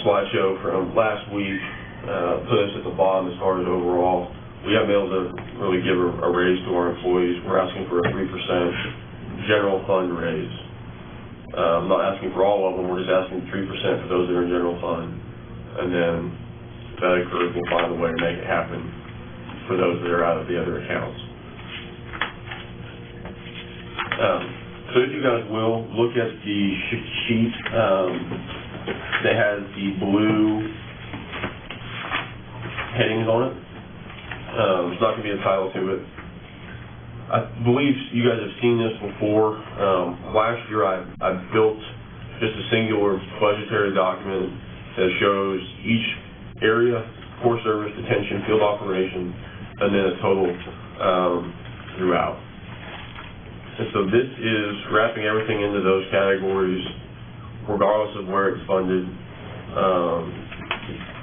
slideshow from last week put us at the bottom as far as overall. We haven't been able to really give a raise to our employees. We're asking for a 3% general fund raise. I'm not asking for all of them, we're just asking 3% for those that are in general fund. And then if that occurs, we'll find a way to make it happen for those that are out of the other accounts. So if you guys will, look at the sheet that has the blue headings on it. There's not going to be a title to it. I believe you guys have seen this before. Last year I built just a singular budgetary document that shows each area, core service, detention, field operation, and then a total throughout. And so this is wrapping everything into those categories, regardless of where it's funded,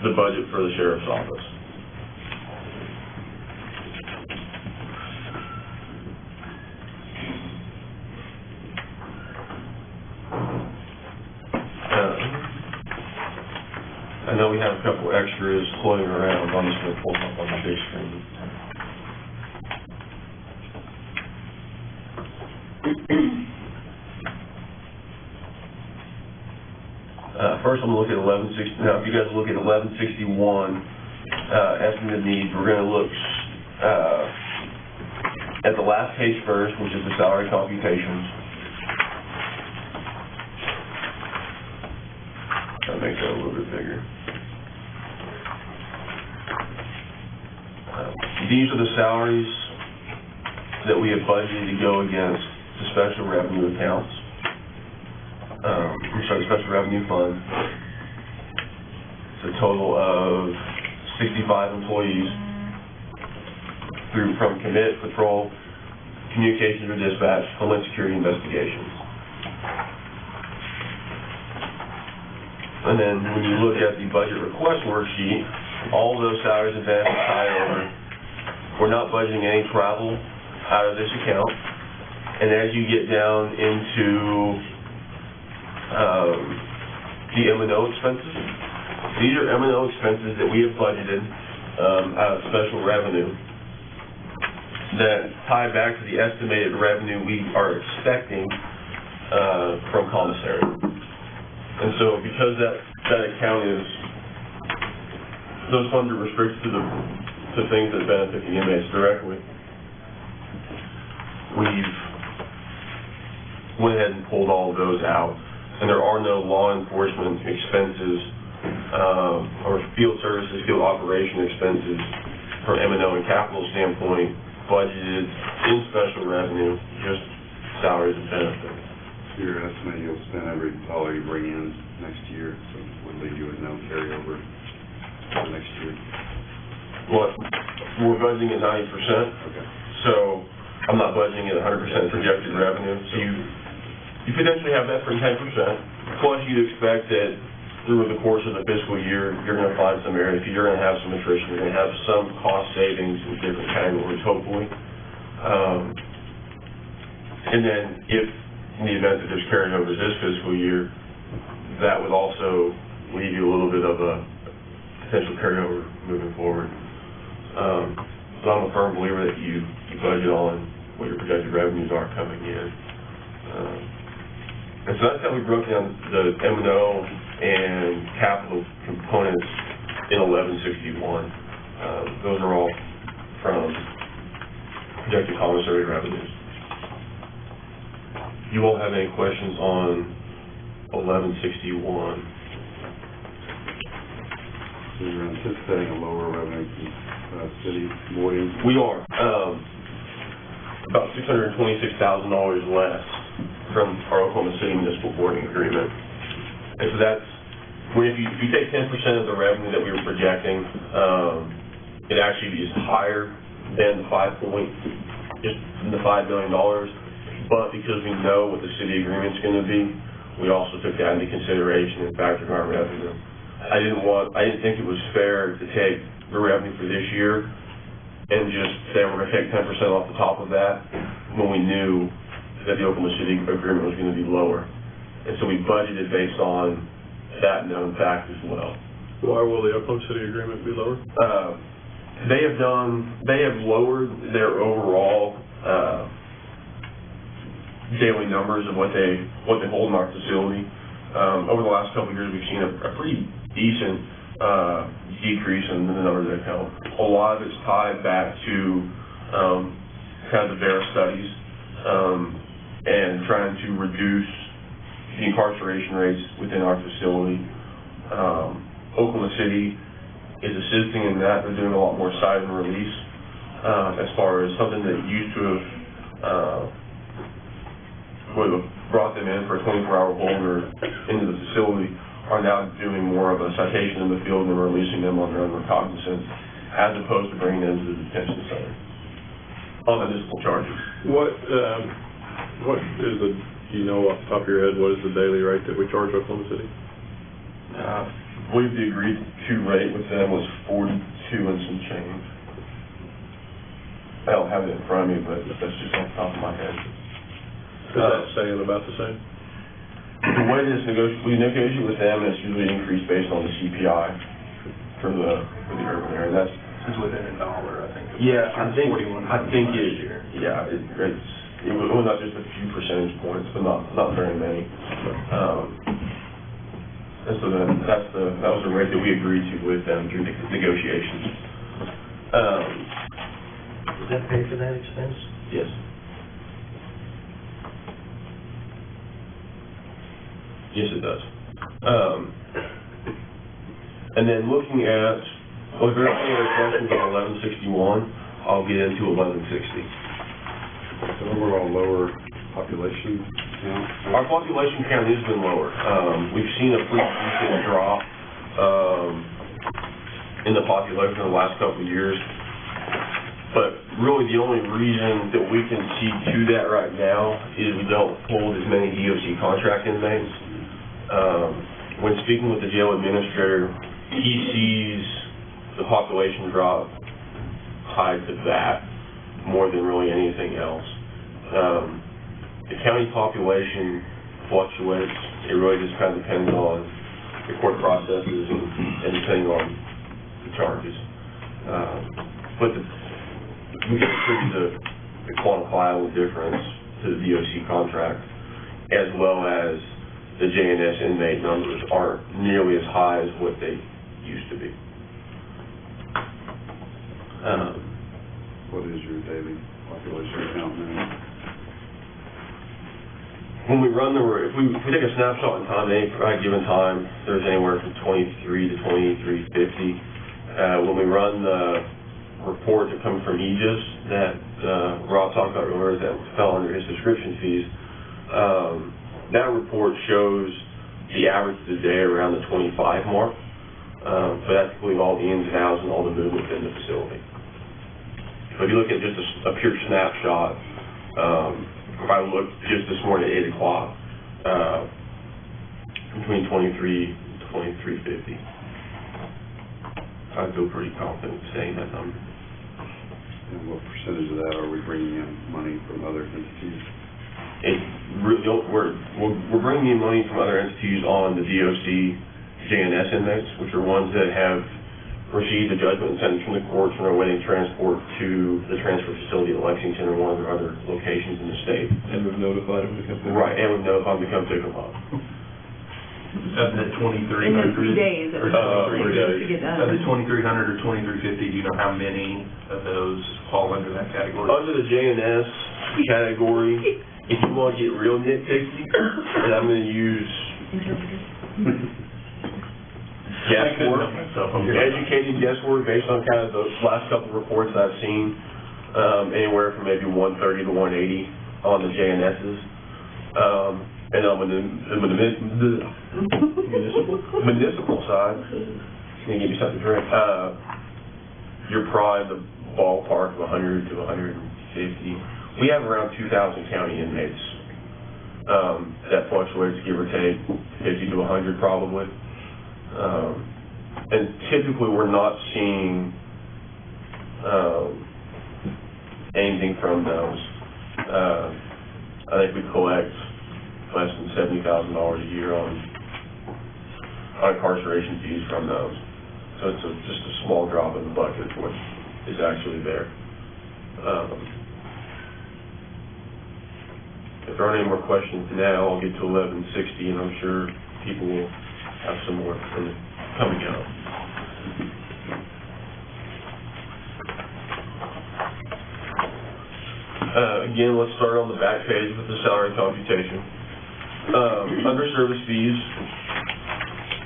the budget for the sheriff's office. I know we have a couple extras floating around. I'm just going to pull them up on the big screen. First, I'm going to look at 1160. Now, if you guys look at 1161 estimated needs, we're going to look at the last page first, which is the salary computations. I'll make that a little bit bigger. These are the salaries that we have budgeted to go against the special revenue accounts. Special revenue fund. It's a total of 65 employees from commit, patrol, communications or dispatch, homeland security investigations. And then when you look at the budget request worksheet, all those salaries and benefits tie over. We're not budgeting any travel out of this account. And as you get down into the M&O expenses, these are M&O expenses that we have budgeted out of special revenue that tie back to the estimated revenue we are expecting from commissary. And so because that account is, those funds are restricted to things that benefit the inmates directly, we've went ahead and pulled all of those out. And there are no law enforcement expenses or field services, field operation expenses from M&O and capital standpoint budgeted in special revenue, just salaries and benefits. Your estimate you'll spend every dollar you bring in next year, so would leave you with no carryover for next year. Well, we're budgeting at 90%. Okay. So I'm not budgeting at 100% projected revenue. So you potentially have that for 10%. Plus you'd expect that through the course of the fiscal year, you're going to find some areas, you're going to have some attrition, you're going to have some cost savings in different categories, hopefully. And then if, in the event that there's carryovers this fiscal year, that would also leave you a little bit of a potential carryover moving forward. So I'm a firm believer that you budget on what your projected revenues are coming in. And so that's how we broke down the M&O and capital components in 1161. Those are all from projected commissary revenues. You all have any questions on 1161? So you're anticipating a lower revenue from city boarding? We are. About $626,000 less from our Oklahoma City municipal boarding agreement. And so that's, if you take 10% of the revenue that we were projecting, it actually is higher than the $5 million. But because we know what the city agreement's going to be, we also took that into consideration and factored in our revenue. I didn't think it was fair to take the revenue for this year and just say we're going to take 10% off the top of that when we knew that the Oklahoma City agreement was going to be lower. And so we budgeted based on that known fact as well. Why will the Oklahoma City agreement be lower? They have lowered their overall daily numbers of what they hold in our facility. Over the last couple of years, we've seen a pretty decent decrease in the numbers they've held. A lot of it's tied back to kind of the VERA studies and trying to reduce the incarceration rates within our facility. Oklahoma City is assisting in that. They're doing a lot more cite and release as far as something that used to have would have brought them in for a 24-hour hold or into the facility are now doing more of a citation in the field and releasing them on their own recognizance as opposed to bringing them to the detention center on municipal charges. What is the, do you know off the top of your head, what is the daily rate that we charge Oklahoma City? I believe the agreed to rate with them was 42 and some change. I don't have it in front of me, but that's just off the top of my head. Is that saying about the same? The way this we negotiate with them, it's usually increased based on the CPI for the urban area. That's It's within $1, I think. yeah. I think this year. Yeah, it was not just a few percentage points, but not very many. And so that was the rate that we agreed to with them through the negotiations. Does that pay for that expense? Yes. Yes, it does. And then looking at, well, if there are any other questions on 1161, I'll get into 1160. So overall lower population count? Our population count has been lower. We've seen a pretty decent drop in the population in the last couple of years. But really the only reason that we can see to that right now is we don't hold as many DOC contract inmates. When speaking with the jail administrator, he sees the population drop tied to that more than really anything else. The county population fluctuates. It really just kind of depends on the court processes and depending on the charges. But we can attribute the quantifiable difference to the DOC contract, as well as the J&S inmate numbers aren't nearly as high as what they used to be. What is your daily population count now? When we run if we take a snapshot in time, at any given time, there's anywhere from 23 to 2350. When we run the report that comes from Aegis that Rob talked about earlier that fell under his subscription fees, that report shows the average of the day around the 25 mark. So that's including all the ins and outs and all the movement within the facility. So if you look at just a pure snapshot, if I look just this morning at 8 o'clock, between 23 and 2350, I feel pretty confident saying that number. And what percentage of that are we bringing in money from other entities? we're bringing in money from other entities on the DOC JNS inmates, which are ones that have received a judgment and sentence from the courts and are awaiting transport to the transfer facility at Lexington or one of their other locations in the state. And we've notified them to come pick them up. Right, and we've notified them to come pick them up. Of the 2,300? In those 2 days, it was 3 days. to get Of the done. 2,300 or 2,350, do you know how many of those fall under that category? Under the JNS category, if you want to get real nitpicky, and I'm going to use guesswork, educated guesswork based on kind of those last couple of reports I've seen, anywhere from maybe 130 to 180 on the JNSs. And on the municipal side, can you give me something to drink? You're probably in the ballpark of 100 to 150. We have around 2,000 county inmates. That fluctuates, give or take, 50 to 100 probably. And typically, we're not seeing anything from those. I think we collect less than $70,000 a year on incarceration fees from those. So it's just a small drop in the bucket of what is actually there. If there aren't any more questions now, I'll get to 11:60, and I'm sure people will have some more coming out. Again, let's start on the back page with the salary computation. Under service fees,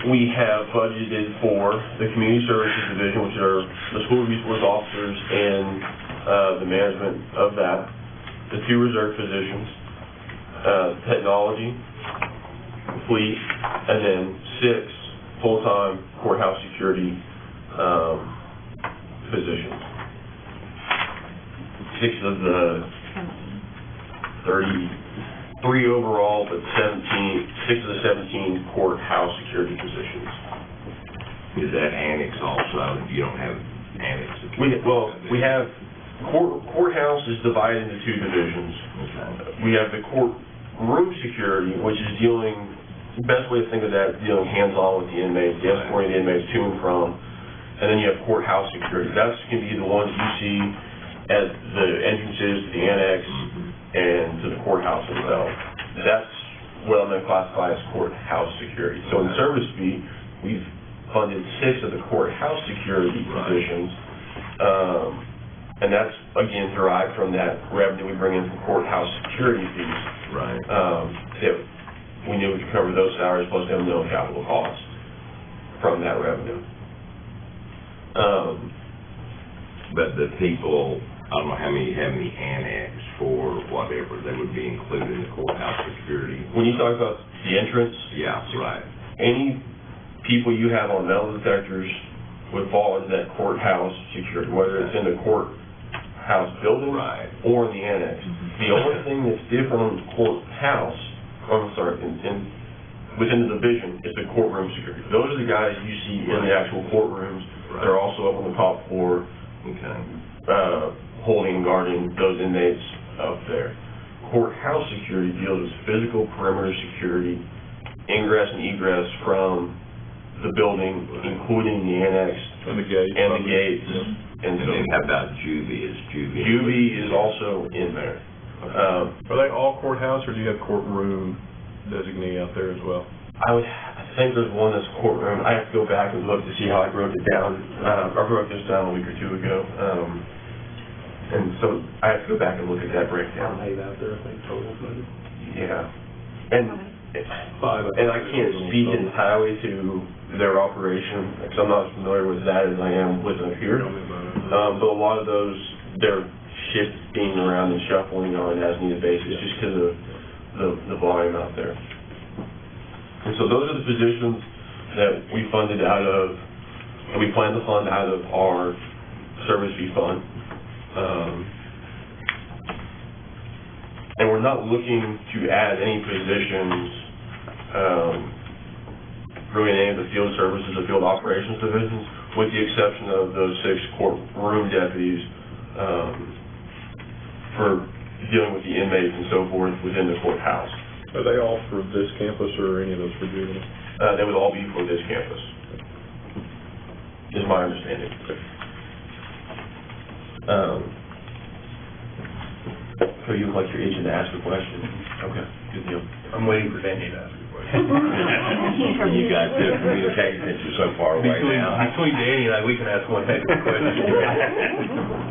we have budgeted for the community services division, which are the school resource officers and the management of that, the 2 reserve positions, technology, fleet, and then 6 full-time courthouse security positions. 6 of the 33 overall, but 6 of the 17 courthouse security positions. Is that annex also? You don't have annex? We have, courthouse is divided into 2 divisions. Okay. We have the courtroom security, which is dealing, the best way to think of that, dealing hands-on with the inmates, the escorting the inmates to and from. And then you have courthouse security. That's going to be the ones you see at the entrances to the annex and to the courthouse itself. That's what I'm going to classify as courthouse security. So in service fee, we've funded 6 of the courthouse security positions. And that's, again, derived from that revenue we bring in from courthouse security fees. Right. That we knew we could cover those salaries, plus there were no capital costs from that revenue. But the people, I don't know how many have any annex for whatever, they would be included in the courthouse security. When you talk about the entrance, Yeah, right. any people you have on metal detectors would fall into that courthouse security, whether it's in the courthouse building Right. or in the annex. The only thing that's different on the courthouse, within the division, is the courtroom security. Those are the guys you see in the actual courtrooms. Right. They're also up on the top floor, Okay. holding and guarding those inmates up there. Courthouse security deals with physical perimeter security, ingress and egress from the building, including the annex And the gates. and the gates. And then how about juvie? Is juvie? Juvie is also in there. Are they all courthouse, or do you have courtroom designee out there as well? I think there's one that's courtroom. I have to go back and look to see how I broke it down. I broke this down a week or 2 ago. And so I have to go back and look at that breakdown. 8 out there, I think, total, maybe. Yeah. And 5. And I can't speak entirely to their operation, because I'm not as familiar with that as I am with up here. But a lot of those, they're shifting around and shuffling on an as-needed basis, just because of the volume out there. And so those are the positions that we funded out of, and we plan to fund out of our service fee fund. And we're not looking to add any positions, really in any of the field services or field operations divisions, with the exception of those 6 courtroom deputies for dealing with the inmates and so forth within the courthouse. Are they all for this campus or any of those for juvenile? They would all be for this campus, is my understanding. So you look like you're itching to ask a question. Okay, good deal. I'm waiting for Danny to ask a question. You guys have communicated since you're so far away now. Between Danny and I, we can ask one heck of a question.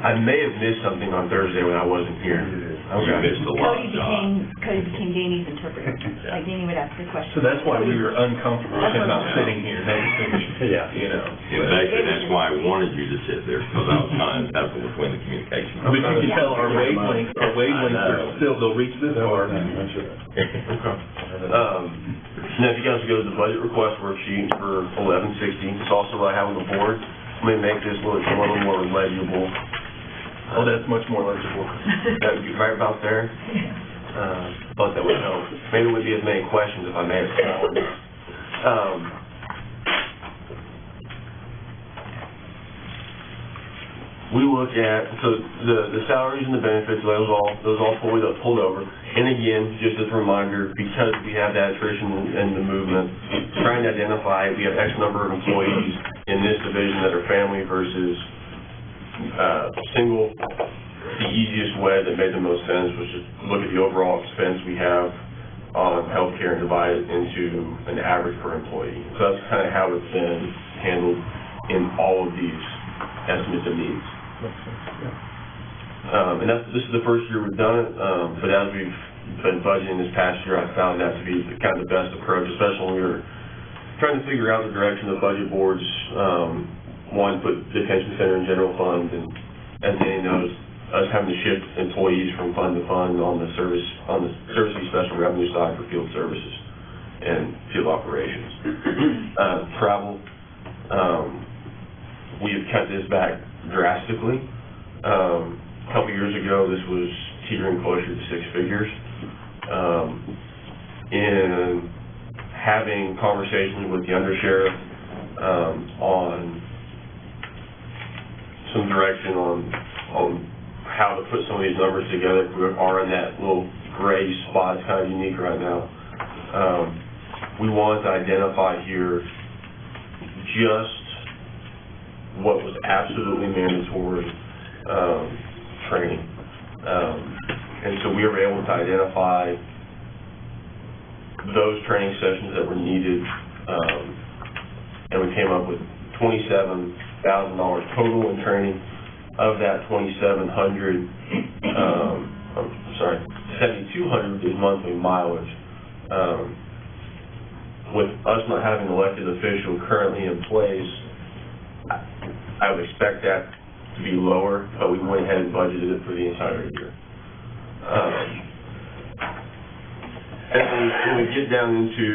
I may have missed something on Thursday when I wasn't here. You missed a lot, John. Cody became Danny's interpreter. Like Danny would ask the question. So that's why we were uncomfortable with him not sitting here next to me. Yeah. You know. And basically, that's why I wanted you to sit there, because I was trying to tussle between the communication. But you can tell our wavelengths are still, they'll reach this far. Now, if you guys go to the budget request worksheet for 11/16, it's also what I have on the board. Let me make this look a little more legible. Oh, that's much more legible. That would be right about there. Thought that would help. Maybe it wouldn't be as many questions if I made it smaller. We look at, so the salaries and the benefits, those all pulled over. And again, just as a reminder, because we have that attrition and the movement, trying to identify, we have X number of employees in this division that are family versus single. The easiest way that made the most sense was just look at the overall expense we have on healthcare and divide it into an average per employee. So that's kind of how it's been handled in all of these estimates of needs. And this is the first year we've done it, but as we've been budgeting this past year, I found that to be kind of the best approach, especially when we were trying to figure out the direction of budget boards. One, put detention center in general fund, and as Danny knows, us having to shift employees from fund to fund on the service fee special revenue side for field services and field operations. Travel, we have cut this back drastically. A couple years ago, this was teetering closer to 6 figures. In having conversations with the undersheriff on some direction on how to put some of these numbers together, we are in that little gray spot. It's kind of unique right now. We wanted to identify here just what was absolutely mandatory training. And so we were able to identify those training sessions that were needed, and we came up with $27,000 total in training. Of that $2,700, $7,200 is monthly mileage. With us not having an elected official currently in place, I would expect that to be lower, but we went ahead and budgeted it for the entire year. And when we get down into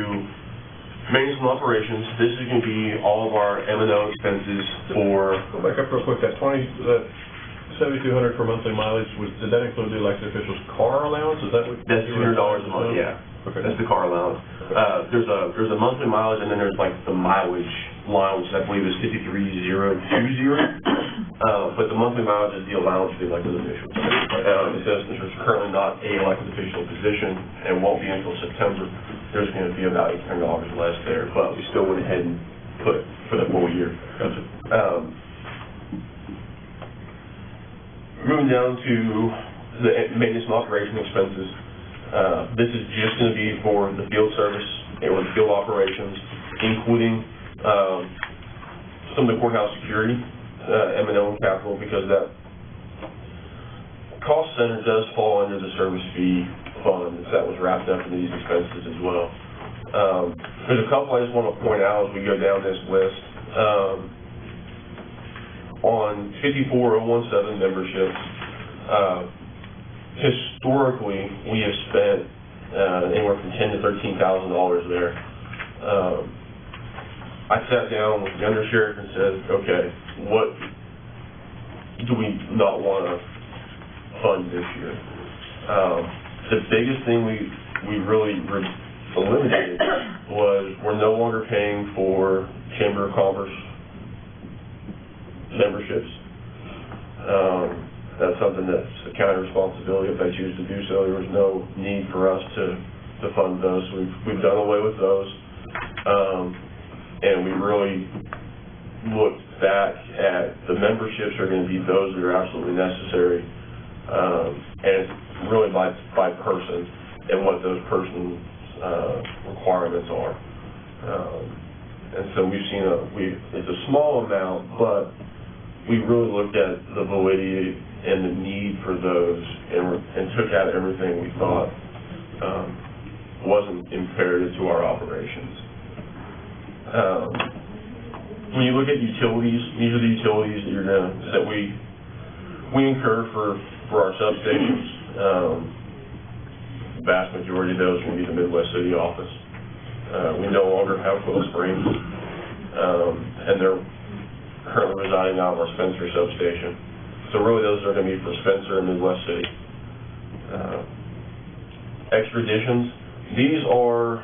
maintenance and operations, this is going to be all of our M&O expenses for... Go back up real quick, that $7,200 for monthly mileage, did that include the elected official's car allowance? Is that what? That's $200 a month, yeah. Okay. That's the car allowance. There's a monthly mileage, and then there's like the mileage line, which I believe is 53,020. But the monthly mileage is the allowance for the elected officials. It says since there's currently not a elected official position and won't be until September, there's going to be about $800 less there, but we still went ahead and put for the full year. Gotcha. Moving down to the maintenance and operation expenses, this is just going to be for the field service or the field operations, including some of the courthouse security, M&O and capital, because that cost center does fall under the service fee fund, so that was wrapped up in these expenses as well. There's a couple I just want to point out as we go down this list. On 54017 memberships, historically, we have spent anywhere from $10,000 to $13,000 there. I sat down with the undersheriff and said, okay, what do we not want to fund this year? The biggest thing we really eliminated was we're no longer paying for Chamber of Commerce memberships. That's something that's a county responsibility if they choose to do so. There was no need for us to to fund those. We've done away with those. And we really looked back at the memberships are going to be those that are absolutely necessary. And it's really by person and what those person's requirements are. And so we've seen it's a small amount, but we really looked at the validity and the need for those and took out everything we thought wasn't imperative to our operations. When you look at utilities, these are the utilities that we incur for our substations. The vast majority of those will be the Midwest City office. We no longer have Coil Springs, and they're currently residing out of our Spencer substation. So really those are going to be for Spencer and Midwest City. Expeditions, these are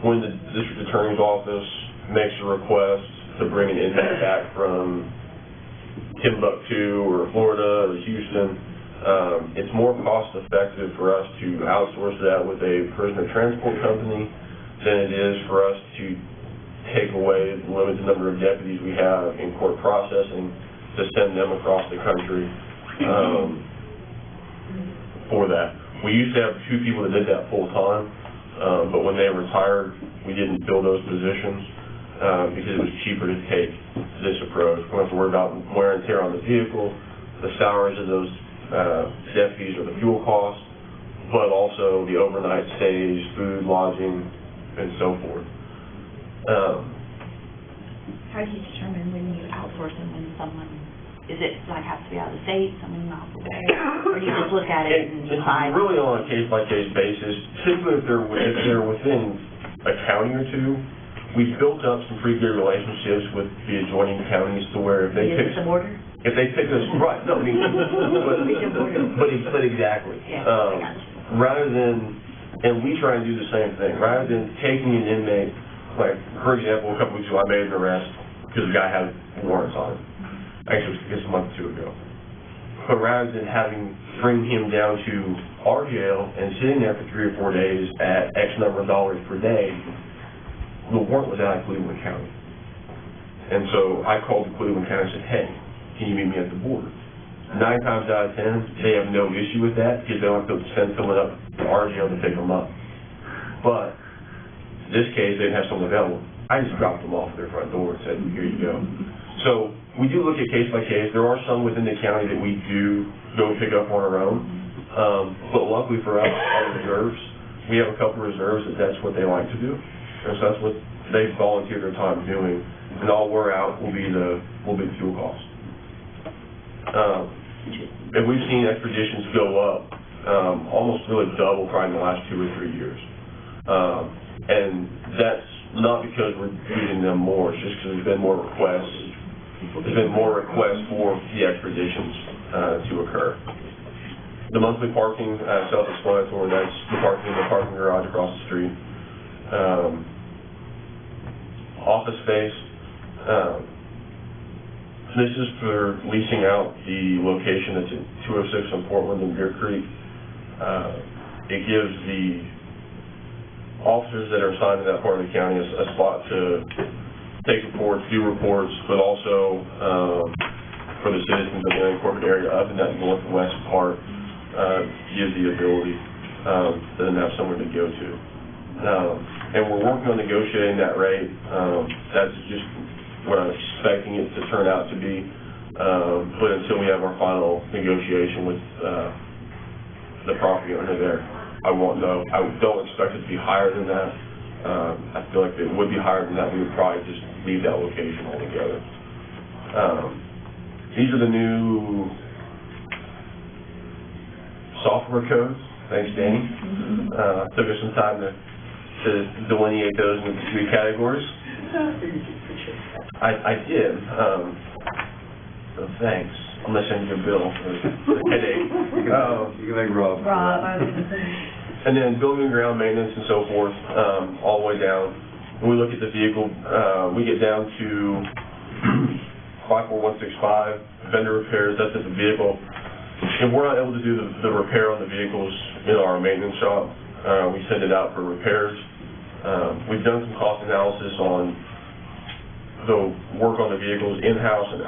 when the district attorney's office makes a request to bring an inmate back from Timbuktu or Florida or Houston. It's more cost effective for us to outsource that with a prisoner transport company than it is for us to take away the limited number of deputies we have in court processing to send them across the country for that. We used to have 2 people that did that full time, but when they retired, we didn't fill those positions because it was cheaper to take this approach. We don't have to worry about wear and tear on the vehicle, the salaries of those deputies or the fuel costs, but also the overnight stays, food, lodging, and so forth. How do you determine when you outsource and when someone, is it like has to be out of the state, someone miles away, or do you just look at it and decide? It's really on a case-by-case basis. Typically, if they're within a county or two, we've built up some pretty good relationships with the adjoining counties to where if they pick some order? If they pick us, right, no, I mean, but exactly. Rather than, and we try and do the same thing, rather than taking an inmate, like, for example, a couple weeks ago, I made an arrest because the guy had warrants on him. Actually, it was just a month or 2 ago. But rather than bring him down to our jail and sitting there for 3 or 4 days at X number of dollars per day, the warrant was out of Cleveland County. And so I called Cleveland County and said, hey, can you meet me at the border? 9 times out of 10, they have no issue with that because they don't have to send someone up to our jail to pick them up. But in this case, they didn't have someone available. I just dropped them off at their front door and said, here you go. So we do look at case by case. There are some within the county that we do go pick up on our own. But luckily for us, our reserves, we have a couple of reserves that's what they like to do. And so that's what they volunteer their time doing. And all we're out will be the fuel cost. And we've seen expeditions go up, almost really double probably in the last 2 or 3 years. And that's not because we're using them more, it's just because there's been more requests. There's been more requests for the expeditions to occur. The monthly parking, self-explanatory, that's the parking garage across the street. Office space. This is for leasing out the location that's at 206 on Portland and Deer Creek. It gives the officers that are assigned to that part of the county a spot to take reports, do reports, but also for the citizens of the unincorporated area up in that northwest part, gives the ability to then have somewhere to go to. And we're working on negotiating that rate. That's just what I'm expecting it to turn out to be. But until we have our final negotiation with the property owner there, I won't know. I don't expect it to be higher than that. I feel like if it would be higher than that, we would probably just leave that location altogether. These are the new software codes. Thanks, Danny. Took us some time to delineate those into 3 categories. I did. So thanks. I'm going to send you a bill for the headache. You can thank Rob. And then building and ground maintenance and so forth, all the way down. When we look at the vehicle, we get down to 54165, vendor repairs, that's at the vehicle. If we're not able to do the repair on the vehicles in our maintenance shop, we send it out for repairs. We've done some cost analysis on the work on the vehicles in-house and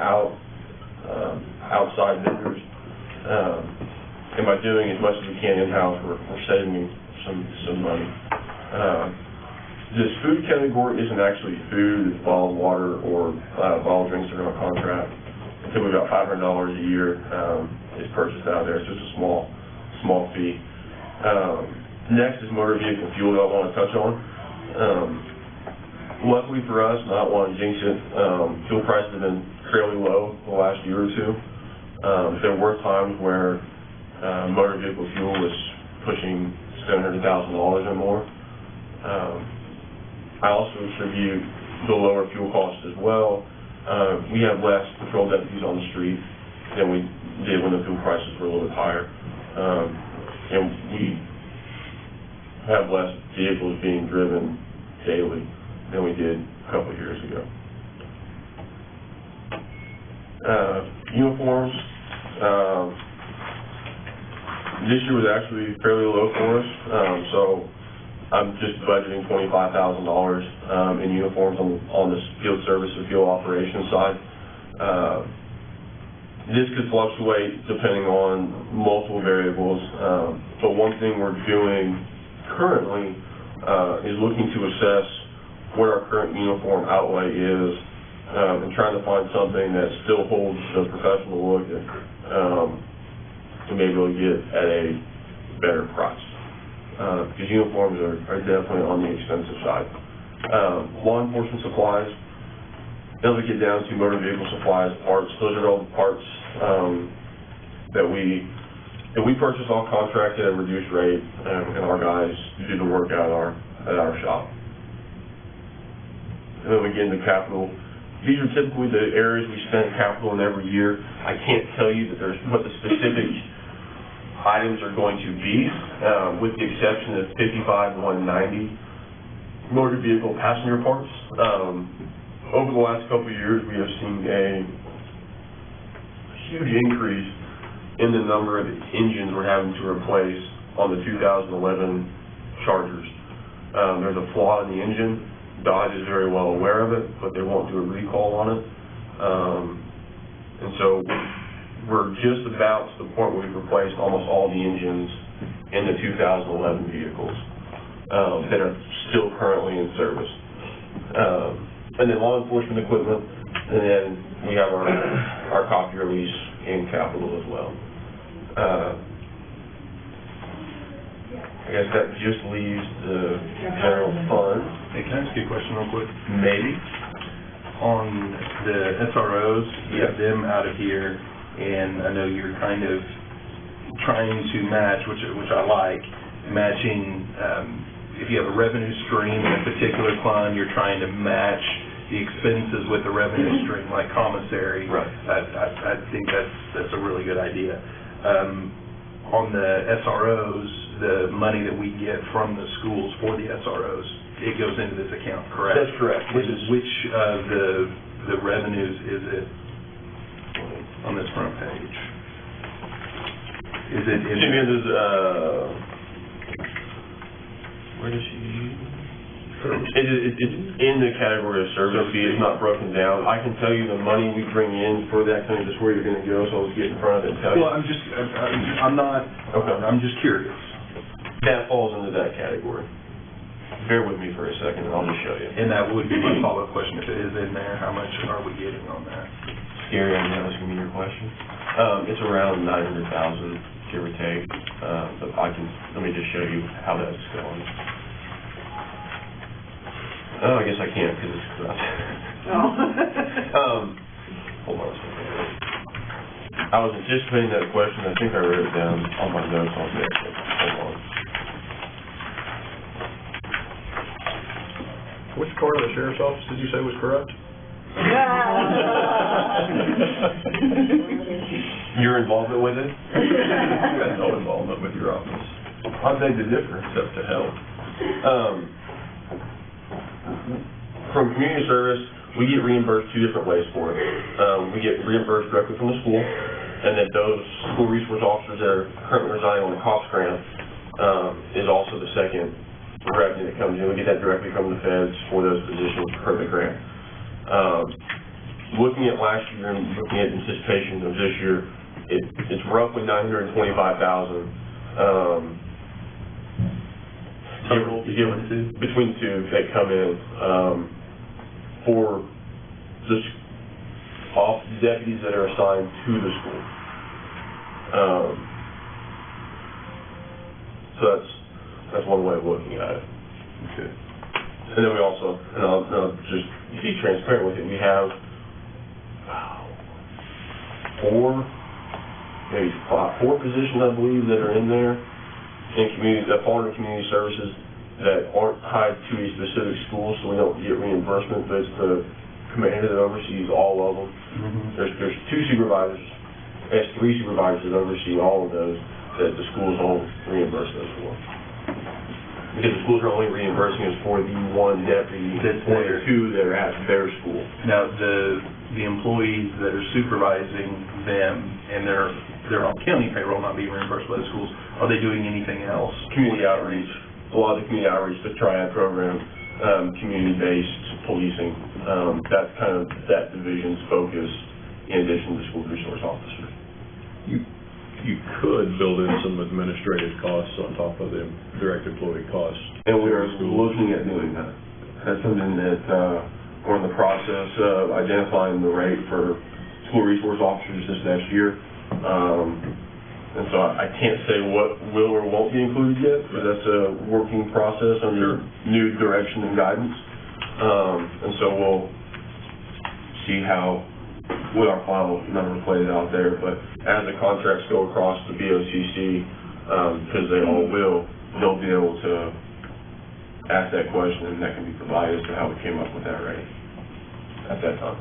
outside vendors. And by doing as much as we can in-house, we're saving some money. This food category isn't actually food, it's bottled water or bottled drinks that are on contract. Typically about $500 a year is purchased out there. It's just a small fee. Next is motor vehicle fuel that I want to touch on. Luckily for us, and I don't want to jinx it, fuel prices have been fairly low the last year or two. There were times where motor vehicle fuel was pushing $700,000 or more. I also attribute the lower fuel costs as well. We have less patrol deputies on the street than we did when the fuel prices were a little bit higher. And we have less vehicles being driven daily than we did a couple of years ago. Uniforms. This year was actually fairly low for us, so I'm just budgeting $25,000 in uniforms on the field service and field operations side. This could fluctuate depending on multiple variables, but one thing we're doing currently is looking to assess what our current uniform outlay is and trying to find something that still holds the professional look and maybe we'll get at a better price. Because uniforms are definitely on the expensive side. Law enforcement supplies, then we get down to motor vehicle supplies, parts. Those are all the parts that we purchase on contract at a reduced rate, and our guys do the work at our shop. And then we get into capital. These are typically the areas we spend capital in every year. I can't tell you that there's what the specific items are going to be, with the exception of 55-190 motor vehicle passenger parts. Over the last couple of years, we have seen a huge increase in the number of engines we're having to replace on the 2011 Chargers. There's a flaw in the engine. Dodge is very well aware of it, but they won't do a recall on it. And so we're just about to the point where we've replaced almost all the engines in the 2011 vehicles that are still currently in service. And then law enforcement equipment, and then we have our copier lease in capital as well. I guess that just leaves the general fund. Hey, can I ask you a question real quick? Maybe. On the SROs, you have them out of here, and I know you're kind of trying to match, which I like, matching, if you have a revenue stream in a particular fund, you're trying to match the expenses with the revenue stream, like commissary. Right. I think that's a really good idea. On the SROs, the money that we get from the schools for the SROs, it goes into this account, correct? That's correct. Which of the revenues is it on this front page? Is it in? Where does she? It's in the category of service fee. It's not broken down. I can tell you the money we bring in for that kind of just where you're going to go. So let's get in front of it and tell you. Well, I'm not. Okay. I'm just curious. That falls into that category. Bear with me for a second, and I'll just show you. And that would be my follow-up question. If it is in there, how much are we getting on that? Gary, I'm asking you your question. It's around 900,000, give or take. But let me just show you how that's going. Oh, I guess I can't because it's corrupt. Hold on a second. I was anticipating that question. I think I wrote it down on my notes on this. Hold on. Which part of the sheriff's office did you say was corrupt? Your involvement with it? You had no involvement with your office. I beg to differ. Except to help. From community service, we get reimbursed two different ways for it. We get reimbursed directly from the school, and then those school resource officers that are currently residing on the COPS grant is also the second revenue that comes in. We get that directly from the feds for those positions per the grant. Looking at last year and looking at anticipation of this year, it's roughly $925,000. Between the two that come in for the deputies that are assigned to the school. So that's one way of looking at it. Okay. And then we also, and I'll just be transparent with you, we have four positions, I believe, that are in there in community, that fall under community services that aren't tied to a specific school, so we don't get reimbursement, but it's the commander that oversees all of them. There's two supervisors, there's three supervisors that oversee all of those that the schools don't reimburse those for. Because the schools are only reimbursing us for the one deputy, or the two that are at their school. Now, the employees that are supervising them, and they're on county payroll, not being reimbursed by the schools, are they doing anything else? Community outreach, a lot of the community outreach, the Triad program, community-based policing, that's kind of that division's focus in addition to school resource officers. You could build in some administrative costs on top of the direct employee costs. And we are looking at doing that. That's something that we're in the process of identifying the rate for school resource officers this next year. And so I can't say what will or won't be included yet, but that's a working process under new direction and guidance. And so we'll see what our final number plays out there. But as the contracts go across the BOCC, because they all will, they'll be able to ask that question, and that can be provided as to how we came up with that rate at that time.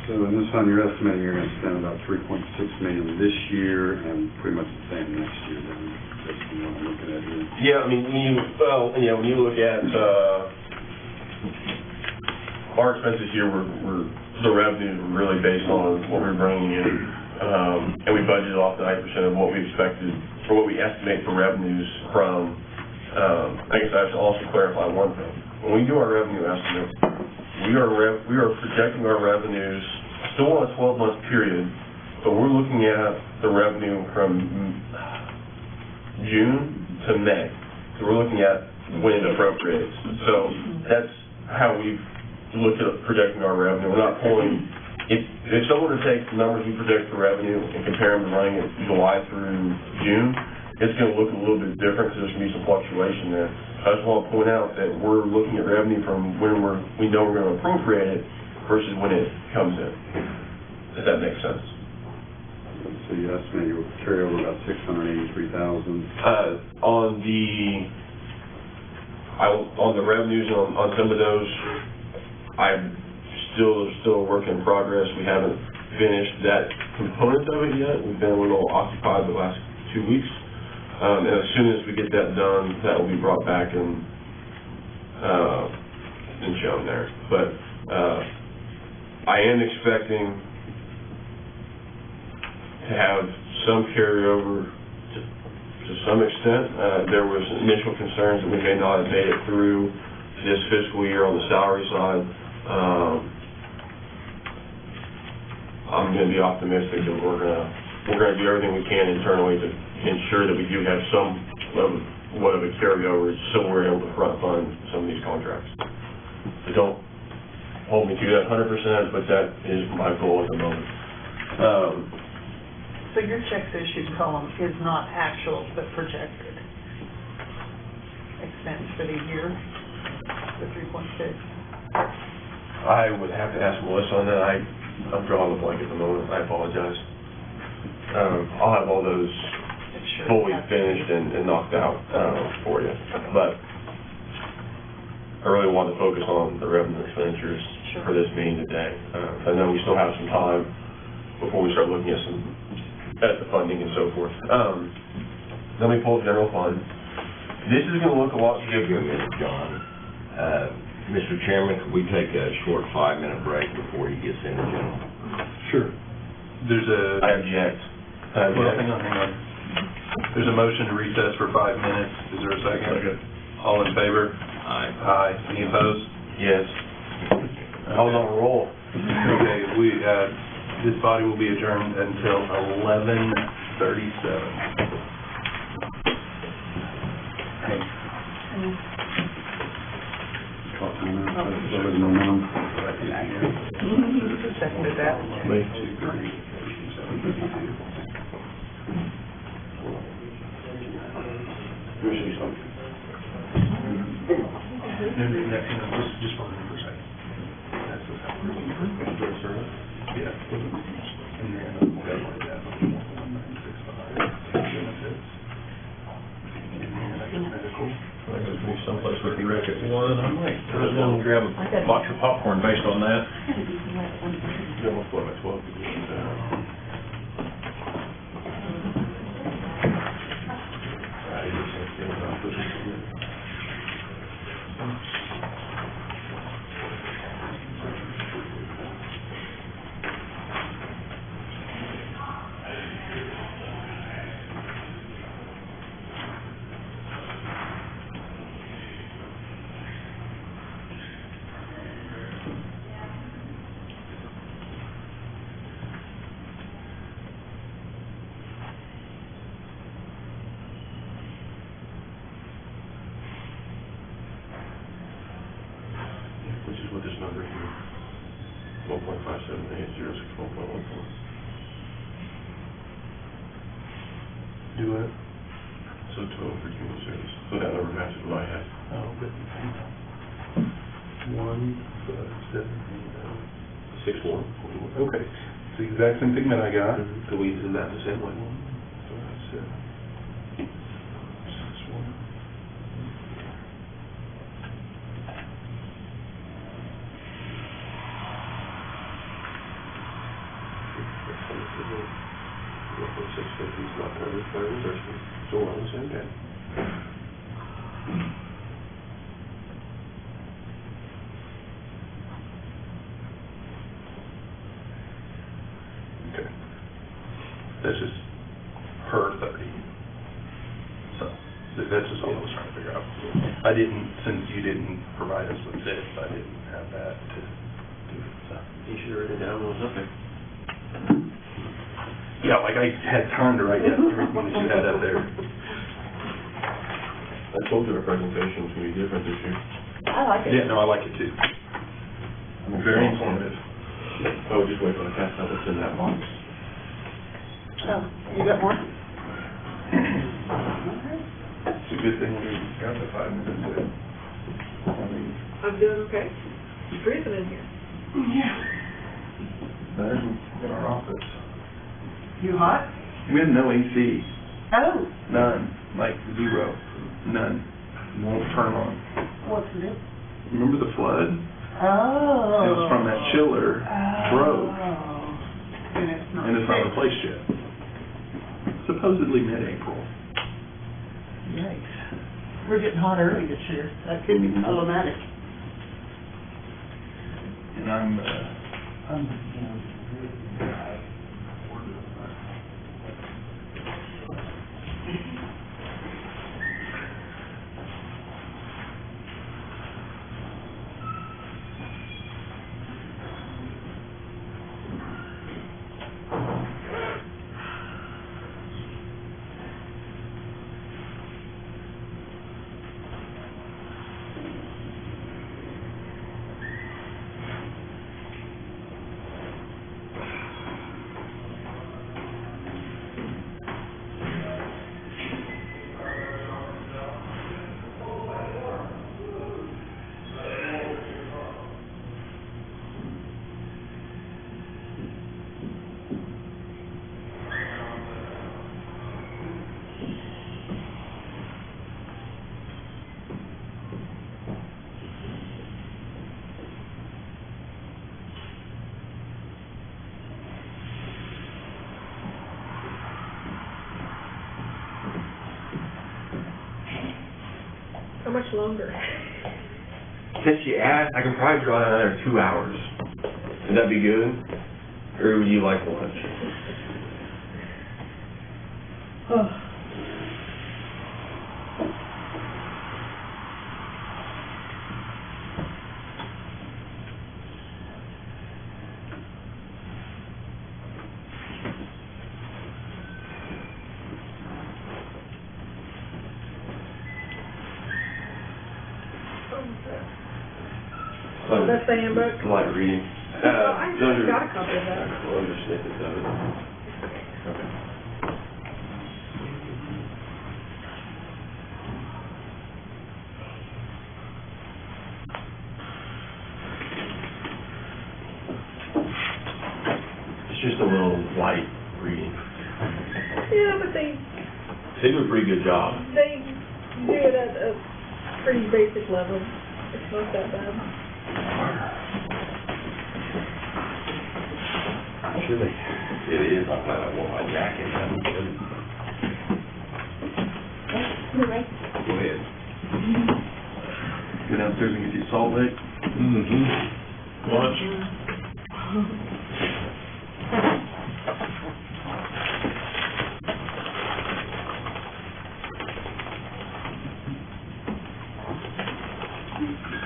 So in this one, you're estimating you're going to spend about $3.6 million this year and pretty much the same next year, then, that's what I'm looking at here. Yeah, I mean, when you look at our expenses here, the revenues were really based on what we're bringing in, and we budgeted off the 90% of what we expected, or what we estimate for revenues from, I guess I should also clarify one thing. When we do our revenue estimate, we are projecting our revenues still on a 12-month period, but we're looking at the revenue from June to May. So we're looking at when it appropriates. So that's how we've looked at projecting our revenue. We're not pulling, if someone were to take the numbers we project for revenue and compare them to running it July through June, it's going to look a little bit different because there's going to be some fluctuation there. I just want to point out that we're looking at revenue from when we know we're going to appropriate it versus when it comes in, if that makes sense. So you estimate you'll carry over about $683,000? On the revenues on some of those, I'm still a work in progress. We haven't finished that component of it yet. We've been a little occupied the last 2 weeks. And as soon as we get that done, that will be brought back and shown there. But I am expecting to have some carryover to some extent. There was initial concerns that we may not have made it through this fiscal year on the salary side. I'm going to be optimistic that we're going to do everything we can internally to ensure that we do have somewhat of a carryover, so we're able to front fund some of these contracts. So don't hold me to that 100%, but that is my goal at the moment. So your checks issued column is not actual, but projected expense for the year, the 3.6? I would have to ask Melissa on that. I'm drawing a blank at the moment. I apologize. I'll have all those fully finished and knocked out for you. But I really want to focus on the revenue expenditures for this meeting today. I know we still have some time before we start looking at the funding and so forth. Then we pull general fund. This is going to look a lot different. John, Mr. Chairman, could we take a short 5-minute break before he gets into general? Sure. I object. Well, hang on. There's a motion to recess for 5 minutes. Is there a second? All in favor? Aye. Aye. Any opposed? Yes. I was on a roll. Okay, this body will be adjourned until 11:37. Seconded that. Just one for a second. That's what's happening. Yeah. And then, like that. 196.5. Benefits. And then I got medical. I gotta be someplace with the wreck at 1, I might, go and grab a box of popcorn based on that. You almost what, at 12? Which is what this number here, 1.578061.14. Do it. So total for human service. So that number matches what I had. Oh, but 61. Okay, it's the exact same thing that I got. So we did that the same way. $650 is not covered by reimbursement, so we're on the same page. Okay. That's just per 30. So, that's just all I was trying to figure out. I didn't, since you didn't provide us with this, I didn't have that to do it, so. You should have written it down when it was up there. Yeah, like I had time to write down everything that you had up there. I told you our presentation was going to be different this year. I like it. Yeah, no, I like it too. Very informative. Oh, just wait for the cast out what's in that box. Oh, you got more? It's a good thing we got the 5 minutes in. I mean, I'm doing okay. It's freezing in here. better than our office. You hot? We had no AC. Oh. None. Like zero. None. Won't turn on. What's the deal? Remember the flood? Oh. It was from that chiller drove. And it's not. And it's not replaced yet. Supposedly mid-April. Yikes. We're getting hot early this year. That could be problematic. And I'm How much longer? Since you asked, I can probably draw another 2 hours. Would that be good? Or would you like lunch? Oh, that's the handbook? Light reading. Well, I got a copy of that. Well, under snippets of it. Okay. It's just a little light reading. Yeah, but they They do a pretty good job. do it at a pretty basic level. It's not that bad. Sure they. It is, I'm glad I wore my jacket. You're right. Go ahead. Go downstairs and get you Salt Lake. Lunch.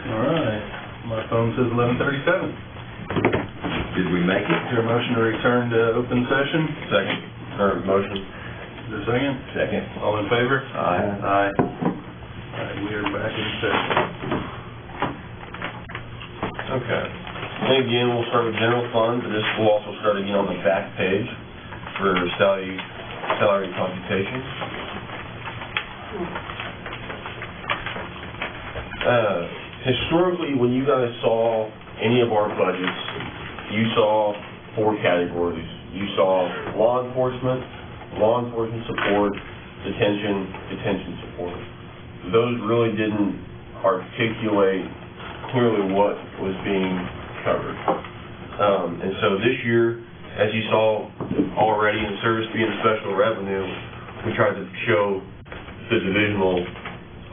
All right, my phone says 11:37. Did we make it? Is there a motion to return to open session? Second, or motion. Is there a second? Second. All in favor? Aye. Aye. All right, we are back in session. Okay. And again, we'll start with general fund, but this will also start again on the back page for salary computation. Historically, when you guys saw any of our budgets, you saw 4 categories. You saw law enforcement support, detention support. Those really didn't articulate clearly what was being covered. And so this year, as you saw already in service fee and special revenue, we tried to show the divisional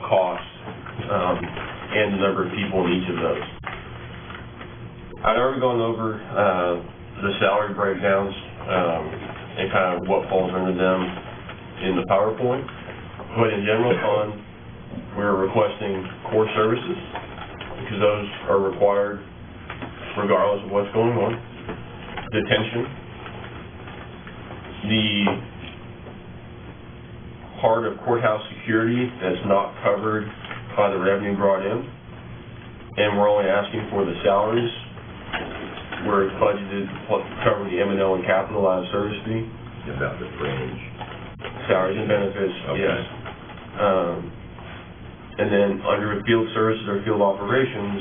costs and the number of people in each of those. I'd already gone over the salary breakdowns and kind of what falls under them in the PowerPoint. But in general fund, we're requesting core services because those are required regardless of what's going on. Detention. The part of courthouse security that's not covered by the revenue brought in, and we're only asking for the salaries where it's budgeted to cover the M&O and capital out of service fee. About the fringe. Salaries and benefits, Okay. yes. And then under field services or field operations,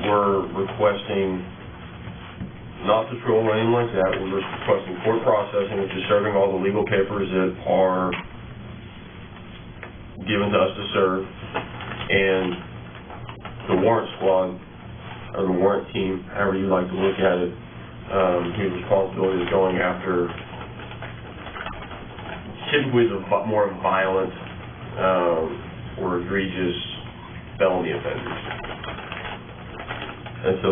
we're requesting not patrol or anything like that. We're requesting court processing, which is serving all the legal papers that are given to us to serve, and the warrant squad, or the warrant team, however you like to look at it, whose responsibility is going after typically the more violent or egregious felony offenders. And so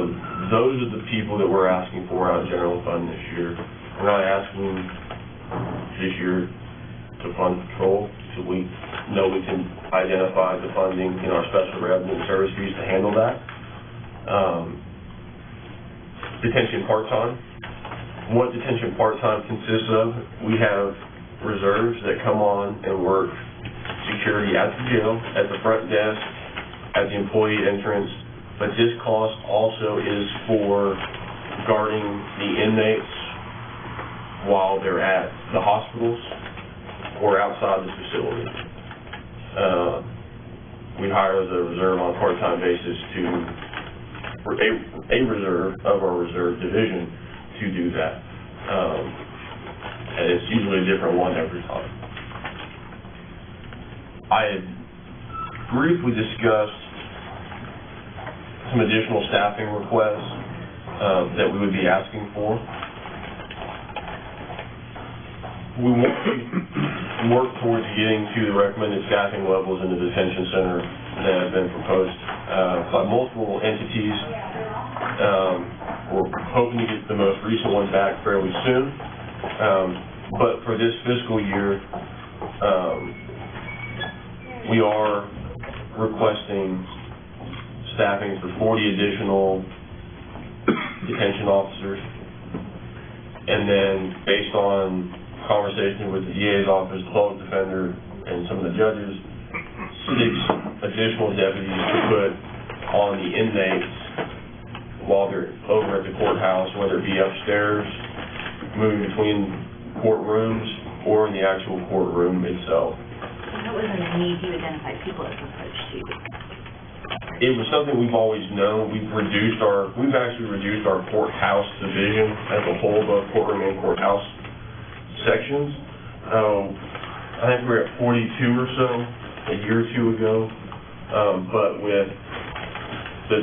those are the people that we're asking for out of general fund this year. We're not asking this year to fund patrol, so we know we can identify the funding in our special revenue and service fees to handle that. Detention part-time. What detention part-time consists of, we have reserves that come on and work security at the jail, at the front desk, at the employee entrance, but this cost also is for guarding the inmates while they're at the hospitals or outside the facility. We hire the reserve on a part-time basis for a reserve of our reserve division to do that. And it's usually a different one every time. I had briefly discussed some additional staffing requests that we would be asking for. We want to work towards getting to the recommended staffing levels in the detention center that have been proposed by multiple entities. We're hoping to get the most recent one back fairly soon. But for this fiscal year, we are requesting staffing for 40 additional detention officers. And then based on conversation with the DA's office, the public defender, and some of the judges, 6 additional deputies to put on the inmates while they're over at the courthouse, whether it be upstairs, moving between courtrooms, or in the actual courtroom itself. That wasn't a need you identified people as approached to. It was something we've always known. We've actually reduced our courthouse division as a whole, both courtroom and courthouse sections. I think we're at 42 or so a year or two ago, but with the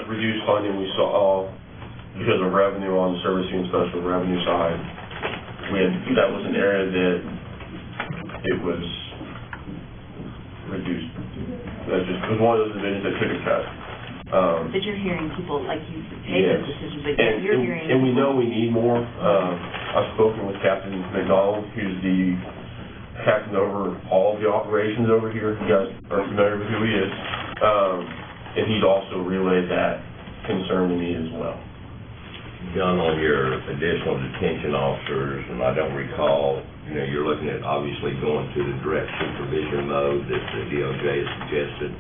reduced funding we saw because of revenue on the servicing and special revenue side, that was an area that it was reduced. That just was one of those divisions that took a cut. But you're hearing people, like you made those decisions, but you're hearing. And we know we need more. I've spoken with Captain McDonald, who's the captain over all the operations over here. You guys are familiar with who he is. And he's also relayed that concern to me as well. John, on your additional detention officers, and I don't recall, you're looking at obviously going to the direct supervision mode that the DOJ has suggested.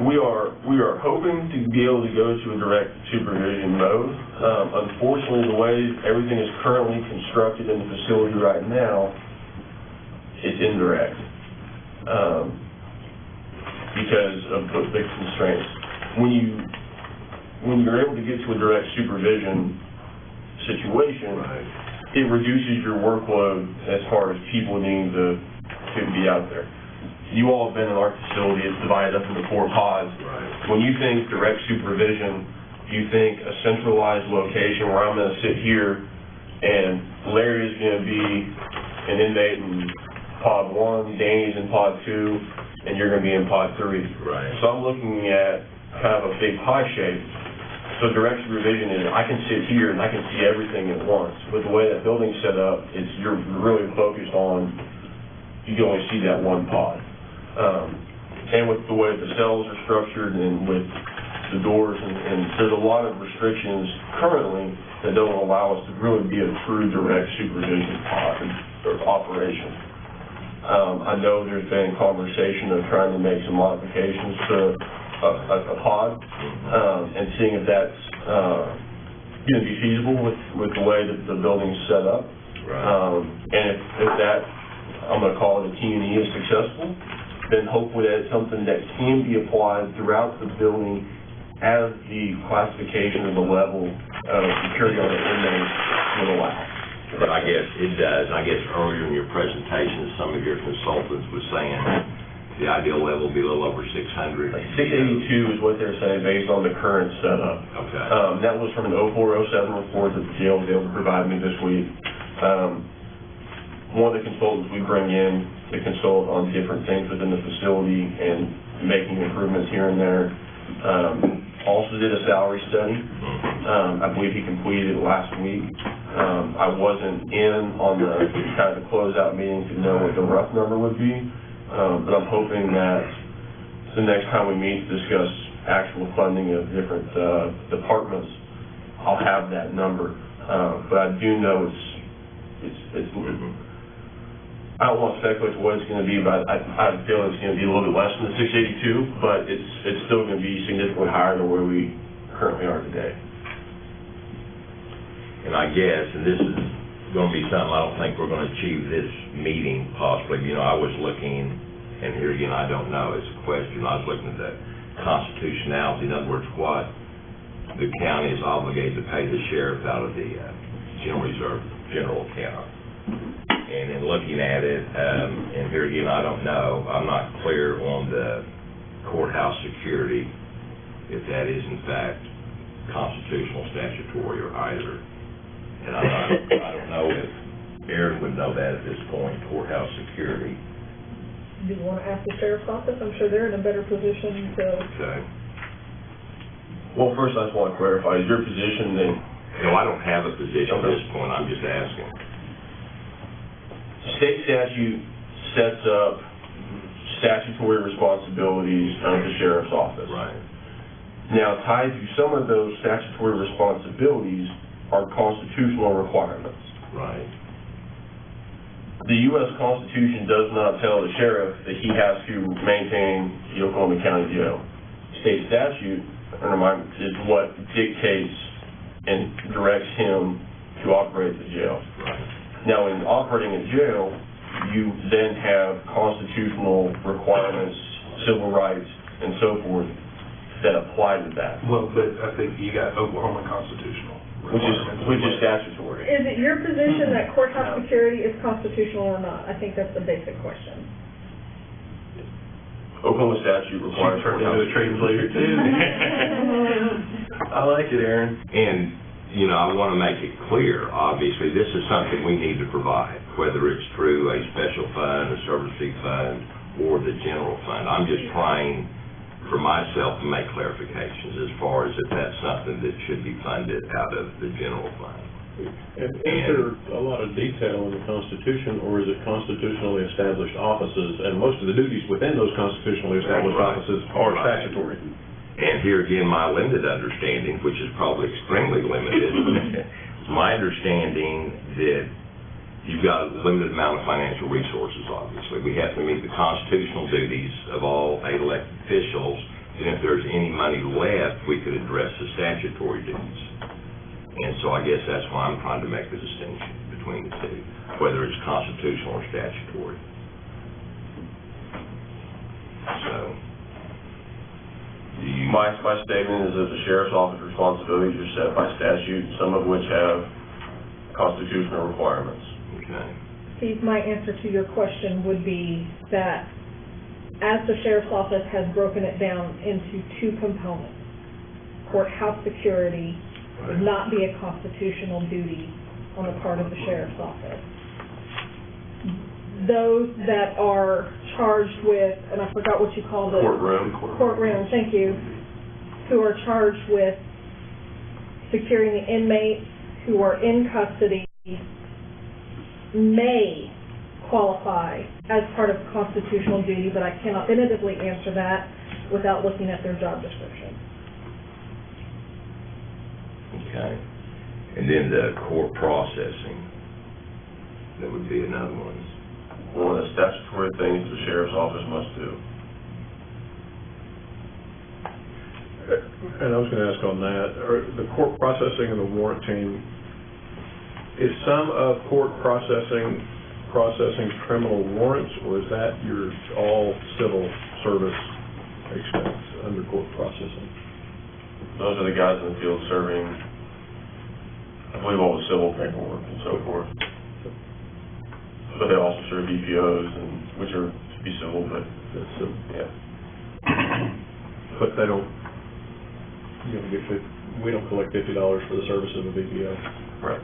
We are hoping to be able to go to a direct supervision mode. Unfortunately, the way everything is currently constructed in the facility right now, it's indirect because of the constraints. When you're able to get to a direct supervision situation, it reduces your workload as far as people needing to be out there. You all have been in our facility, it's divided up into 4 pods. When you think direct supervision, you think a centralized location where I'm going to sit here and Larry is going to be an inmate in pod 1, Danny's in pod 2, and you're going to be in pod 3. Right. So I'm looking at kind of a big pie shape. So direct supervision is I can sit here and I can see everything at once. With the way that building's set up, you're really focused on, you can only see that one pod. And with the way the cells are structured and with the doors, and there's a lot of restrictions currently that don't allow us to really be a true direct supervision pod or operation. I know there's been conversation of trying to make some modifications to a pod, and seeing if that's going to be feasible with the way that the building's set up. Right. And if that, I'm going to call it a T&E, is successful, then hopefully that's something that can be applied throughout the building as the classification of the level of security on the inmates would allow. But I guess it does. I guess earlier in your presentation, some of your consultants were saying the ideal level would be a little over 600. 682 is what they're saying based on the current setup. Okay. That was from an 04-07 report that the jail was able to provide me this week. One of the consultants we bring in to consult on different things within the facility and making improvements here and there. Also did a salary study. I believe he completed it last week. I wasn't in on the kind of the closeout meeting to know what the rough number would be, but I'm hoping that the next time we meet to discuss actual funding of different departments, I'll have that number. But I do know it's I don't want to speculate what it's going to be, but I feel it's going to be a little bit less than the 682, but it's still going to be significantly higher than where we currently are today. And I guess, and this is going to be something I don't think we're going to achieve this meeting possibly. I was looking, and here again, I don't know, it's a question. I was looking at the constitutionality. In other words, what the county is obligated to pay the sheriff out of the general reserve, general account. And in looking at it, and here again, I don't know, I'm not clear on the courthouse security, if that is in fact constitutional, statutory, or either. And I don't know if Aaron would know that at this point, courthouse security. Do you want to ask the sheriff's office? I'm sure they're in a better position to... Okay. Well, first I just want to clarify, is your position that... No, I don't have a position at this point, I'm just asking. State statute sets up statutory responsibilities of the sheriff's office. Right. Now, tied to some of those statutory responsibilities are constitutional requirements. Right. The U.S. Constitution does not tell the sheriff that he has to maintain the Oklahoma County Jail. state statute, is what dictates and directs him to operate the jail. Now, in operating a jail, you then have constitutional requirements, civil rights, and so forth that apply to that, Well, but I think you got Oklahoma constitutional. which is statutory. Is it your position that courthouse security is constitutional or not? I think that's the basic question. Oklahoma statute requires. She turned into a translator too. I like it, Aaron. And, you know, I want to make it clear, obviously, this is something we need to provide, whether it's through a special fund, a service fee fund, or the general fund. I'm just trying for myself to make clarifications as far as if that's something that should be funded out of the general fund. And is there a lot of detail in the Constitution, or is it constitutionally established offices? And most of the duties within those constitutionally established offices are statutory. And here again, my limited understanding, which is probably extremely limited, my understanding that you've got a limited amount of financial resources, obviously. We have to meet the constitutional duties of all elected officials, and if there's any money left, we could address the statutory duties. And so I guess that's why I'm trying to make the distinction between the two, whether it's constitutional or statutory. So, do you... My statement is that the sheriff's office responsibilities are set by statute, some of which have constitutional requirements. Okay. Steve, my answer to your question would be that as the sheriff's office has broken it down into two components, courthouse security would not be a constitutional duty on the part of the sheriff's office. Those that are charged with, and I forgot what you called it. Courtroom, thank you, who are charged with securing the inmates who are in custody may qualify as part of constitutional duty, but I cannot definitively answer that without looking at their job description. Okay. And then the court processing, that would be another one. One of the statutory things the sheriff's office must do. And I was going to ask on that, the court processing and the warrant team, is some of court processing criminal warrants, or is that your all civil service expense under court processing? Those are the guys in the field serving, I believe, all the civil paperwork and so forth. But they also serve DPOs, which are to be civil, but, yeah. But they don't, we don't collect $50 for the service of a VPO. Right.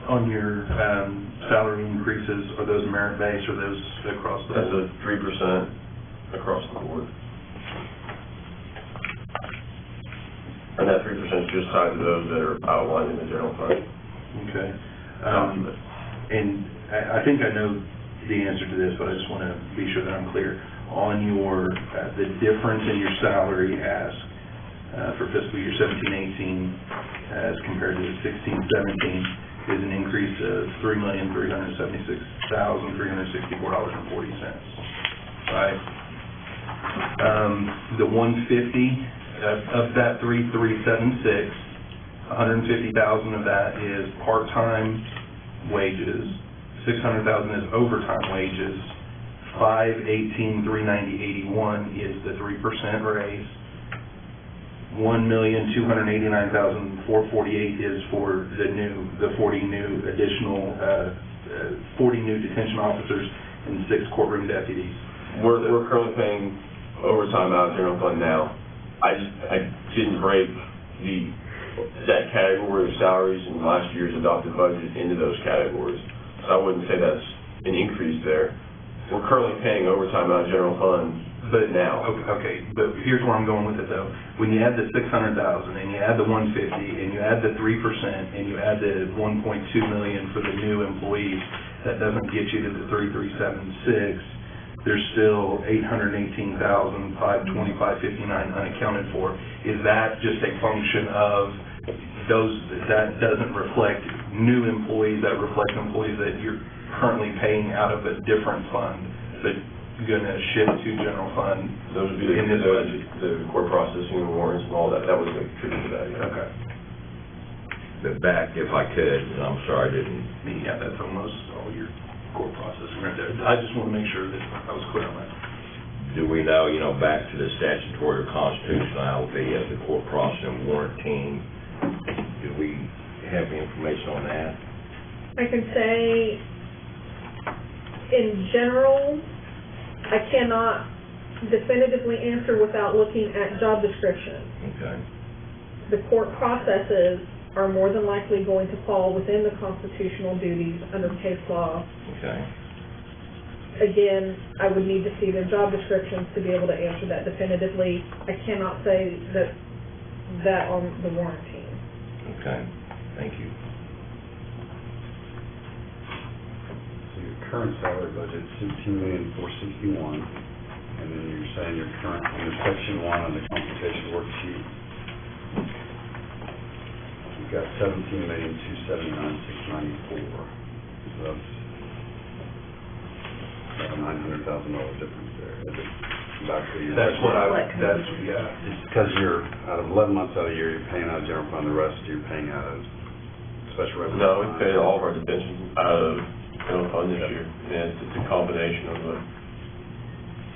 On your salary increases, are those merit-based, or those across the board? That's a 3% across the board. And that 3% is just tied to those that are outlined in the general fund. Okay. And I think I know the answer to this, but I just want to be sure that I'm clear. On your, the difference in your salary ask for fiscal year 17-18 as compared to 16-17 is an increase of $3,376,364.40, right? The 150 of that 3,376, 150,000 of that is part-time wages, 600,000 is overtime wages, 518,390.81 is the 3% raise, 1,289,448 is for the 40 new additional 40 new detention officers and 6 courtroom deputies. We're currently paying overtime out of general fund now. I didn't break that category of salaries in last year's adopted budget into those categories. So I wouldn't say that's an increase there. We're currently paying overtime out of general fund now. Okay, but here's where I'm going with it though. When you add the 600,000 and you add the 150 and you add the 3% and you add the 1.2 million for the new employees, that doesn't get you to the 3,376. There's still 818,525.59 unaccounted for. Is that just a function of those, that doesn't reflect new employees, that reflects employees that you're currently paying out of a different fund? But gonna shift to general fund Those would be in this budget? the court processing and warrants and all that, that was going to contribute to that, yeah. Okay. But back, if I could, and I'm sorry, I didn't, Yeah, that's almost all your court processing right there. I just want to make sure that I was clear on that. do we know, back to the statutory or constitutionality of the court processing warrant team, do we have any information on that? I can say, in general, I cannot definitively answer without looking at job descriptions. Okay. The court processes are more than likely going to fall within the constitutional duties under case law. Okay. Again, I would need to see their job descriptions to be able to answer that definitively. I cannot say that on the warrant team. Okay. Thank you. So your current salary budget is $16,461,000, and then you're saying your current, under section 1 on the compensation worksheet, you've got $17,279,694. So that's about a $900,000 difference there. Is it back to your? That's what yeah. It's because you're, out of 11 months out of the year, you're paying out of general fund, the rest you're paying out of special revenue. No, we paid all of our detention out of general fund this year, and it's a combination of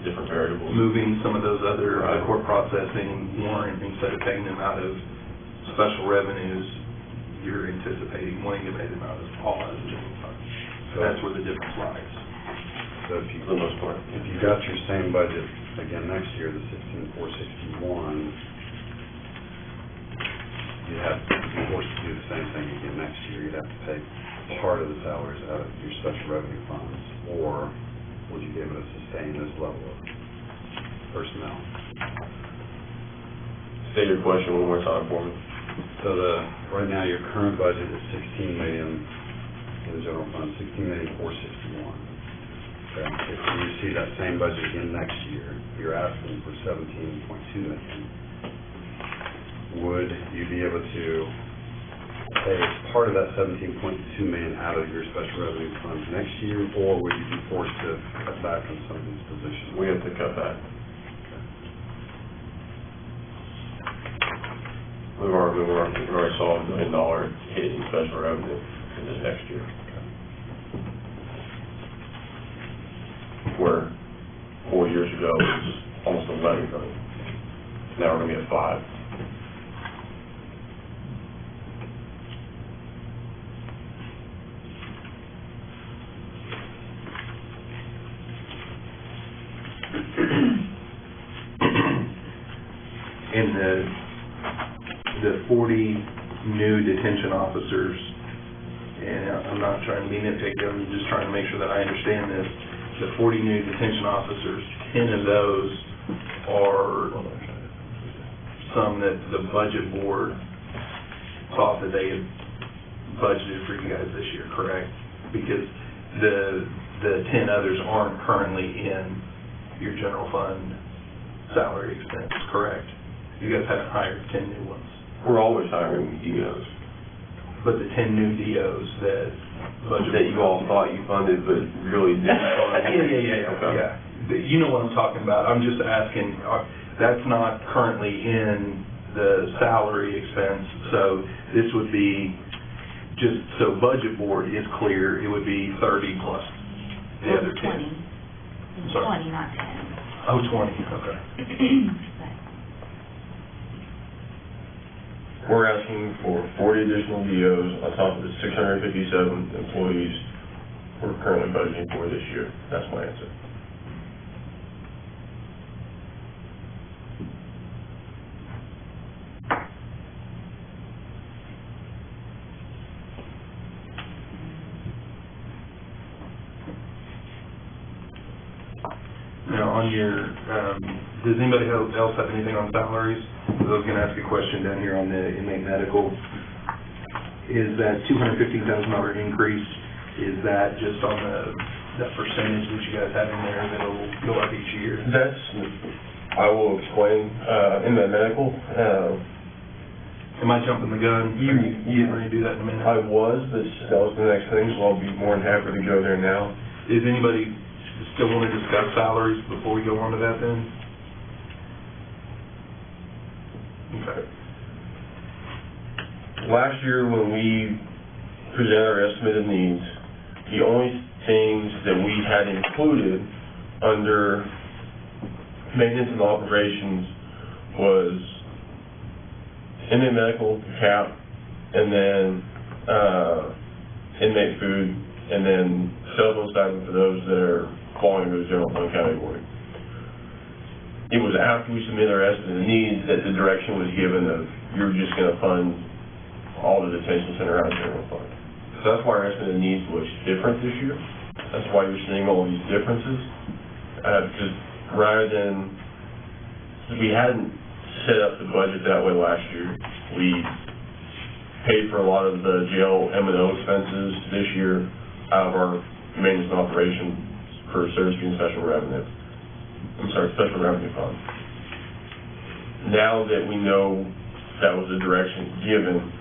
different variables. Moving some of those other Right. court processing warrant, instead of paying them out of special revenues, you're anticipating wanting to pay them out of all out of the general fund. So that's where the difference lies. So if you, For the most part. if you got your same budget again next year, the 16,461, you'd have to be forced to do the same thing again next year. You'd have to pay part of the salaries out of your special revenue funds, or would you be able to sustain this level of personnel? Say your question one more time for me. So right now, your current budget is 16 million in the general fund, 16,461,000. Okay, if you see that same budget again next year, you're asking for 17.2 million. Would you be able to pay part of that 17.2 million out of your special revenue funds next year, or would you be forced to cut back on some of these positions? We have to cut back. We've already saw $1 million hit in special revenue in this next year. Where 4 years ago it was almost 11 million. Now we're gonna be at 5. In the 40 new detention officers, and I'm not trying to be nitpicky, I'm just trying to make sure that I understand this. The 40 new detention officers, 10 of those are some that the budget board thought that they had budgeted for you guys this year, correct? Because the 10 others aren't currently in your general fund salary expense, correct? You guys haven't hired 10 new ones. We're always hiring DOs. But the 10 new DOs that budget. That you all thought you funded, but really didn't fund. Yeah. You know what I'm talking about. I'm just asking, that's not currently in the salary expense, so this would be, just so budget board is clear, it would be 30 plus the other 10. 20. It's Sorry. 20, not 10. Oh, 20, okay. We're asking for 40 additional DOs on top of the 657 employees we're currently budgeting for this year. That's my answer. Now, on your, does anybody else have anything on salaries? I was gonna ask a question down here on the inmate medical. Is that $250,000 increase, is that just on the percentage that you guys have in there that'll go up each year? That's, I will explain, in the medical, Am I jumping the gun? You getting ready to do that in a minute? I was, but that was the next thing, so I'll be more than happy to go there now. Is anybody still want to discuss salaries before we go on to that then? Okay. Last year, when we presented our estimated needs, the only things that we had included under maintenance and operations was inmate medical cap, and then inmate food, and then cell phone stipend for those that are falling into the general fund category. It was after we submitted our estimated needs that the direction was given of, you're just gonna fund all the detention center out of general fund. So that's why our estimated needs looks different this year. That's why you're seeing all these differences. Because rather than, we hadn't set up the budget that way last year. We paid for a lot of the jail M&O expenses this year out of our maintenance and operations for service fee and special revenue. Special revenue fund. Now that we know that was the direction given,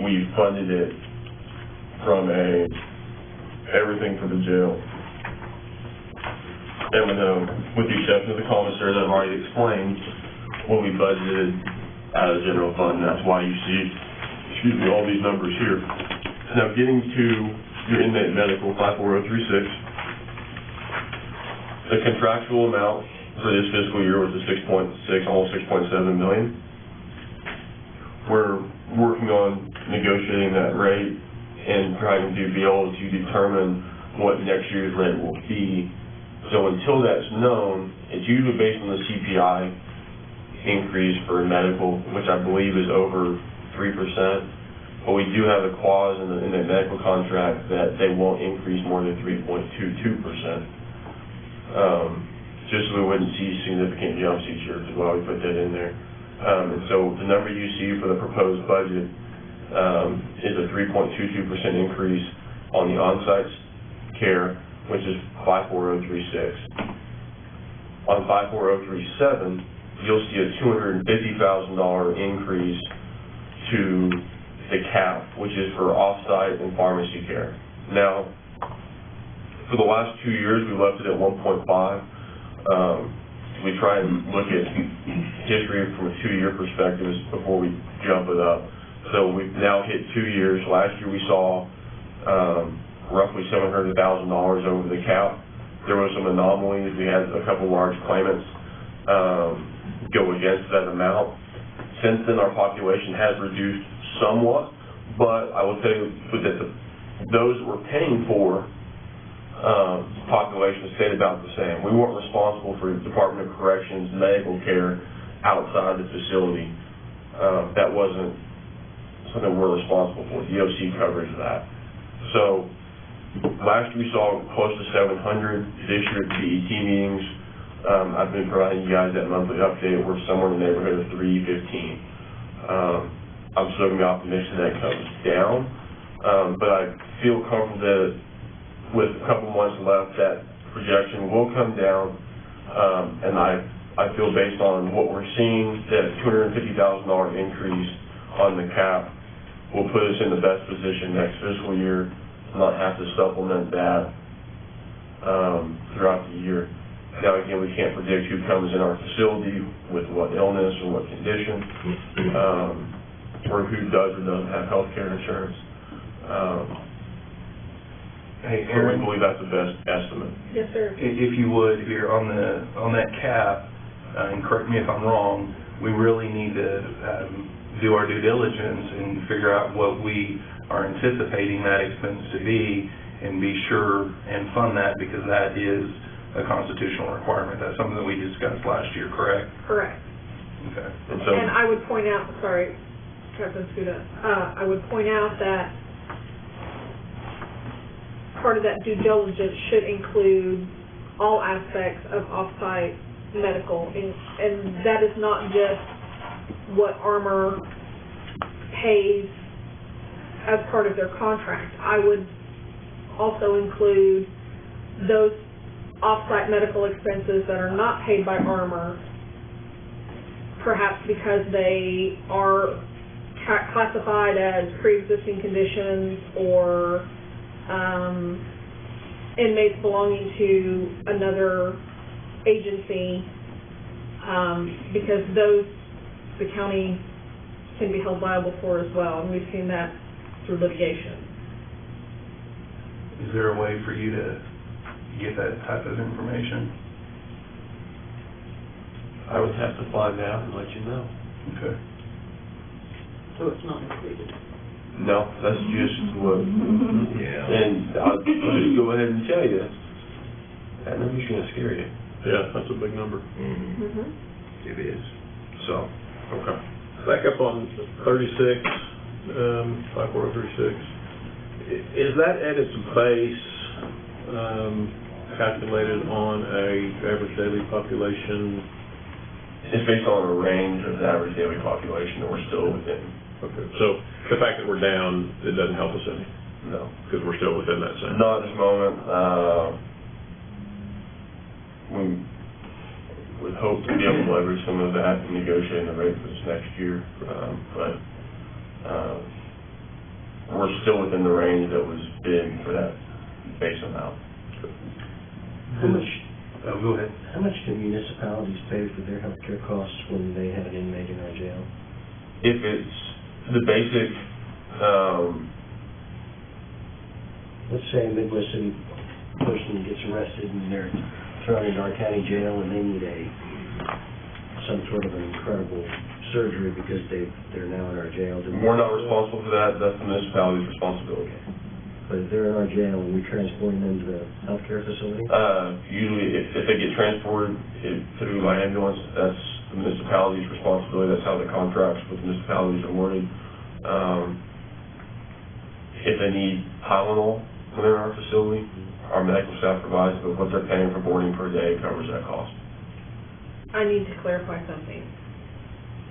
we funded it from everything for the jail M&O, with the exception of the commissary that I've already explained, what we budgeted out of the general fund. That's why you see, all these numbers here. Now, getting to your inmate medical, 54036, the contractual amount for this fiscal year was the 6.6, almost 6.7 million. We're working on negotiating that rate and trying to be able to determine what next year's rate will be. So until that's known, it's usually based on the CPI increase for medical, which I believe is over 3%. But we do have a clause in the medical contract that they won't increase more than 3.22%. Just so we wouldn't see significant jumps each year, is why we put that in there. And so the number you see for the proposed budget is a 3.22% increase on the on-site care, which is 54036. On 54037, you'll see a $250,000 increase to the cap, which is for off-site and pharmacy care. Now, for the last 2 years, we left it at 1.5. We try and look at history from a 2-year perspective before we jump it up. So we've now hit 2 years. Last year we saw roughly $700,000 over the cap. There were some anomalies. We had a couple large claimants go against that amount. Since then, our population has reduced somewhat, but I will tell you that those that we're paying for population stayed about the same. We weren't responsible for Department of Corrections medical care outside the facility. That wasn't something we're responsible for. DOC covers that. So last year we saw close to 700. This year at BET meetings, I've been providing you guys that monthly update. We're somewhere in the neighborhood of 315. I'm still going to be optimistic that comes down, but I feel comfortable that with a couple months left, that projection will come down, and I feel based on what we're seeing, that $250,000 increase on the cap will put us in the best position next fiscal year, not have to supplement that throughout the year. Now, again, we can't predict who comes in our facility with what illness or what condition, or who does or doesn't have health care insurance. Hey, So Aaron, we believe that's the best estimate. Yes, sir. if you would, here on that cap, and correct me if I'm wrong, we really need to do our due diligence and figure out what we are anticipating that expense to be, and be sure and fund that, because that is a constitutional requirement. That's something that we discussed last year, correct? Correct. Okay. And so, And I would point out, sorry, Captain Scuda, I would point out that part of that due diligence should include all aspects of off-site medical, and that is not just what Armor pays as part of their contract. I would also include those off-site medical expenses that are not paid by Armor, perhaps because they are classified as pre-existing conditions or inmates belonging to another agency, because those, the county can be held liable for as well, and we've seen that through litigation. Is there a way for you to get that type of information? I would have to find out and let you know. Okay. So it's not included. No, that's just what, Yeah. and I'll just go ahead and tell you, that number's gonna scare you. Yeah, that's a big number. Mhm. It is. So, okay. Back up on 36, 5436. Is that at its base, calculated on a average daily population? It's based on a range of the average daily population that we're still within. Okay, so the fact that we're down, it doesn't help us any, No. because we're still within that same. Not at this moment. We would hope to be able to leverage some of that and negotiate the rate for this next year, but we're still within the range that was bid for that base amount. How much, Go ahead. how much do municipalities pay for their healthcare costs when they have an inmate in our jail? If it's the basic, Let's say a Midwest City person gets arrested and they're thrown into our county jail and they need some sort of an incredible surgery because they're now in our jail. we're not responsible for that, that's the municipality's responsibility. But if they're in our jail and we transport them to the healthcare facility? Usually, if they get transported through by ambulance, that's the municipality's responsibility, that's how the contracts with municipalities are worded. If they need Tylenol when they're in our facility, our medical staff provides, but what they're paying for boarding per day covers that cost. I need to clarify something.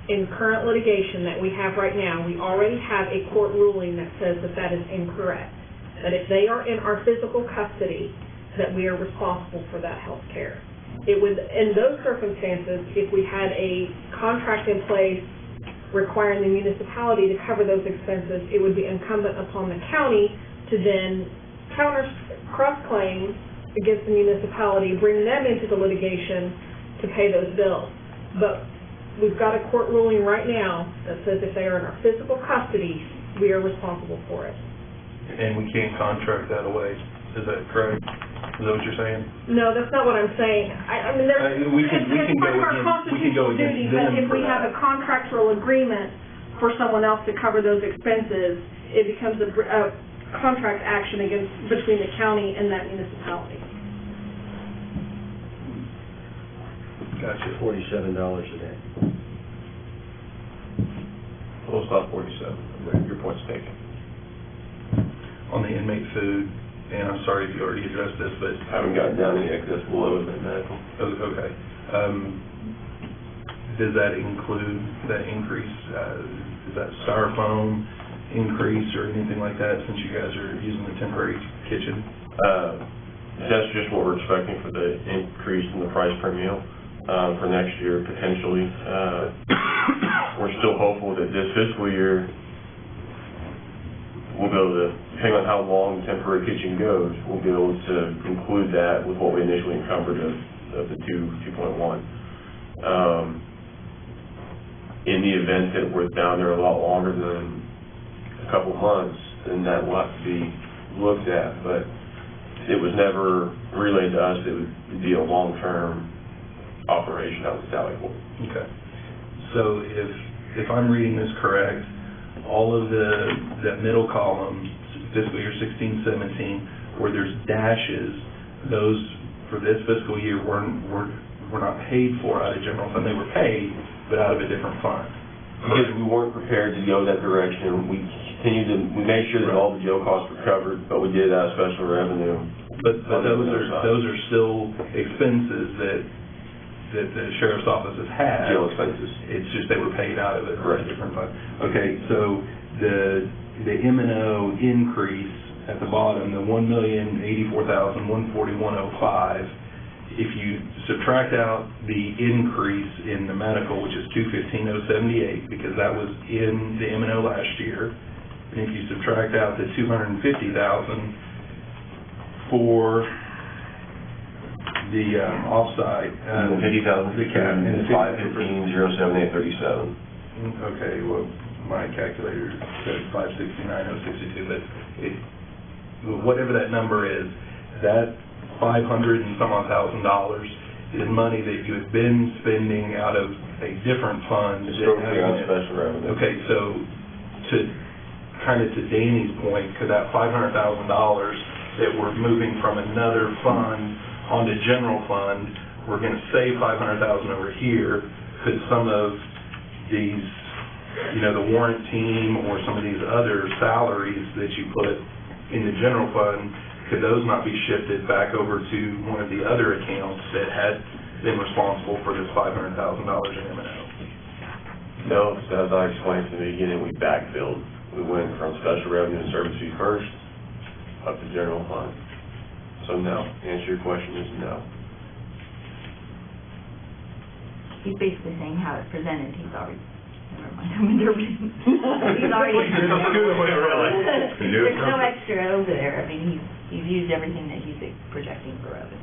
In current litigation that we have right now, we already have a court ruling that says that that is incorrect. That if they are in our physical custody, that we are responsible for that health care. It would, in those circumstances, if we had a contract in place requiring the municipality to cover those expenses, it would be incumbent upon the county to then cross-claim against the municipality, bring them into the litigation to pay those bills. But we've got a court ruling right now that says if they are in our physical custody, we are responsible for it. And we can't contract that away, is that correct? Is that what you're saying? No, that's not what I'm saying. I mean, there's, We can it's part go of our against, we can go constitutional against duty that them if for we have a that. contractual agreement for someone else to cover those expenses, it becomes a contract action between the county and that municipality. Gotcha. $47 a day. Well, it's about 47, your point's taken. On the inmate food, and I'm sorry if you already addressed this, but... I haven't gotten down yet, because that's below the medical. Okay. Does that include that increase? Is that styrofoam increase or anything like that, since you guys are using the temporary kitchen? That's just what we're expecting for the increase in the price per meal for next year, potentially. We're still hopeful that this fiscal year, we'll be able to, depending on how long the temporary kitchen goes, we'll be able to include that with what we initially encumbered of the 2.1. In the event that we're down there a lot longer than a couple months, then that will have to be looked at, but it was never relayed to us that it would be a long-term operation out of the Sally Port. Okay. So if I'm reading this correct, all of that middle column, fiscal year 16-17, where there's dashes, those for this fiscal year were not paid for out of general fund. They were paid, but out of a different fund. Because we weren't prepared to go that direction, we made sure that all the jail costs were covered, but we did out of special revenue. But those are still expenses that the sheriff's office has had. Jail expenses. It's just they were paid out of a Correct. different fund. Okay, so the M&O increase at the bottom, the $1,084,141.05, if you subtract out the increase in the medical, which is $215,078, because that was in the M&O last year, and if you subtract out the $250,000 for the offsite. $50,000, The cap. and the 515,078.37. Okay, well, my calculator says 569,062, but it, whatever that number is, that $500 and some odd thousand is money that you had been spending out of a different fund. Historically on special revenue. Okay, so to Danny's point, could that $500,000 that we're moving from another fund onto general fund, we're gonna save $500,000 over here, could some of these, the warrant team or some of these other salaries that you put in the general fund, could those not be shifted back over to one of the other accounts that had been responsible for this $500,000 in M&O? No, as I explained to the beginning, we backfilled. We went from special revenue and service fee first up to general fund. So no, the answer to your question is no. He's basically saying how it's presented, he's already, never mind, I'm interpreting. He's already. There's no extra over there, I mean, he's used everything that he's projecting for revenue.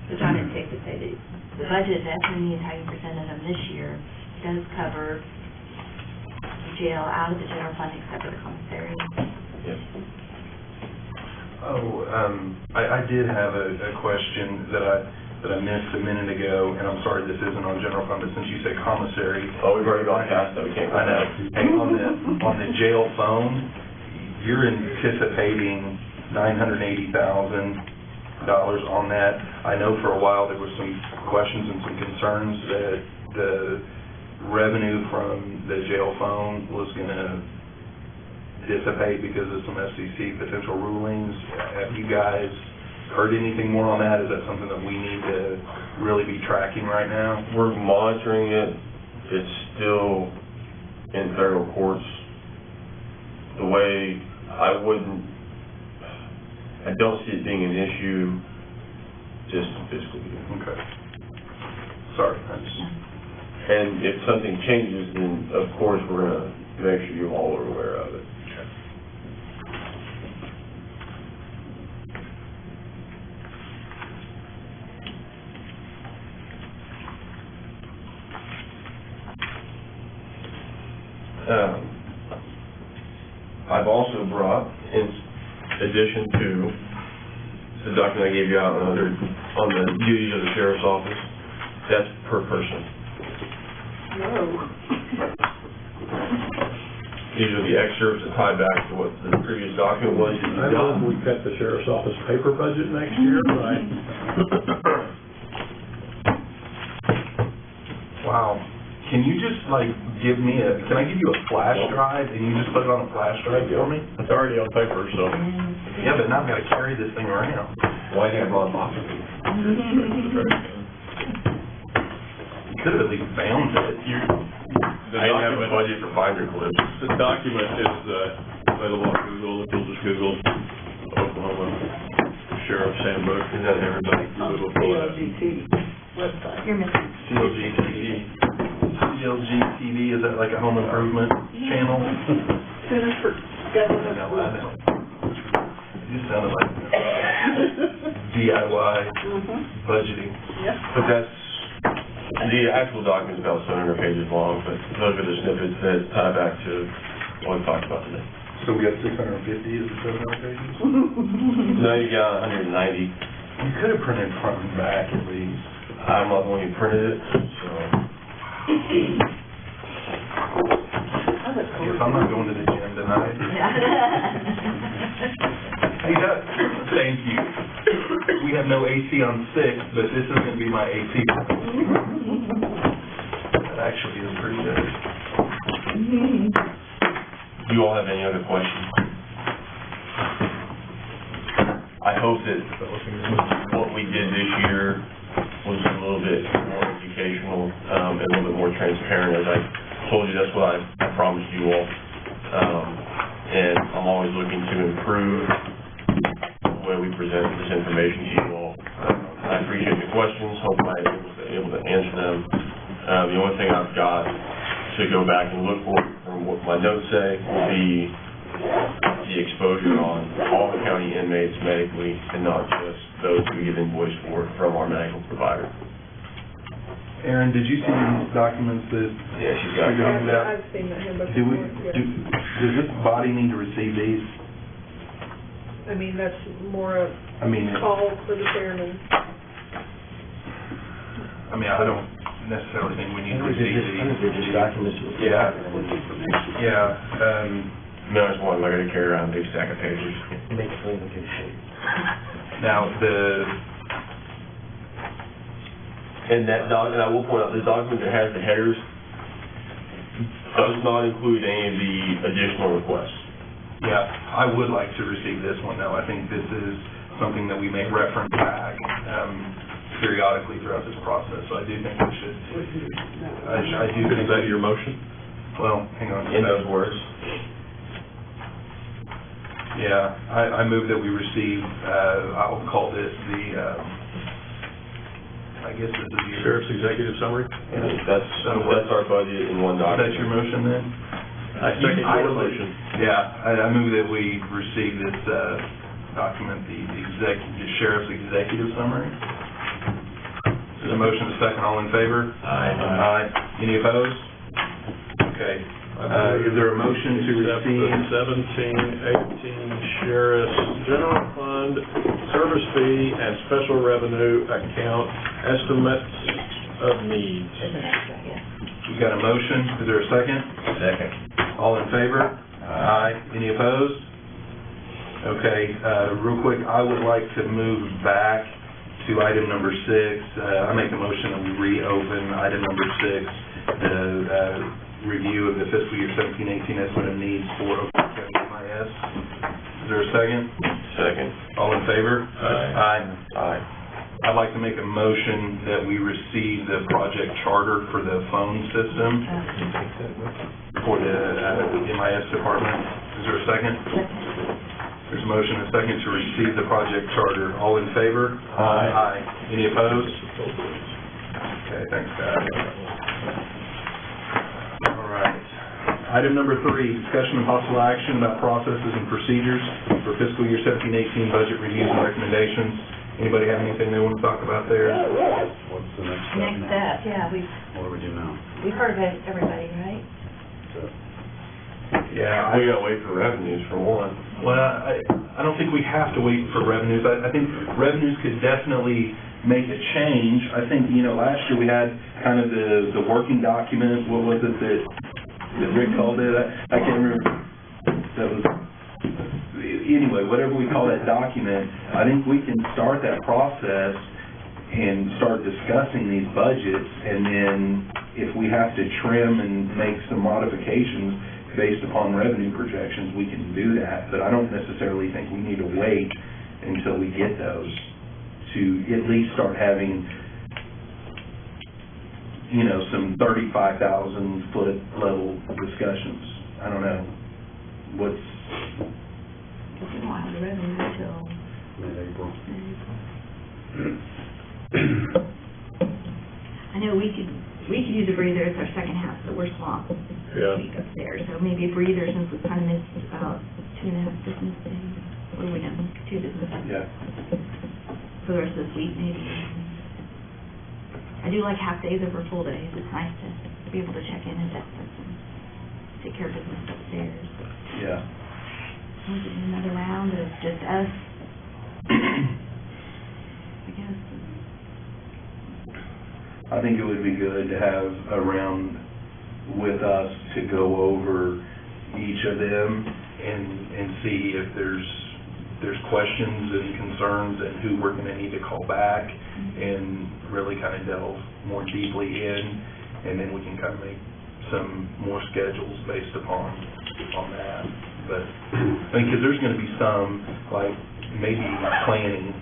So John, it's safe to say that the budget that's in the entire percent of them this year does cover jail out of the general fund except for the commissary. Yes. I did have a question that I missed a minute ago, and I'm sorry this isn't on general fund, but since you said commissary. Oh, we've already gone past that, we can't go I know. back. And on the jail phone, you're anticipating $980,000 on that. I know for a while there was some questions and some concerns that the revenue from the jail phone was gonna dissipate because of some FCC potential rulings. Have you guys heard anything more on that? Is that something that we need to really be tracking right now? We're monitoring it. It's still in federal courts. The way I don't see it being an issue just fiscal year. Okay. Sorry, And if something changes, then of course we're gonna make sure you all are aware of it. I've also brought, in addition to the document I gave you out on the duties of the sheriff's office, that's per person. No. These are the excerpts that tie back to what the previous document was. I know we cut the sheriff's office paper budget next year, right? Wow. Can you just give me can I give you a flash drive and you just put it on a flash drive for me? It's already on paper, so. Yeah, but now I've got to carry this thing around. Why didn't I brought a box? You could have at least found it. I didn't have a budget for binder clips. The document is available on Google. If you'll just Google Oklahoma Sheriff's Handbook, and then everybody will pull it up. CLGT website. You're missing. CLGTV. CLGTV, is that like a home improvement channel? Center for I know. You sounded like DIY budgeting. Yep. But the actual document's about 700 pages long, but those are the snippets that tie back to what we talked about today. So we have 650, is it 700 pages? Now you got 190. You could have printed front and back at least. I'm not the one who printed it, so. I guess I'm not going to the gym tonight. Hey, Doug, thank you. We have no AC on 6, but this is going to be my AC. That actually is pretty good. Do you all have any other questions? I hope that what we did this year was a little bit more educational, and a little bit more transparent. As I told you, that's what I promised you all. And I'm always looking to improve I appreciate the questions, hope I was able to answer them. The only thing I've got to go back and look for from what my notes say will be the exposure on all the county inmates medically and not just those who get invoiced for from our medical provider. Aaron, did you see these documents that? Yeah, she's got you're handing out? I've seen that handbook Do we, before, does this body need to receive these? I mean, that's more a I mean, call for the chairman. I don't necessarily think we need to receive these. I think they're just documents. Yeah. Yeah, No, I just wanted to look at it, carry around a big stack of papers. Make it clean, okay, so. now, And that and I will point out, the document that has the headers does not include any of the additional requests. yeah, I would like to receive this one, though. I think this is something that we may reference back, periodically throughout this process, so I do think we should. I do think Is that your motion? Well, hang on. In those words. Yeah, I move that we receive, I'll call this the, I guess this is your. Sheriff's executive summary? That's our budget in one Is that document. your motion then? I second your motion. Yeah, I move that we receive this, document, the sheriff's executive summary. There's a motion, a second, all in favor? Aye. Any opposed? Okay. Is there a motion to Accept receive? the 17-18 Sheriff's General Fund Service Fee and Special Revenue Account Estimates of Needs. There's an extra, yeah. We got a motion, is there a second? Second. All in favor? Aye. Any opposed? Okay, real quick, I would like to move back to item number 6. I make a motion that we reopen item number 6, the review of the fiscal year 17-18 estimate of needs for Oklahoma County MIS. Is there a second? Second. All in favor? Aye. Aye. I'd like to make a motion that we receive the project charter for the phone system for the MIS department. Is there a second? There's a motion and a second to receive the project charter. All in favor? Aye. Any opposed? Okay, thanks, guys. All right. Item number 3, discussion and possible action about processes and procedures for fiscal year 17-18 budget reviews and recommendations. Anybody have anything they want to talk about there? What's the next step Next now? step, yeah, What do we do now? we've heard of everybody, right? Yeah, We gotta wait for revenues for one. well, I don't think we have to wait for revenues. I think revenues could definitely make a change. I think, last year we had kind of the working document, what was it that Rick called it? I can't remember. That was, anyway, whatever we call that document, I think we can start that process and start discussing these budgets, and then if we have to trim and make some modifications based upon revenue projections, we can do that, but I don't necessarily think we need to wait until we get those to at least start having, some 35,000 foot level discussions. I don't know. Because we don't have the revenue until Mid-April. I know we could use a breather. It's our second half, so we're swamped this Yeah. week up there. So maybe a breather since we kind of missed about 2.5 business days. What do we know? 2 business days. Yeah. For the rest of this week, maybe. I do like half days over full days. It's nice to be able to check in and take care of business upstairs. Yeah. Was it another round of just us? I guess. I think it would be good to have a round with us to go over each of them and see if there's questions and concerns and who we're going to need to call back and really kind of delve more deeply in, and then we can kind of make some more schedules based upon that. But I mean, because there's going to be some, like maybe planning,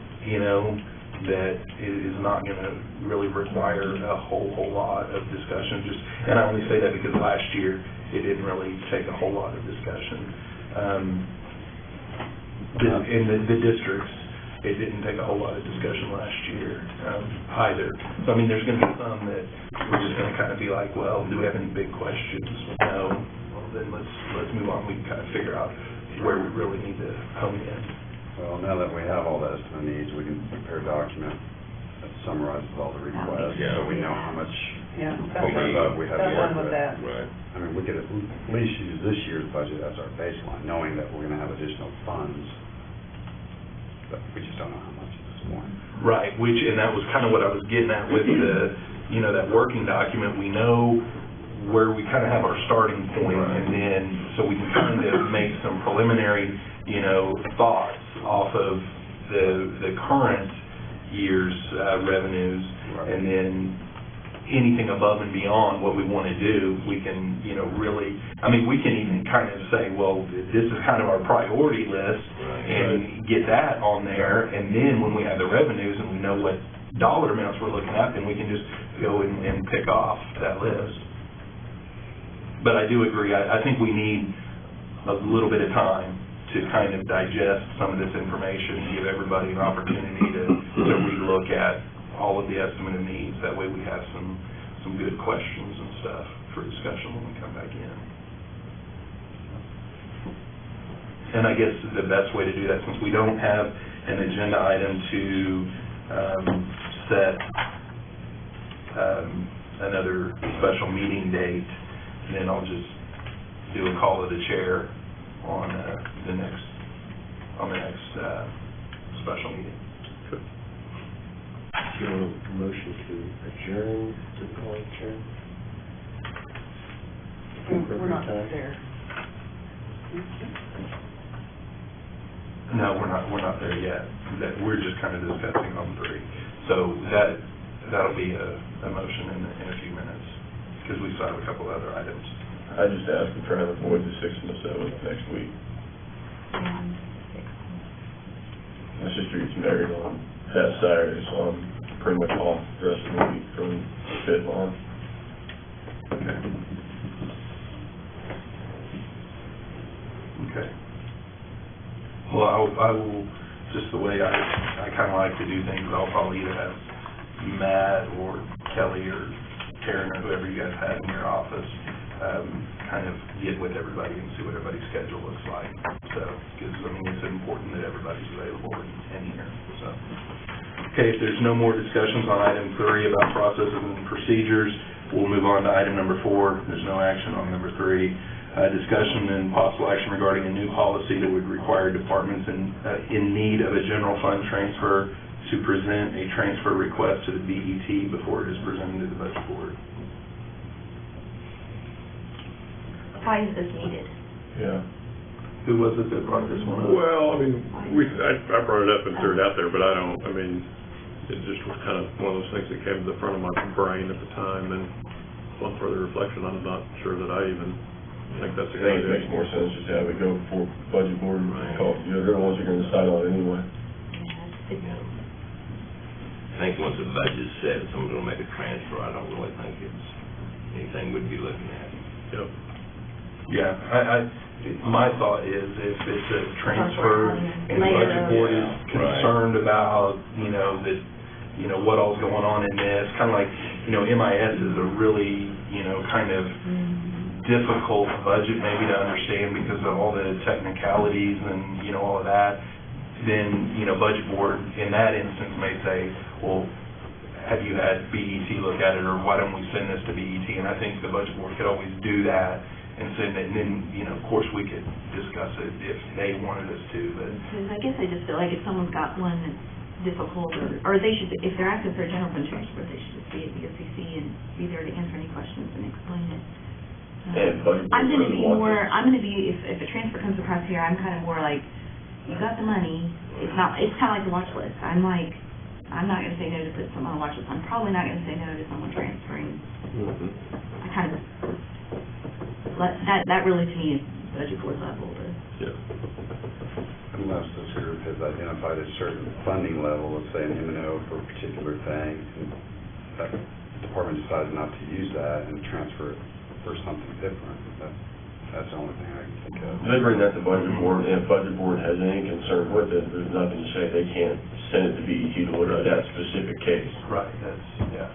that is not going to really require a whole lot of discussion. And I only say that because last year it didn't really take a whole lot of discussion. In the districts, it didn't take a whole lot of discussion last year. either. So, I mean, there's gonna be some that we're just gonna kind of be like, well, do we have any big questions? No, well, then let's move on. We can kind of figure out where we really need to hone in. Well, now that we have all the estimate needs, we can prepare a document that summarizes all the requests, Yeah. so we know how much Yeah, we have to that's work one with with. that. Right. I mean, we could at least use this year's budget as our baseline, knowing that we're gonna have additional funds, but we just don't know how much at this point. Right, and that was kind of what I was getting at with the, that working document. We know where we kind of have our starting point, and then, so we can kind of make some preliminary, thoughts off of the current year's revenues, and then anything above and beyond what we want to do, we can, really, we can even kind of say, well, this is kind of our priority list, and get that on there, and then when we have the revenues and we know what dollar amounts we're looking at, then we can just go and pick off that list. But I do agree, I think we need a little bit of time to kind of digest some of this information, give everybody an opportunity to relook at all of the estimate of needs. That way we have some good questions and stuff for discussion when we come back in. And I guess the best way to do that, since we don't have an agenda item to set another special meeting date, then I'll just do a call to the chair on the next special meeting. Do you want a motion to adjourn, to call adjourn? We're not there. No, we're not there yet. We're just kind of discussing on 3. So that'll be a motion in a few minutes, because we still have a couple other items. I just asked to try to avoid the 6th and the 7th next week. My sister gets married on that Saturday, so I'm pretty much off the rest of the week from the 5th on. Okay. Well, I will, just the way I kind of like to do things, I'll probably either have Matt or Kelly or Karen or whoever you guys have in your office, kind of get with everybody and see what everybody's schedule looks like. So, because, it's important that everybody's available and here, so. Okay, if there's no more discussions on item 3 about processes and procedures, we'll move on to item number 4. There's no action on number 3. Discussion and possible action regarding a new policy that would require departments in need of a general fund transfer to present a transfer request to the BET before it is presented to the budget board. Why is this needed? Yeah. Who was it that brought this one up? Well, I brought it up and threw it out there, but it just was kind of one of those things that came to the front of my brain at the time, and on further reflection, I'm not sure that I even think that's a I good think it idea. makes more sense just to have it go before budget board and call, they're the ones who are going to decide on it anyway. I think once the budget's set, someone's gonna make a transfer, I don't really think it's anything we'd be looking at. Yep. Yeah, my thought is if it's a transfer and the budget board is concerned about, what all's going on in this, kind of like, MIS is a really, kind of difficult budget maybe to understand because of all the technicalities and, all of that, then, budget board in that instance may say, well, have you had BET look at it, or why don't we send this to BET? And I think the budget board could always do that and send it, and then, of course, we could discuss it if they wanted us to, but. I guess I just feel like if someone's got one that's difficult, or they should, if they're asking for a general fund transfer, they should just be at the OCC and be there to answer any questions and explain it. I'm gonna be, if a transfer comes across here, I'm kind of more like, you got the money, it's kind of like the watch list. I'm not gonna say no to put someone on the watch list. I'm probably not gonna say no to someone transferring. I kind of, that really to me is budget board level. Unless this group has identified a certain funding level, let's say an M&O for a particular thing, and that department decides not to use that and transfer it for something different, that's the only thing I can think of. They bring that to budget board, and if budget board has any concern with it, there's nothing to say they can't send it to BET to look at that specific case. Right, that's, yeah.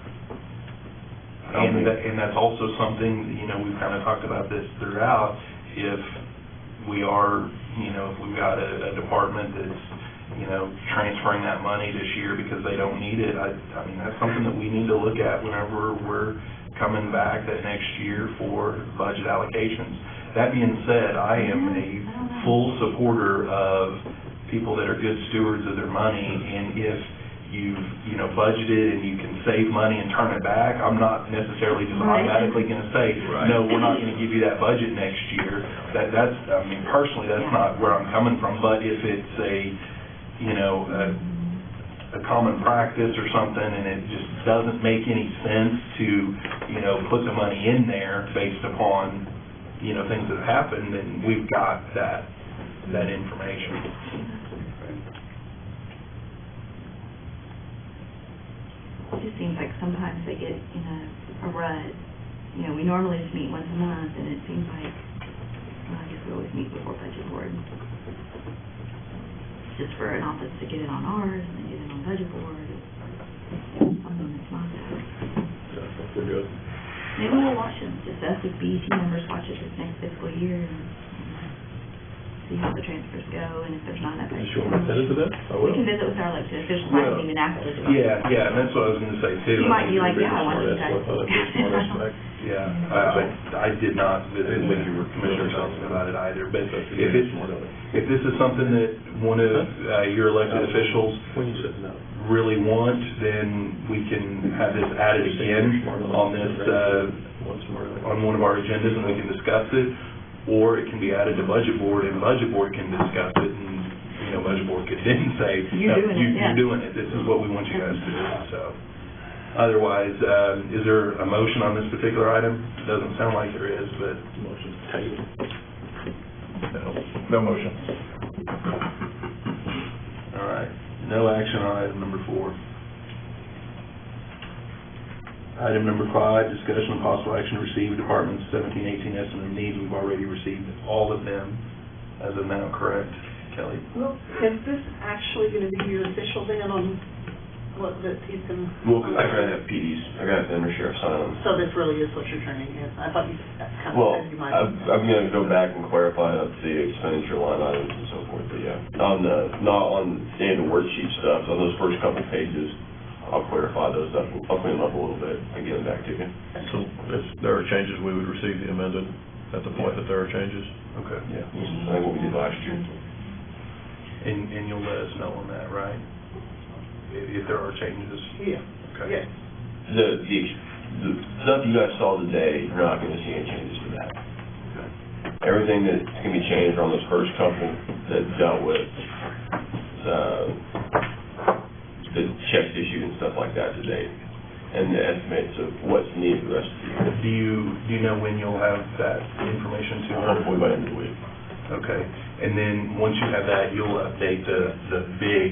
And that's also something, you know, we've kind of talked about this throughout, if we are, you know, if we've got a department that's, you know, transferring that money this year because they don't need it, I mean, that's something that we need to look at whenever we're coming back that next year for budget allocations. That being said, I am a full supporter of people that are good stewards of their money, and if you've, you know, budgeted and you can save money and turn it back, I'm not necessarily just automatically gonna say, no, we're not gonna give you that budget next year. That's, I mean, personally, that's not where I'm coming from, but if it's a, you know, a common practice or something, and it just doesn't make any sense to, you know, put the money in there based upon, you know, things that have happened, then we've got that information. It just seems like sometimes they get in a rut. You know, we normally just meet once a month, and it seems like, well, I guess we always meet before budget board. Just for an office to get it on ours and then get it on budget board. It's something that's not that. Yeah, I think we're good. Maybe we'll watch them, just us as BET members watch it this next fiscal year and see how the transfers go, and if there's not enough. You sure we're headed to that? I We will. can visit with our elected officials, I can even ask them. Yeah, and that's what I was gonna say too. You might be like, yeah, I want you guys. Yeah, I did not visit with your Commissioner Johnson about it either, but if this is something that one of your elected officials really want, then we can have this added again on this, on one of our agendas, and we can discuss it, or it can be added to budget board, and budget board can discuss it, and, you know, budget board could then say, You're doing it, yeah. you're doing it, this is what we want you guys to do, so. Otherwise, is there a motion on this particular item? Doesn't sound like there is, but. Motion table. No motion. All right, no action on item number 4. Item number 5, discussion of possible action to receive Department 1718 estimate of needs. We've already received all of them as of now, correct, Kelly? Well, is this actually gonna be your official ban on what, that he's gonna? Well, I gotta have PDs, I gotta have the under sheriff sign them. So this really is what you're turning in? I thought you kind of Well, said you might. I'm gonna go back and clarify up the expenditure line items and so forth, but yeah. On the, not on standard worksheet stuff, on those first couple pages, I'll clarify those up, I'll clean them up a little bit and get them back to you. So if there are changes, we would receive the amended at the point that there are changes? Okay. Yeah, this is, I think what we did last year. And you'll let us know on that, right? If there are changes? Yeah. Okay. Yeah. The stuff you guys saw today, you're not gonna see any changes to that. Okay. Everything that can be changed on those first couple that dealt with, the checks issued and stuff like that today, and the estimates of what's needed for the rest of the year. Do you know when you'll have that information to her? Hopefully by the end of the week. Okay, and then once you have that, you'll update the big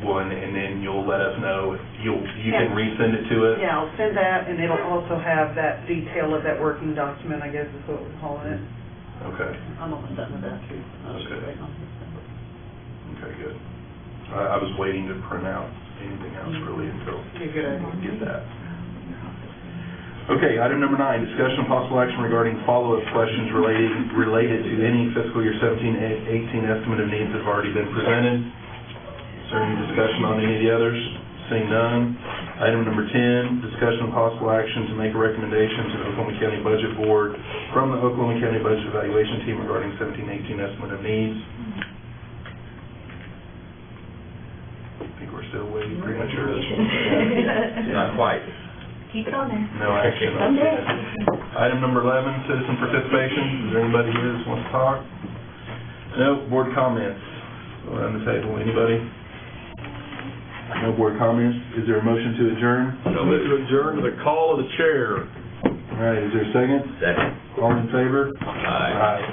one, and then you'll let us know, you can resend it to us? Yeah, I'll send that, and it'll also have that detail of that working document, I guess is what we're calling it. Okay, I'm almost done with that too. Okay. okay, good. I was waiting to print out anything else really until Be a good idea. we get that. Okay, item number 9, discussion of possible action regarding follow-up questions related to any fiscal year 17-18 estimate of needs that have already been presented. Is there any discussion on any of the others? Seeing none. Item number 10, discussion of possible action to make a recommendation to the Oklahoma County Budget Board from the Oklahoma County Budget Evaluation Team regarding 17-18 estimate of needs. I think we're still waiting pretty much for this one. Not quite. Keep it on there. No action. Someday. Item number 11, citizen participation. Is there anybody here that wants to talk? No, board comments. Go around the table. Anybody? No board comments. Is there a motion to adjourn? I'll move to adjourn to the call of the chair. All right, is there a second? Second. All in favor? Aye. Aye.